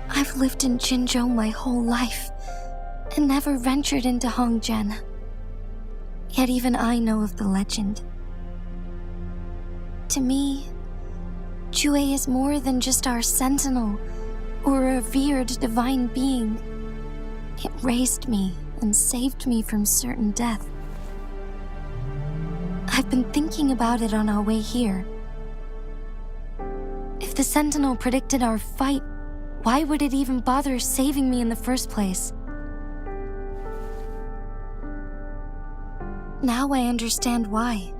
I've lived in Jinzhou my whole life, and never ventured into Hongzhen. Yet even I know of the legend. To me, WUWA is more than just our sentinel or a revered divine being. It raised me and saved me from certain death. I've been thinking about it on our way here. If the sentinel predicted our fight, why would it even bother saving me in the first place? Now I understand why.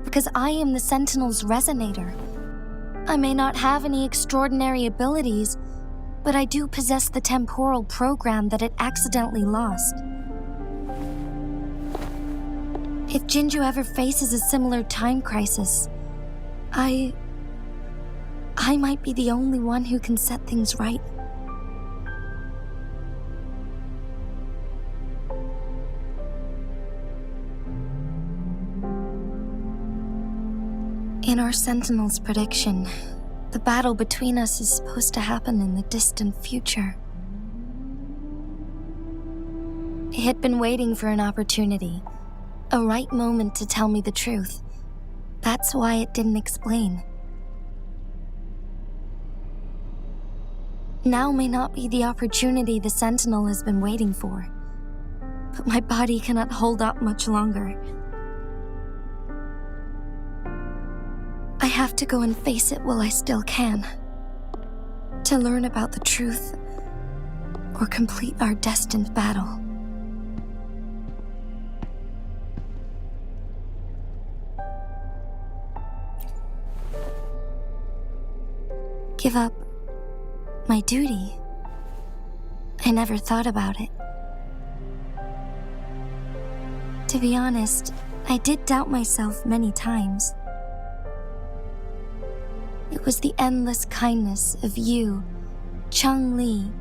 Because I am the Sentinel's resonator. I may not have any extraordinary abilities, but I do possess the temporal program that it accidentally lost. If Jinzhou ever faces a similar time crisis, I might be the only one who can set things right. In our Sentinel's prediction, The battle between us is supposed to happen in the distant future. It had been waiting for an opportunity, a right moment to tell me the truth. That's why it didn't explain. Now may not be the opportunity the Sentinel has been waiting for, but my body cannot hold up much longer. I have to go and face it while I still can, to learn about the truth or complete our destined battle. Give up my duty? I never thought about it. To be honest, I did doubt myself many times. It was the endless kindness of you, Changli,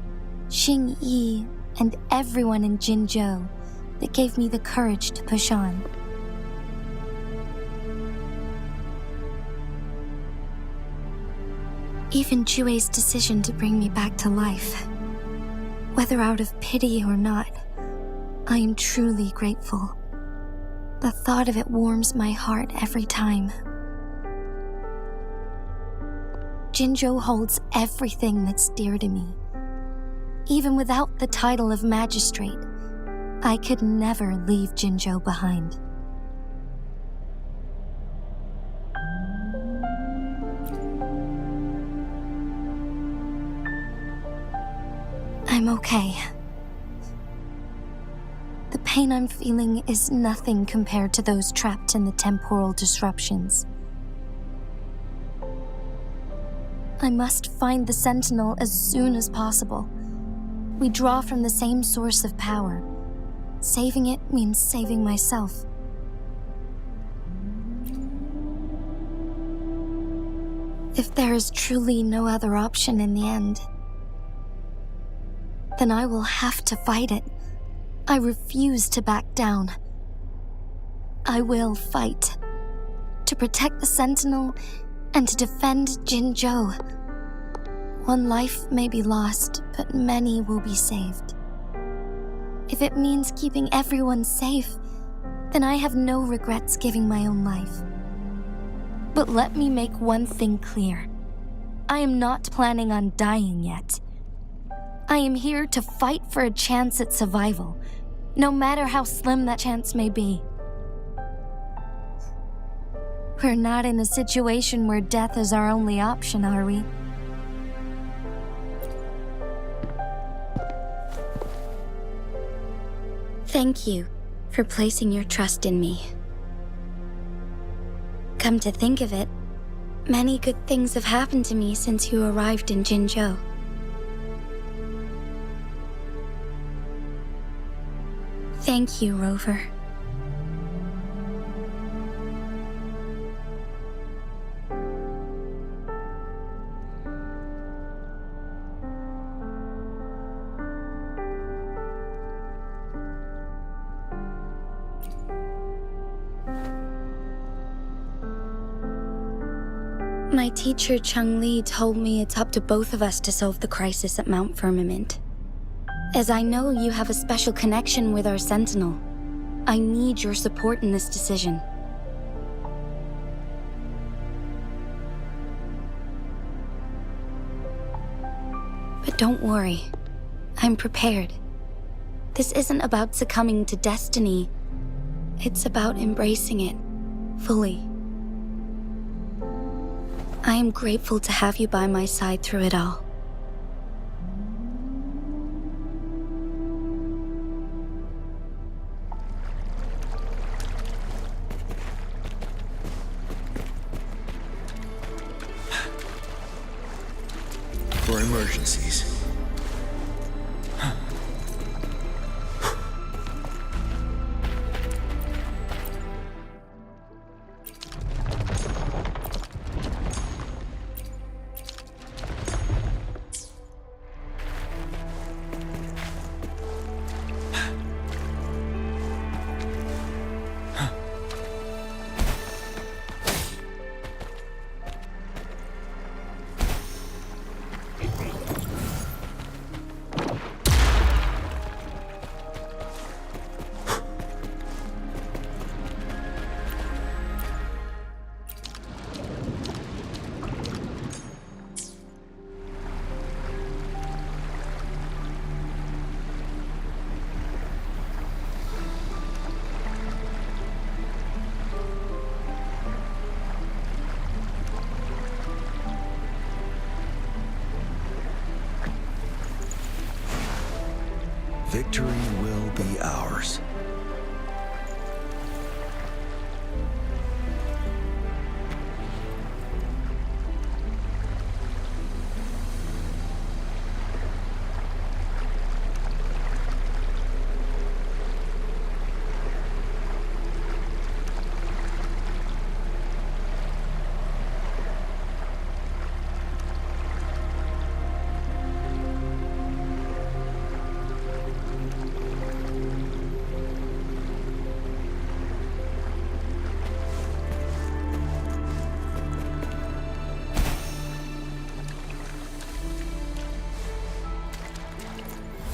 Xingyi, and everyone in Jinzhou that gave me the courage to push on. Even Jue's decision to bring me back to life, whether out of pity or not, I am truly grateful. The thought of it warms my heart every time. Jinzhou holds everything that's dear to me. Even without the title of magistrate, I could never leave Jinzhou behind. I'm okay. The pain I'm feeling is nothing compared to those trapped in the temporal disruptions. I must find the Sentinel as soon as possible. We draw from the same source of power. Saving it means saving myself. If there is truly no other option in the end, then I will have to fight it. I refuse to back down. I will fight. To protect the Sentinel and to defend Jinzhou. One life may be lost, but many will be saved. If it means keeping everyone safe, then I have no regrets giving my own life. But let me make one thing clear. I am not planning on dying yet. I am here to fight for a chance at survival, no matter how slim that chance may be. We're not in a situation where death is our only option, are we? Thank you for placing your trust in me. Come to think of it, many good things have happened to me since you arrived in Jinzhou. Thank you, Rover. My teacher Changli told me it's up to both of us to solve the crisis at Mount Firmament. As I know you have a special connection with our Sentinel, I need your support in this decision. But don't worry, I'm prepared. This isn't about succumbing to destiny, it's about embracing it fully. I am grateful to have you by my side through it all. For emergencies. Victory will be ours.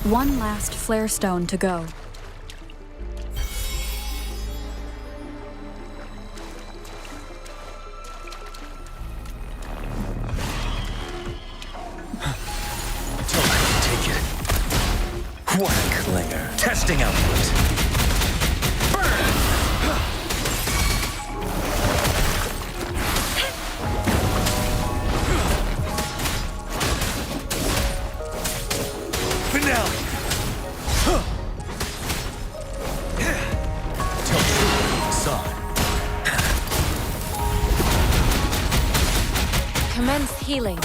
One last flare stone to go. Until I can take it. What a clinger. Testing output. Burn! Finale! Tell truth, son. Commence healing.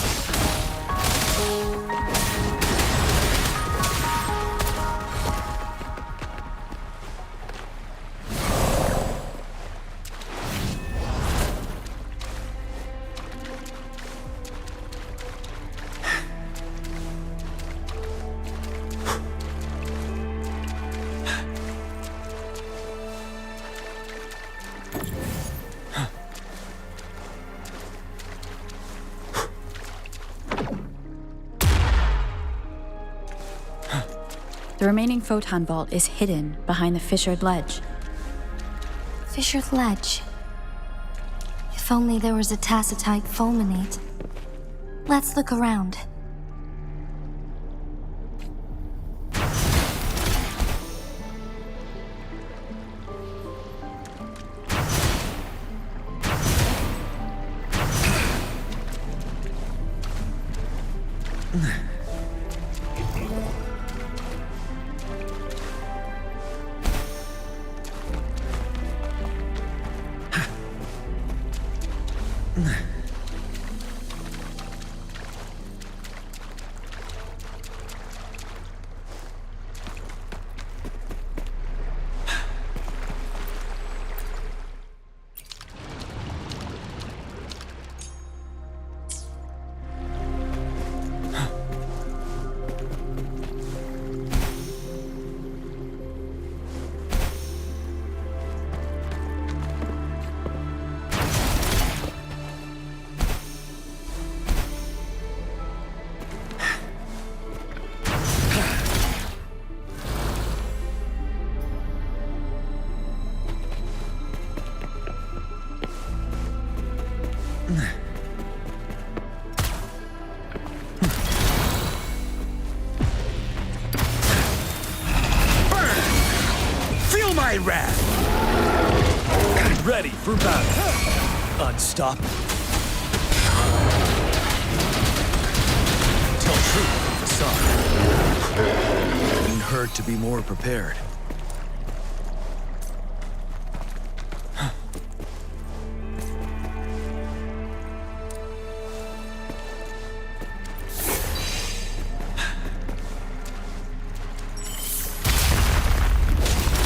The remaining photon vault is hidden behind the fissured ledge. Fissured ledge. If only there was a tacitite fulminate. Let's look around. Feel my wrath! Ready for battle. Unstoppable. Tell truth, son. Wouldn't hurt to be more prepared.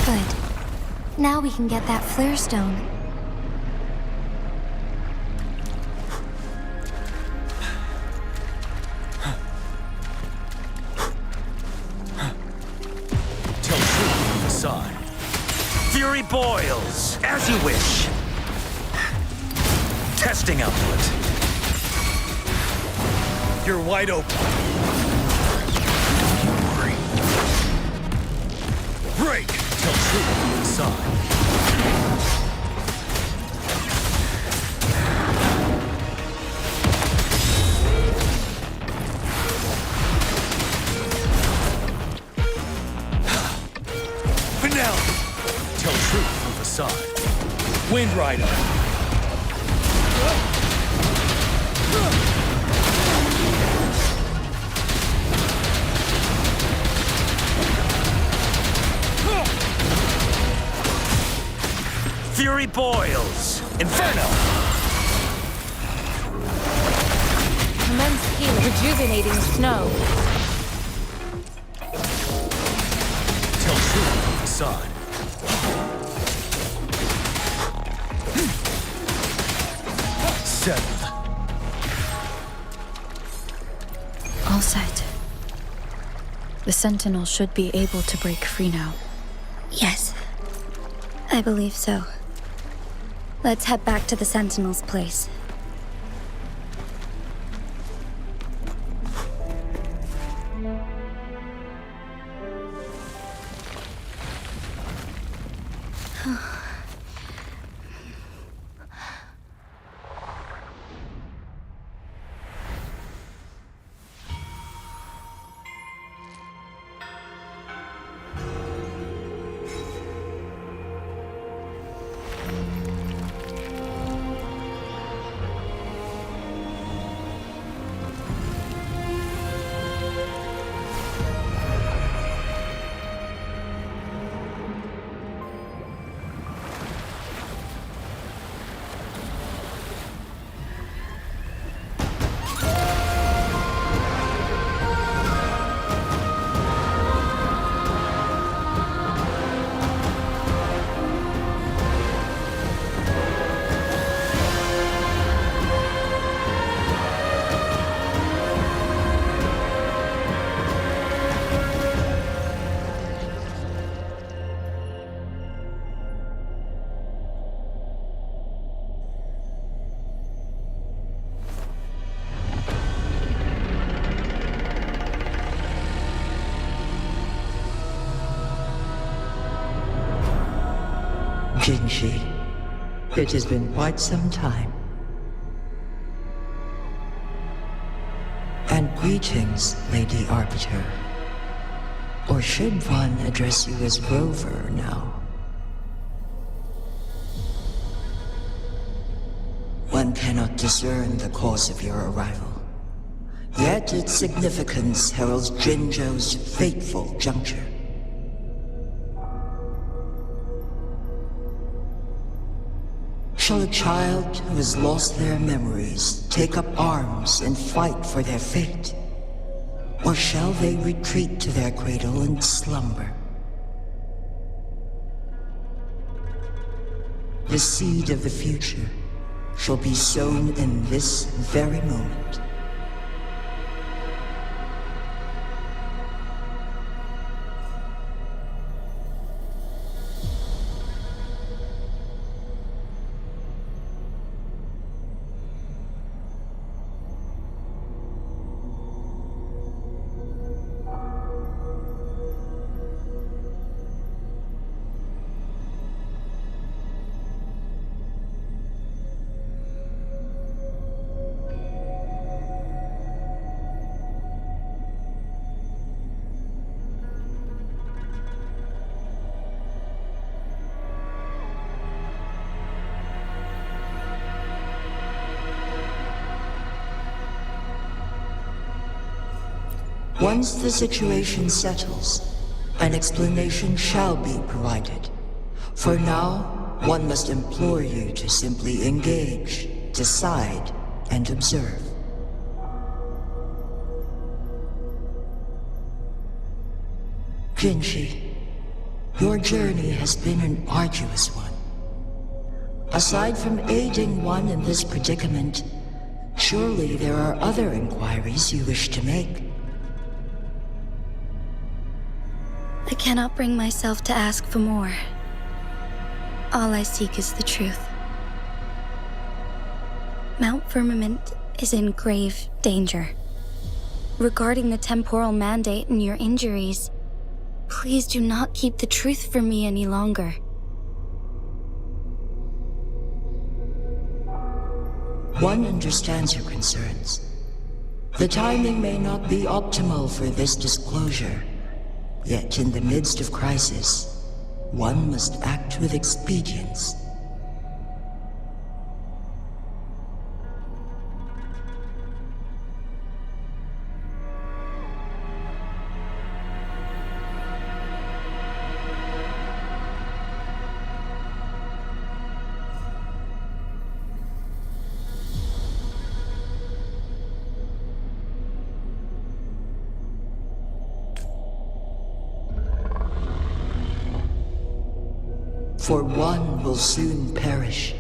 Good. Now we can get that flare stone. Tell truth, facade. Fury boils, as you wish. Testing output. You're wide open. Break! Tell truth, facade. Finale! Tell truth, facade. Wind Rider. Fury boils! Inferno! Commence healing. Rejuvenating snow. Tell truth from the sun. Settled. All set. The Sentinel should be able to break free now. Yes, I believe so. Let's head back to the Sentinel's place. Jinhsi, it has been quite some time. And greetings, Lady Arbiter. Or should one address you as Rover now? One cannot discern the cause of your arrival. Yet its significance heralds Jinzhou's fateful juncture. Shall a child who has lost their memories take up arms and fight for their fate? Or shall they retreat to their cradle and slumber? The seed of the future shall be sown in this very moment. Once the situation settles, an explanation shall be provided. For now, one must implore you to simply engage, decide, and observe. Jinhsi, your journey has been an arduous one. Aside from aiding one in this predicament, surely there are other inquiries you wish to make. I cannot bring myself to ask for more. All I seek is the truth. Mount Firmament is in grave danger. Regarding the temporal mandate and your injuries, please do not keep the truth from me any longer. One understands your concerns. The timing may not be optimal for this disclosure. Yet in the midst of crisis, one must act with expedience. for one will soon perish.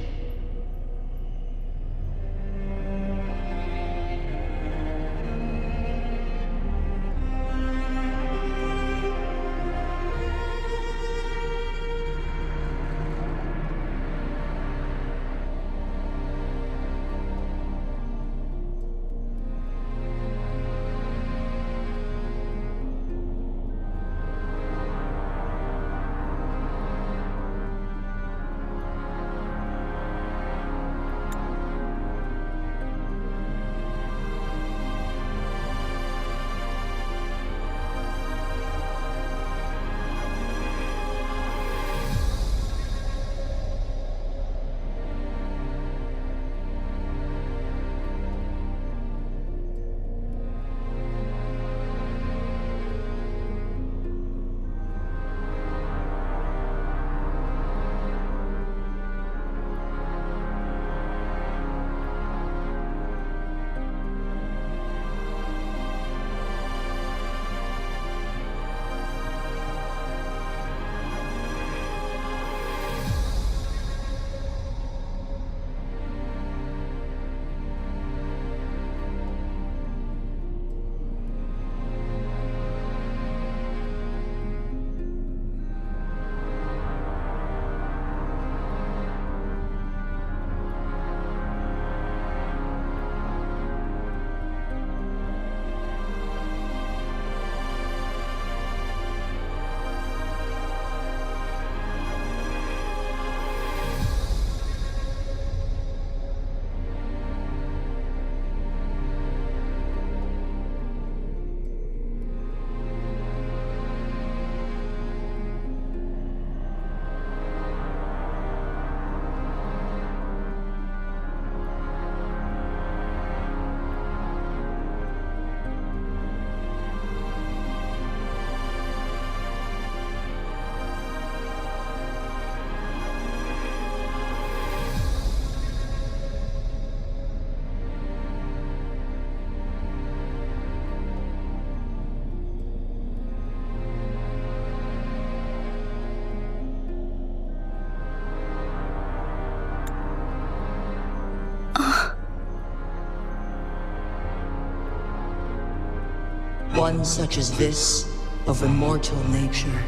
One such as this, of immortal nature,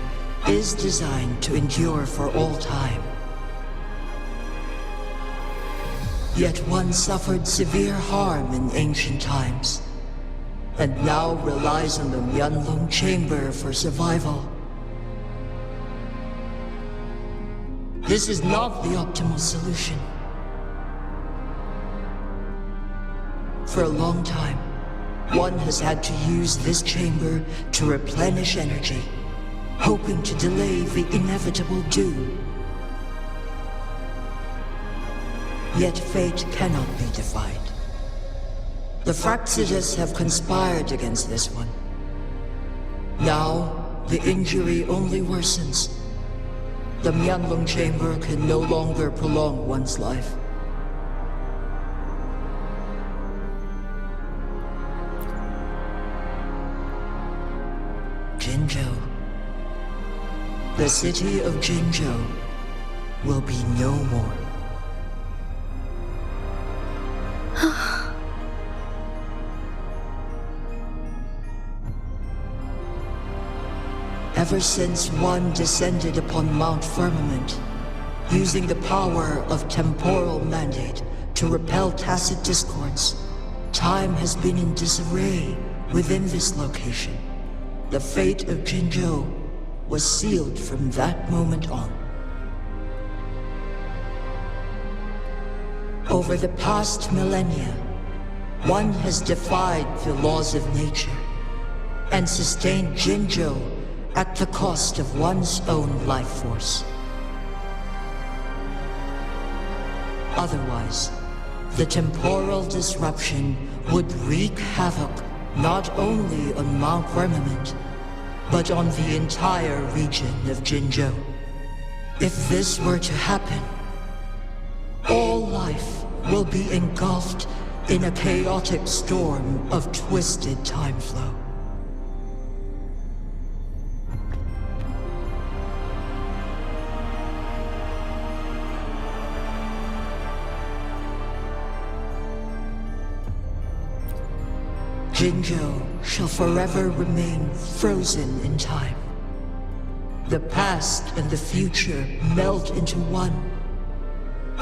is designed to endure for all time. Yet one suffered severe harm in ancient times, and now relies on the Myeonlong Chamber for survival. This is not the optimal solution. For a long time, one has had to use this chamber to replenish energy, hoping to delay the inevitable doom. Yet fate cannot be defied. The Fraxidas have conspired against this one. Now, the injury only worsens. The Myeonlong Chamber can no longer prolong one's life. Jinzhou. The city of Jinzhou will be no more. Ever since one descended upon Mount Firmament, using the power of temporal mandate to repel tacit discords, time has been in disarray within this location. The fate of Jinzhou was sealed from that moment on. Over the past millennia, one has defied the laws of nature and sustained Jinzhou at the cost of one's own life force. Otherwise, the temporal disruption would wreak havoc not only on Mount Firmament, but on the entire region of Jinzhou. If this were to happen, all life will be engulfed in a chaotic storm of twisted time flow. Jinzhou shall forever remain frozen in time. The past and the future melt into one,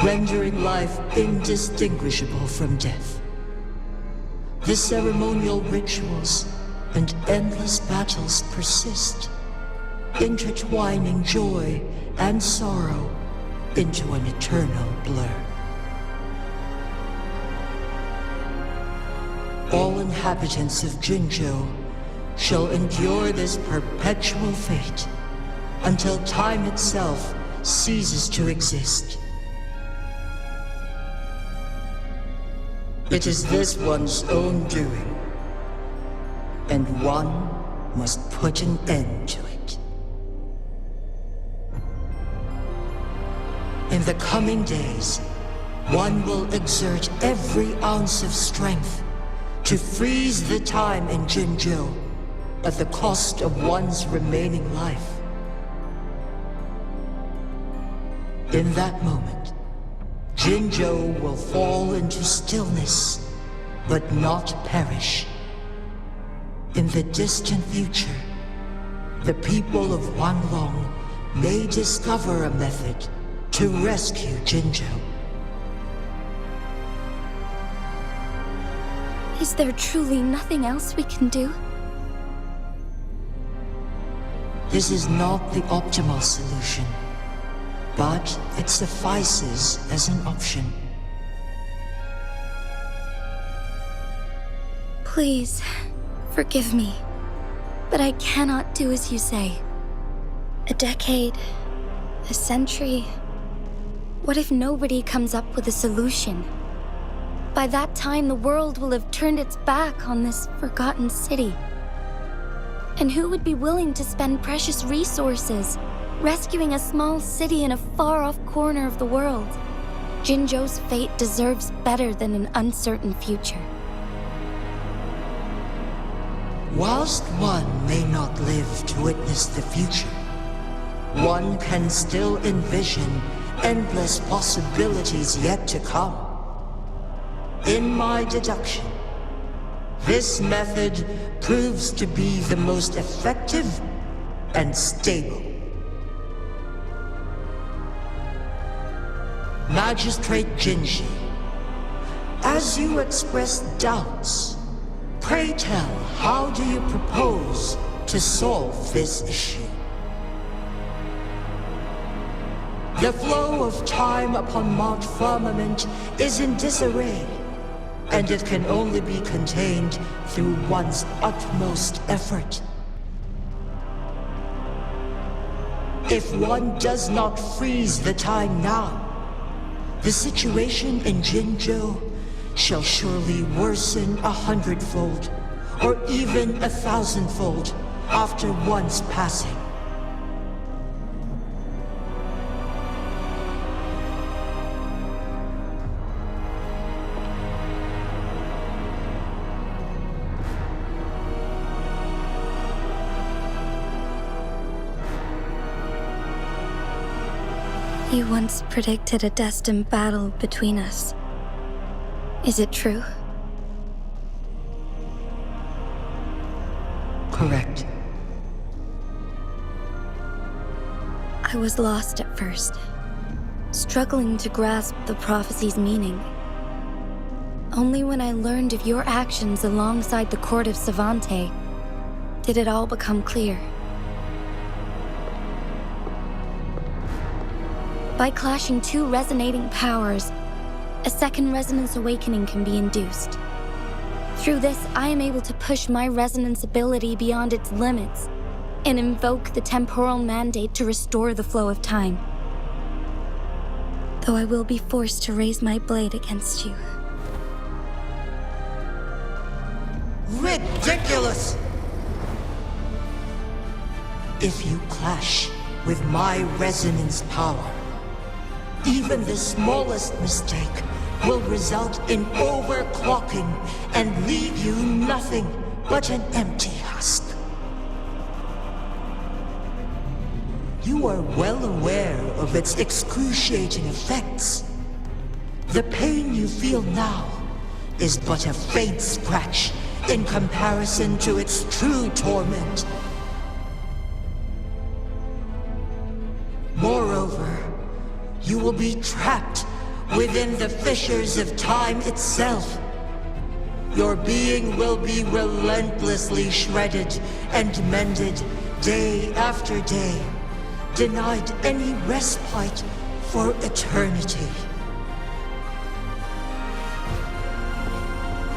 rendering life indistinguishable from death. The ceremonial rituals and endless battles persist, intertwining joy and sorrow into an eternal blur. All inhabitants of Jinzhou shall endure this perpetual fate until time itself ceases to exist. It is this one's own doing, and one must put an end to it. In the coming days, one will exert every ounce of strength to freeze the time in Jinzhou at the cost of one's remaining life. In that moment, Jinzhou will fall into stillness, but not perish. In the distant future, the people of Wanlong may discover a method to rescue Jinzhou. Is there truly nothing else we can do? This is not the optimal solution, but it suffices as an option. Please, forgive me, but I cannot do as you say. A decade, a century. What if nobody comes up with a solution? By that time, the world will have turned its back on this forgotten city. And who would be willing to spend precious resources rescuing a small city in a far-off corner of the world? Jinzhou's fate deserves better than an uncertain future. Whilst one may not live to witness the future, one can still envision endless possibilities yet to come. In my deduction, this method proves to be the most effective and stable. Magistrate Jinhsi, as you express doubts, pray tell, how do you propose to solve this issue? The flow of time upon Mount Firmament is in disarray, and it can only be contained through one's utmost effort. If one does not freeze the time now, the situation in Jinzhou shall surely worsen 100-fold, or even 1,000-fold after one's passing. You once predicted a destined battle between us. Is it true? Correct. I was lost at first, struggling to grasp the prophecy's meaning. Only when I learned of your actions alongside the court of Savante did it all become clear. By clashing two resonating powers, a second resonance awakening can be induced. Through this, I am able to push my resonance ability beyond its limits and invoke the temporal mandate to restore the flow of time. Though I will be forced to raise my blade against you. Ridiculous! If you clash with my resonance power, even the smallest mistake will result in overclocking and leave you nothing but an empty husk. You are well aware of its excruciating effects. The pain you feel now is but a faint scratch in comparison to its true torment. Moreover, you will be trapped within the fissures of time itself. Your being will be relentlessly shredded and mended day after day, denied any respite for eternity.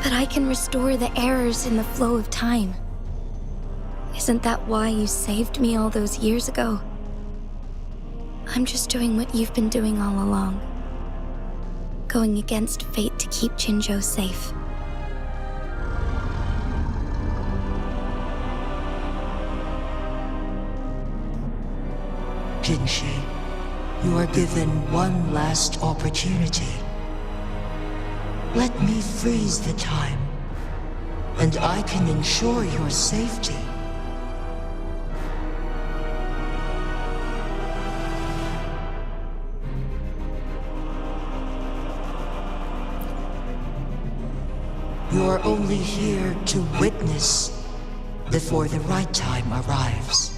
But I can restore the errors in the flow of time. Isn't that why you saved me all those years ago? I'm just doing what you've been doing all along. Going against fate to keep Jinzhou safe. Jinhsi, you are given one last opportunity. Let me freeze the time, and I can ensure your safety. You are only here to witness before the right time arrives.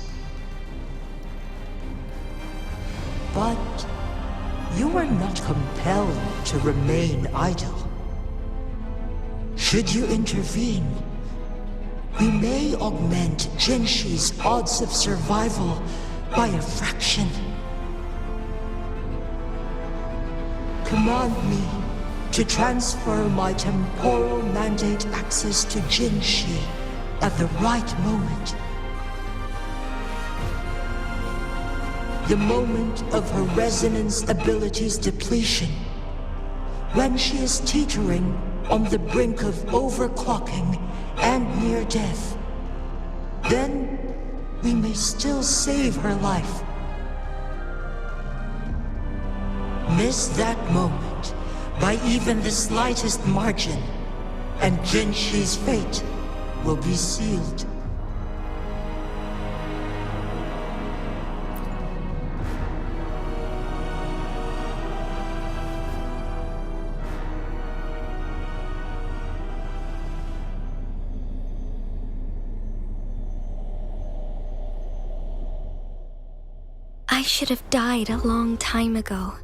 But you are not compelled to remain idle. Should you intervene, we may augment Jinhsi's odds of survival by a fraction. Command me to transfer my temporal mandate access to Jinhsi at the right moment. The moment of her resonance ability's depletion, when she is teetering on the brink of overclocking and near death. Then we may still save her life. Miss that moment by even the slightest margin, and Jinhsi's fate will be sealed. I should have died a long time ago.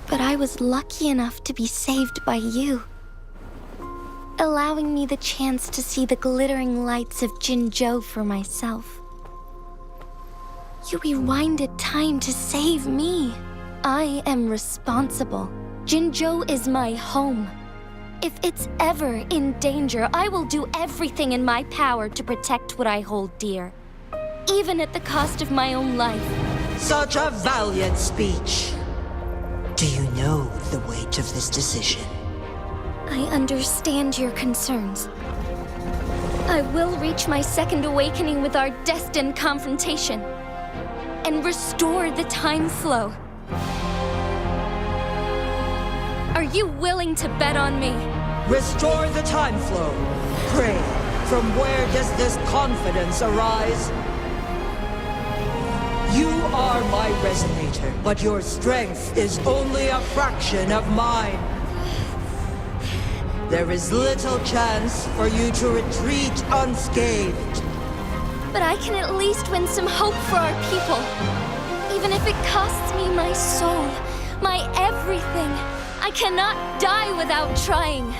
But I was lucky enough to be saved by you, allowing me the chance to see the glittering lights of Jinzhou for myself. You rewinded time to save me. I am responsible. Jinzhou is my home. If it's ever in danger, I will do everything in my power to protect what I hold dear, even at the cost of my own life. Such a valiant speech. Do you know the weight of this decision? I understand your concerns. I will reach my second awakening with our destined confrontation and restore the time flow. Are you willing to bet on me? Restore the time flow. Pray, from where does this confidence arise? You are my resonator, but your strength is only a fraction of mine. There is little chance for you to retreat unscathed. But I can at least win some hope for our people. Even if it costs me my soul, my everything, I cannot die without trying.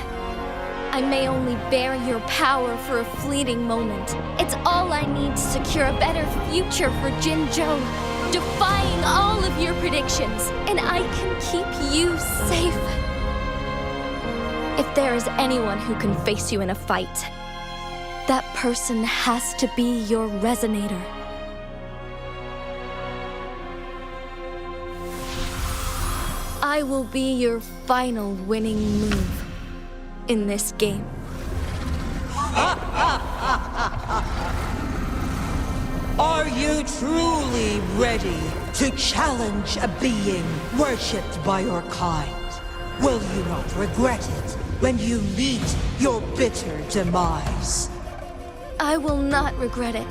I may only bear your power for a fleeting moment. It's all I need to secure a better future for Jinzhou, defying all of your predictions, and I can keep you safe. If there is anyone who can face you in a fight, that person has to be your resonator. I will be your final winning move in this game. Are you truly ready to challenge a being worshipped by your kind? Will you not regret it when you meet your bitter demise? I will not regret it,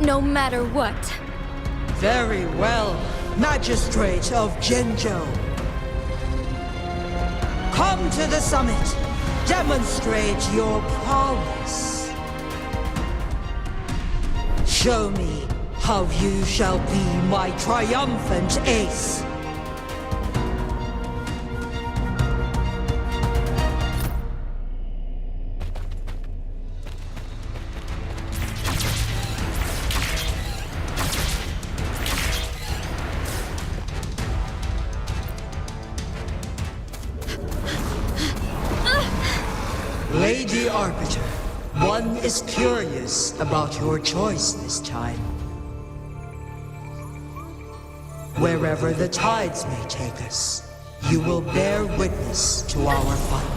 no matter what. Very well, Magistrate of Jinzhou. Come to the summit Demonstrate your prowess. Show me how you shall be my triumphant ace. Lady Arbiter, one is curious about your choice this time. Wherever the tides may take us, you will bear witness to our fight.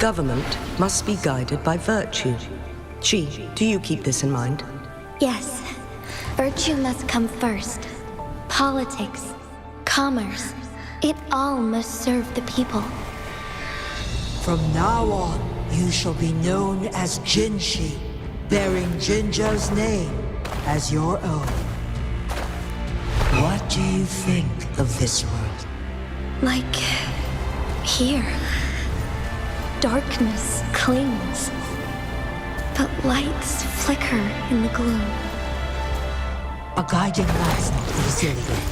Government must be guided by virtue. Chi, do you keep this in mind? Yes. Virtue must come first. Politics, commerce, it all must serve the people. From now on, you shall be known as Jinhsi, bearing Jinzhou's name as your own. What do you think of this world? Like here. Darkness clings, but lights flicker in the gloom. A guiding light's not easily lit.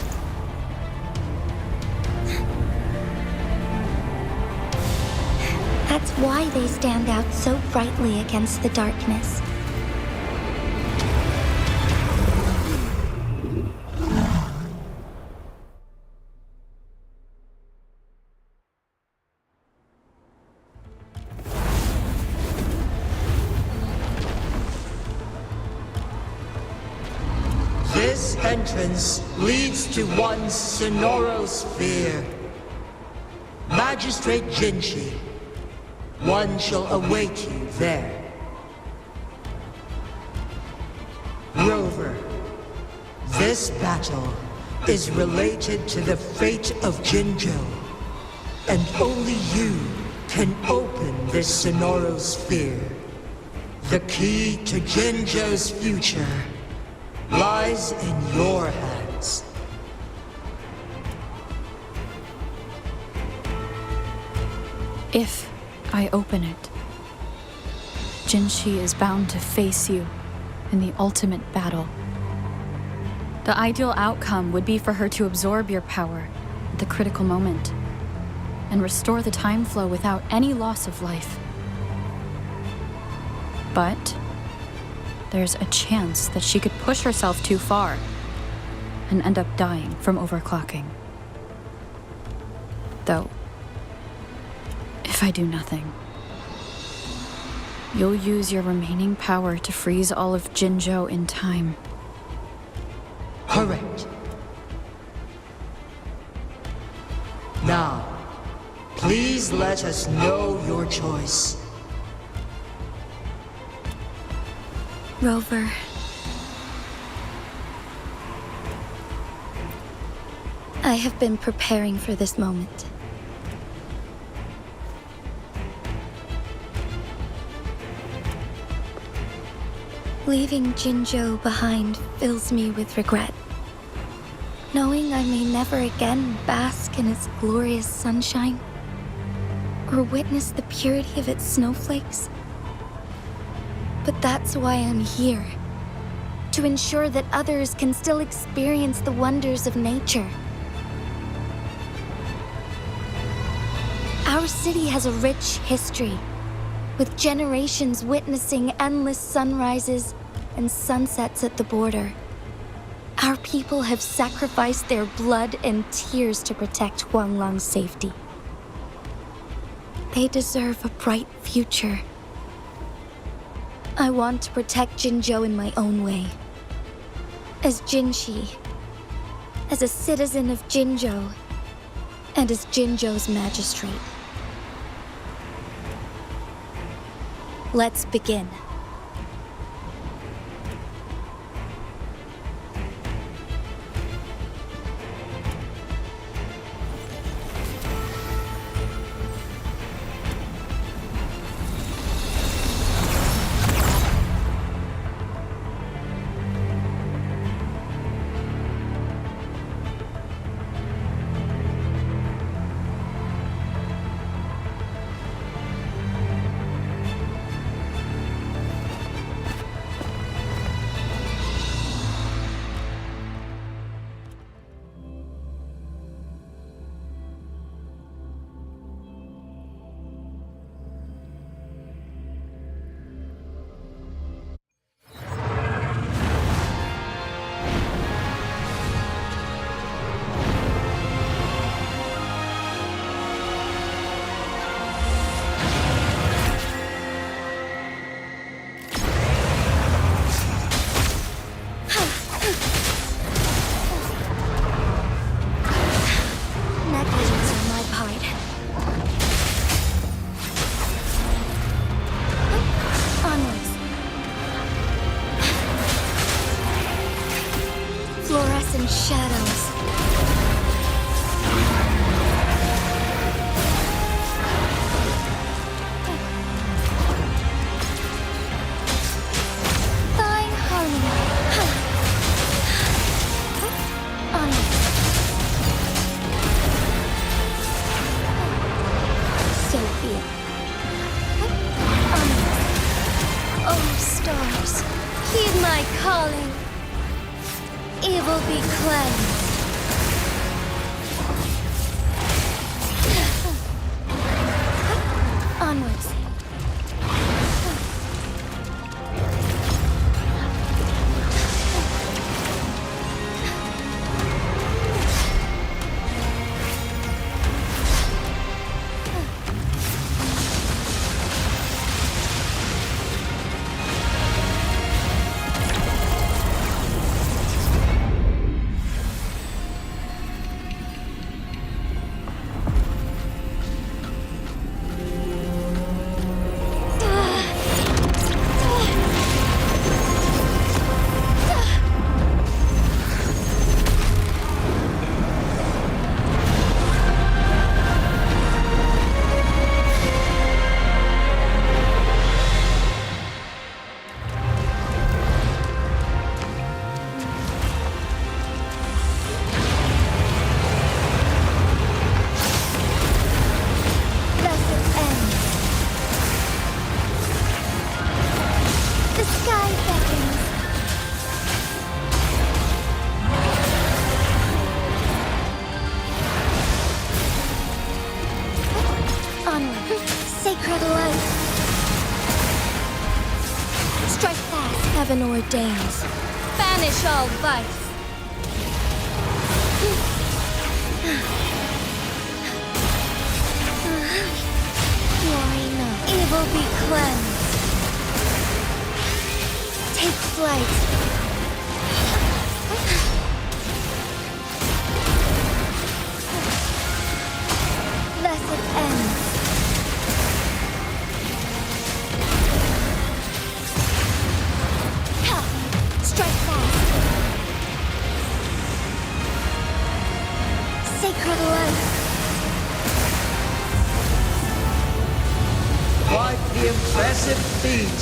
That's why they stand out so brightly against the darkness. This entrance leads to one's sonorosphere. Magistrate Jinhsi, one shall await you there. Rover, this battle is related to the fate of Jinzhou, and only you can open this sonorosphere. The key to Jinzhou's future lies in your hands. If I open it, Jinhsi is bound to face you in the ultimate battle. The ideal outcome would be for her to absorb your power at the critical moment and restore the time flow without any loss of life. But there's a chance that she could push herself too far and end up dying from overclocking. Though, if I do nothing, you'll use your remaining power to freeze all of Jinzhou in time. Correct. Now, please let us know your choice. Rover. I have been preparing for this moment. Leaving Jinzhou behind fills me with regret. Knowing I may never again bask in its glorious sunshine, or witness the purity of its snowflakes. But that's why I'm here. To ensure that others can still experience the wonders of nature. Our city has a rich history, with generations witnessing endless sunrises and sunsets at the border. Our people have sacrificed their blood and tears to protect Huanglang's safety. They deserve a bright future. I want to protect Jinzhou in my own way. As Jinhsi, as a citizen of Jinzhou, and as Jinzhou's magistrate. Let's begin. cleansed. Onwards. Sacred light. Strike fast, heaven ordains. Banish all vice. Why not? Evil be cleansed. Take flight. Blessed ends. Strike fast. Sacred light. Quite the impressive feat,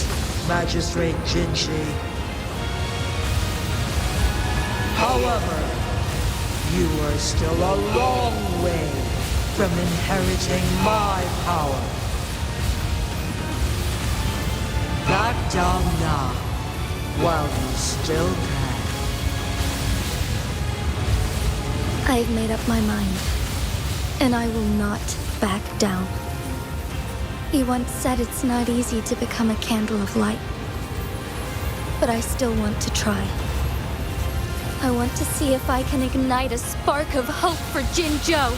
Magistrate Jinhsi. However, you are still a long way from inheriting my power. Back down now, while you still can. I've made up my mind, and I will not back down. He once said it's not easy to become a candle of light, but I still want to try. I want to see if I can ignite a spark of hope for Jinzhou.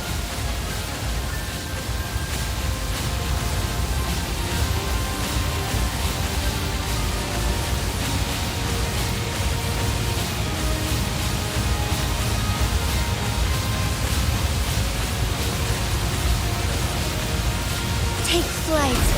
Take flight.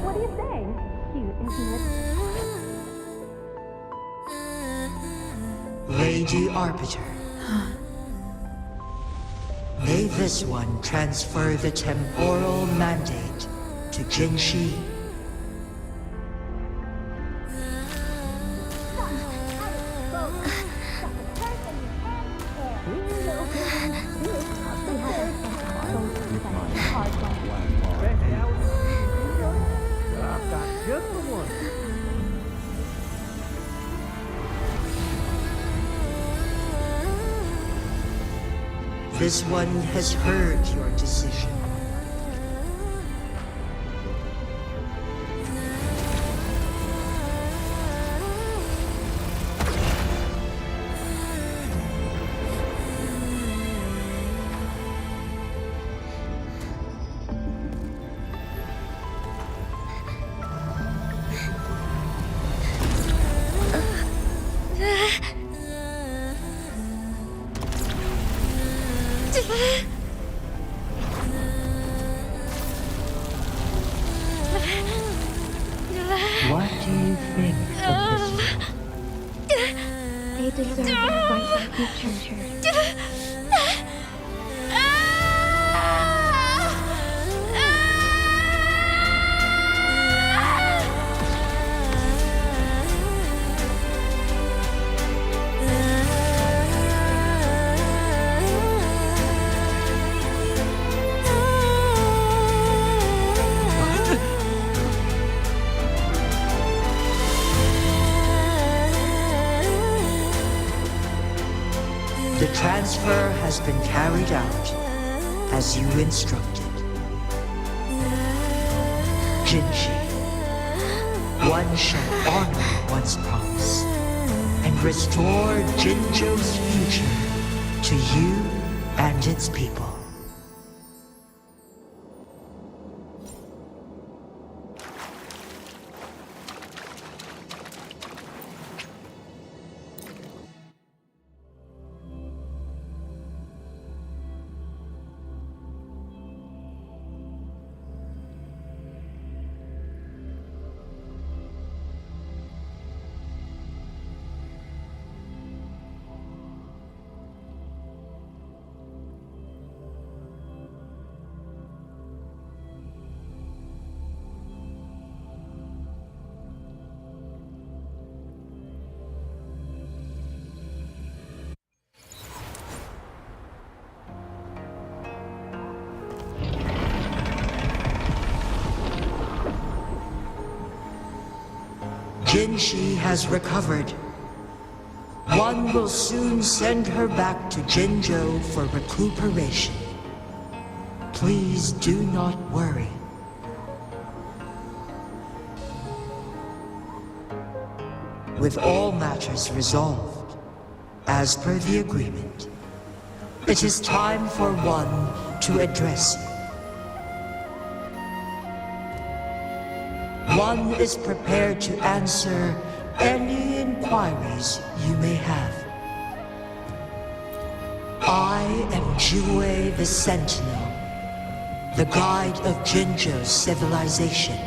What do you say? Cute, isn't it? Lady Arbiter. May this one transfer the temporal mandate to Jinhsi. I've got just the one. This one has heard your decision. deserve a brighter future. The transfer has been carried out as you instructed. Jinhsi, one shall honor one's promise and restore Jinzhou's future to you and its people. Jinhsi has recovered. One will soon send her back to Jinzhou for recuperation. Please do not worry. With all matters resolved, as per the agreement, it is time for one to address you. One is prepared to answer any inquiries you may have. I am WUWA the Sentinel, the guide of Jinzhou's civilization.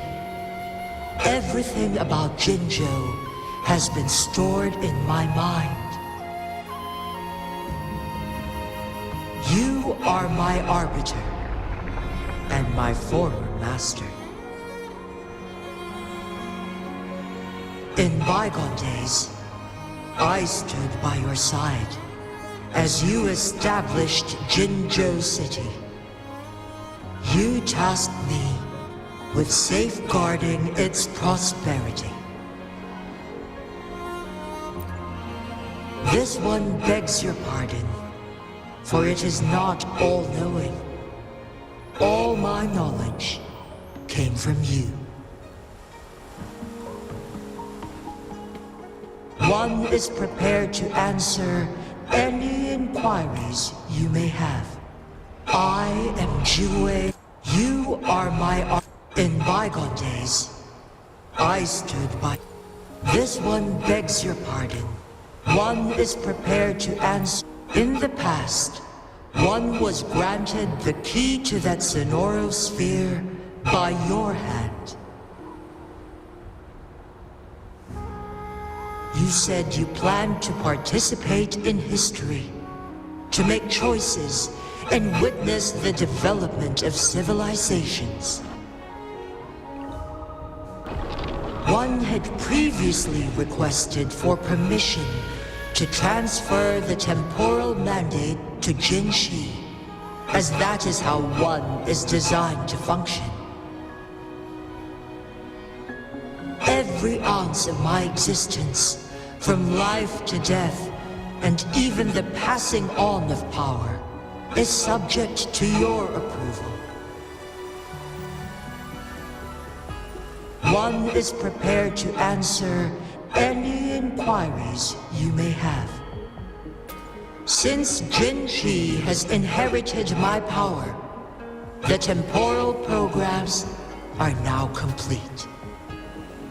Everything about Jinzhou has been stored in my mind. You are my arbiter and my former master. In bygone days, I stood by your side as you established Jinzhou City. You tasked me with safeguarding its prosperity. This one begs your pardon, for it is not all-knowing. All my knowledge came from you. One is prepared to answer any inquiries you may have. I am WUWA. You are my In bygone days, I stood by. This one begs your pardon. One is prepared to answer. In the past, one was granted the key to that Sonoro sphere by your hand. You said you planned to participate in history, to make choices and witness the development of civilizations. One had previously requested for permission to transfer the temporal mandate to Jinhsi, as that is how one is designed to function. Every ounce of my existence, from life to death, and even the passing on of power, is subject to your approval. One is prepared to answer any inquiries you may have. Since Jinhsi has inherited my power, the temporal programs are now complete.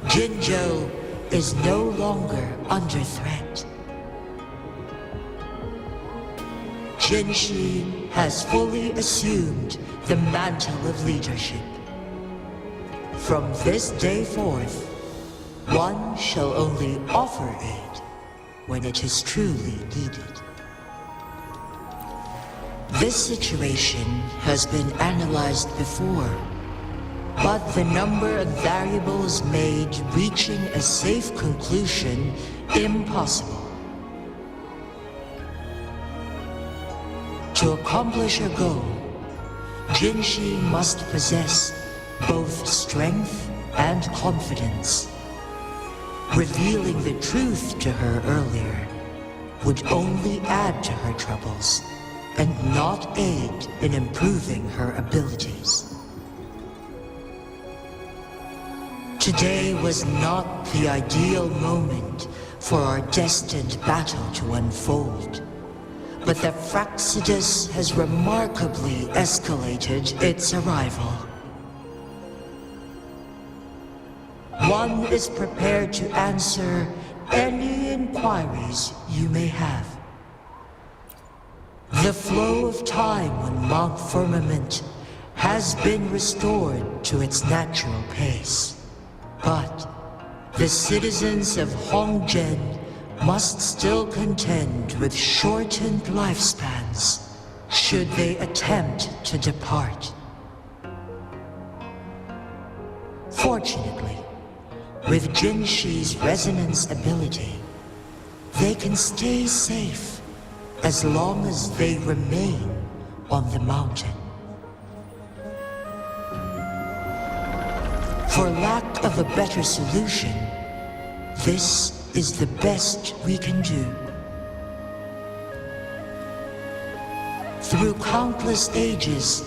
Jinzhou is no longer under threat. Jinhsi has fully assumed the mantle of leadership. From this day forth, one shall only offer aid when it is truly needed. This situation has been analyzed before, but the number of variables made reaching a safe conclusion impossible. To accomplish her goal, Jinhsi must possess both strength and confidence. Revealing the truth to her earlier would only add to her troubles and not aid in improving her abilities. Today was not the ideal moment for our destined battle to unfold, but the Fractsidus has remarkably escalated its arrival. One is prepared to answer any inquiries you may have. The flow of time on Mount Firmament has been restored to its natural pace, but the citizens of Hongzhen must still contend with shortened lifespans should they attempt to depart. Fortunately, with Jinhsi's resonance ability, they can stay safe as long as they remain on the mountain. For lack of a better solution, this is the best we can do. Through countless ages,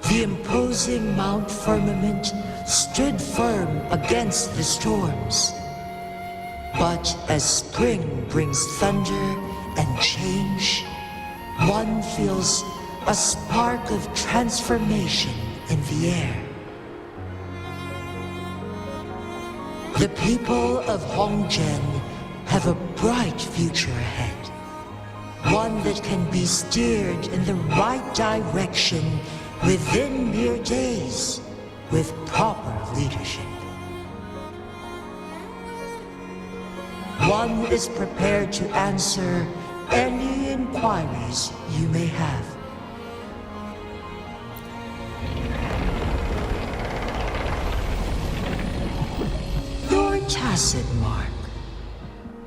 the imposing Mount Firmament stood firm against the storms. But as spring brings thunder and change, one feels a spark of transformation in the air. The people of Hongzhen have a bright future ahead. One that can be steered in the right direction within mere days with proper leadership. One is prepared to answer any inquiries you may have. Your tacit mark.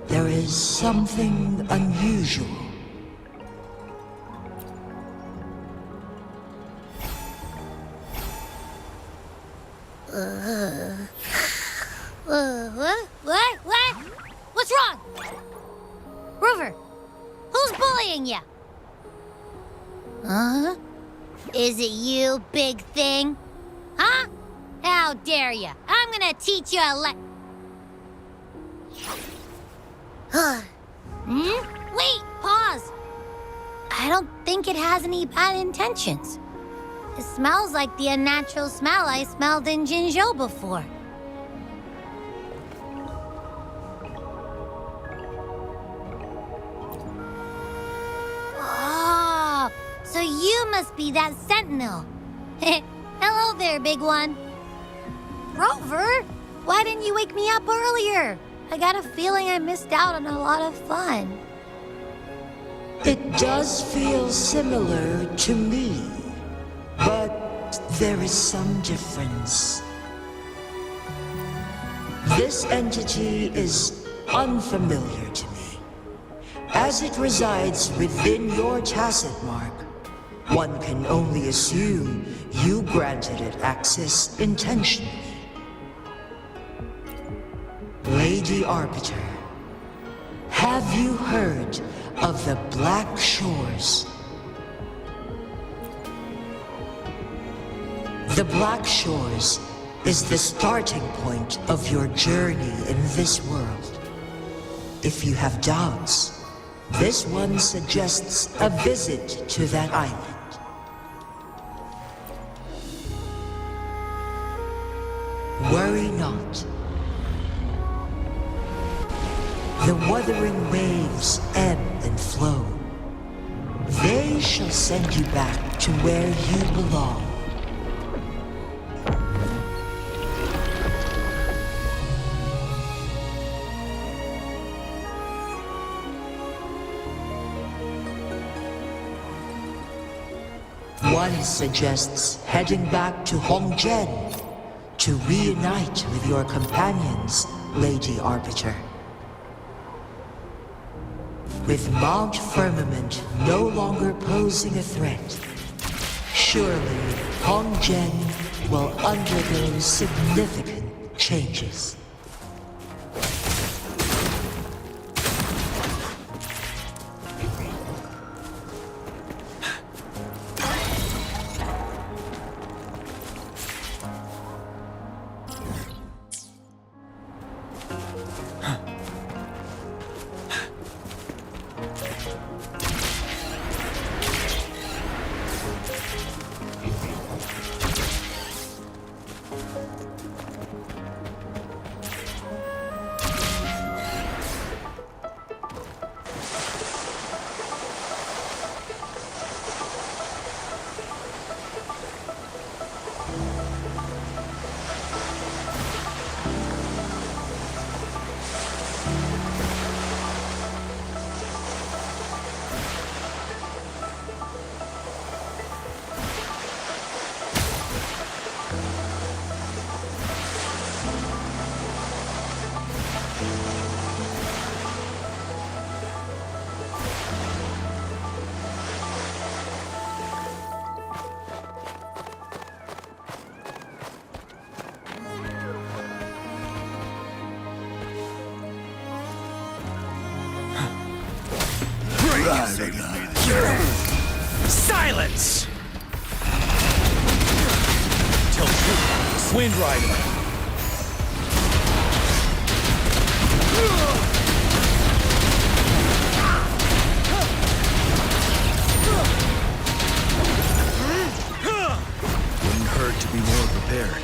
There is something unusual. What? What's wrong? Rover, who's bullying you? Huh? Is it you, big thing? Huh? How dare you? I'm gonna teach you a Wait, pause. I don't think it has any bad intentions. It smells like the unnatural smell I smelled in Jinzhou before. Oh, so you must be that sentinel. Hello there, big one. Rover, why didn't you wake me up earlier? I got a feeling I missed out on a lot of fun. It does feel similar to me, but there is some difference. This entity is unfamiliar to me. As it resides within your tacit mark, one can only assume you granted it access intentionally. Lady Arbiter, have you heard of the Black Shores? The Black Shores is the starting point of your journey in this world. If you have doubts, this one suggests a visit to that island. Worry not. The wuthering waves ebb and flow. They shall send you back to where you belong. One suggests heading back to Hongzhen to reunite with your companions, Lady Arbiter. With Mount Firmament no longer posing a threat, surely Hongzhen will undergo significant changes. Silence! Tilt Wind Rider. Wouldn't hurt to be more prepared.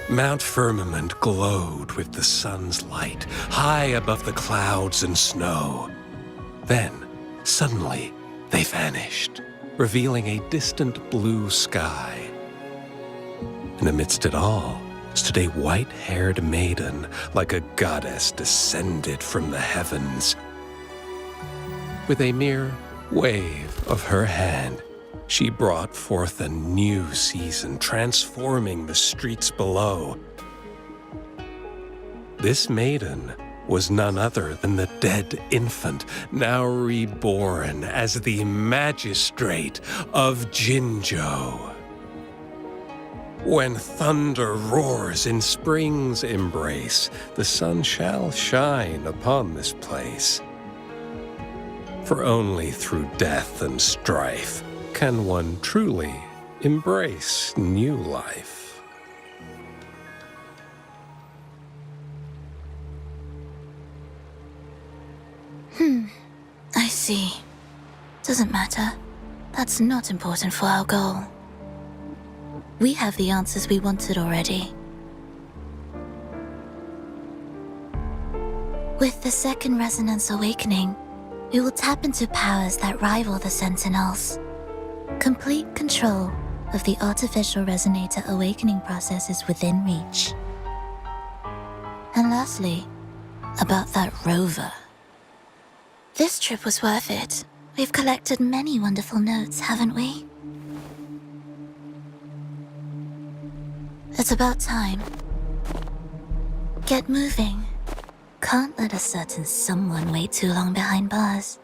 Mount Firmament glowed with the sun's light, high above the clouds and snow. Then, suddenly, they vanished, revealing a distant blue sky. And amidst it all stood a white-haired maiden, like a goddess descended from the heavens. With a mere wave of her hand, she brought forth a new season, transforming the streets below. This maiden was none other than the dead infant, now reborn as the magistrate of Jinzhou. When thunder roars in spring's embrace, the sun shall shine upon this place. For only through death and strife can one truly embrace new life. I see. Doesn't matter. That's not important for our goal. We have the answers we wanted already. With the second resonance awakening, we will tap into powers that rival the Sentinels. Complete control of the artificial resonator awakening process is within reach. And lastly, about that rover. This trip was worth it. We've collected many wonderful notes, haven't we? It's about time. Get moving. Can't let a certain someone wait too long behind bars.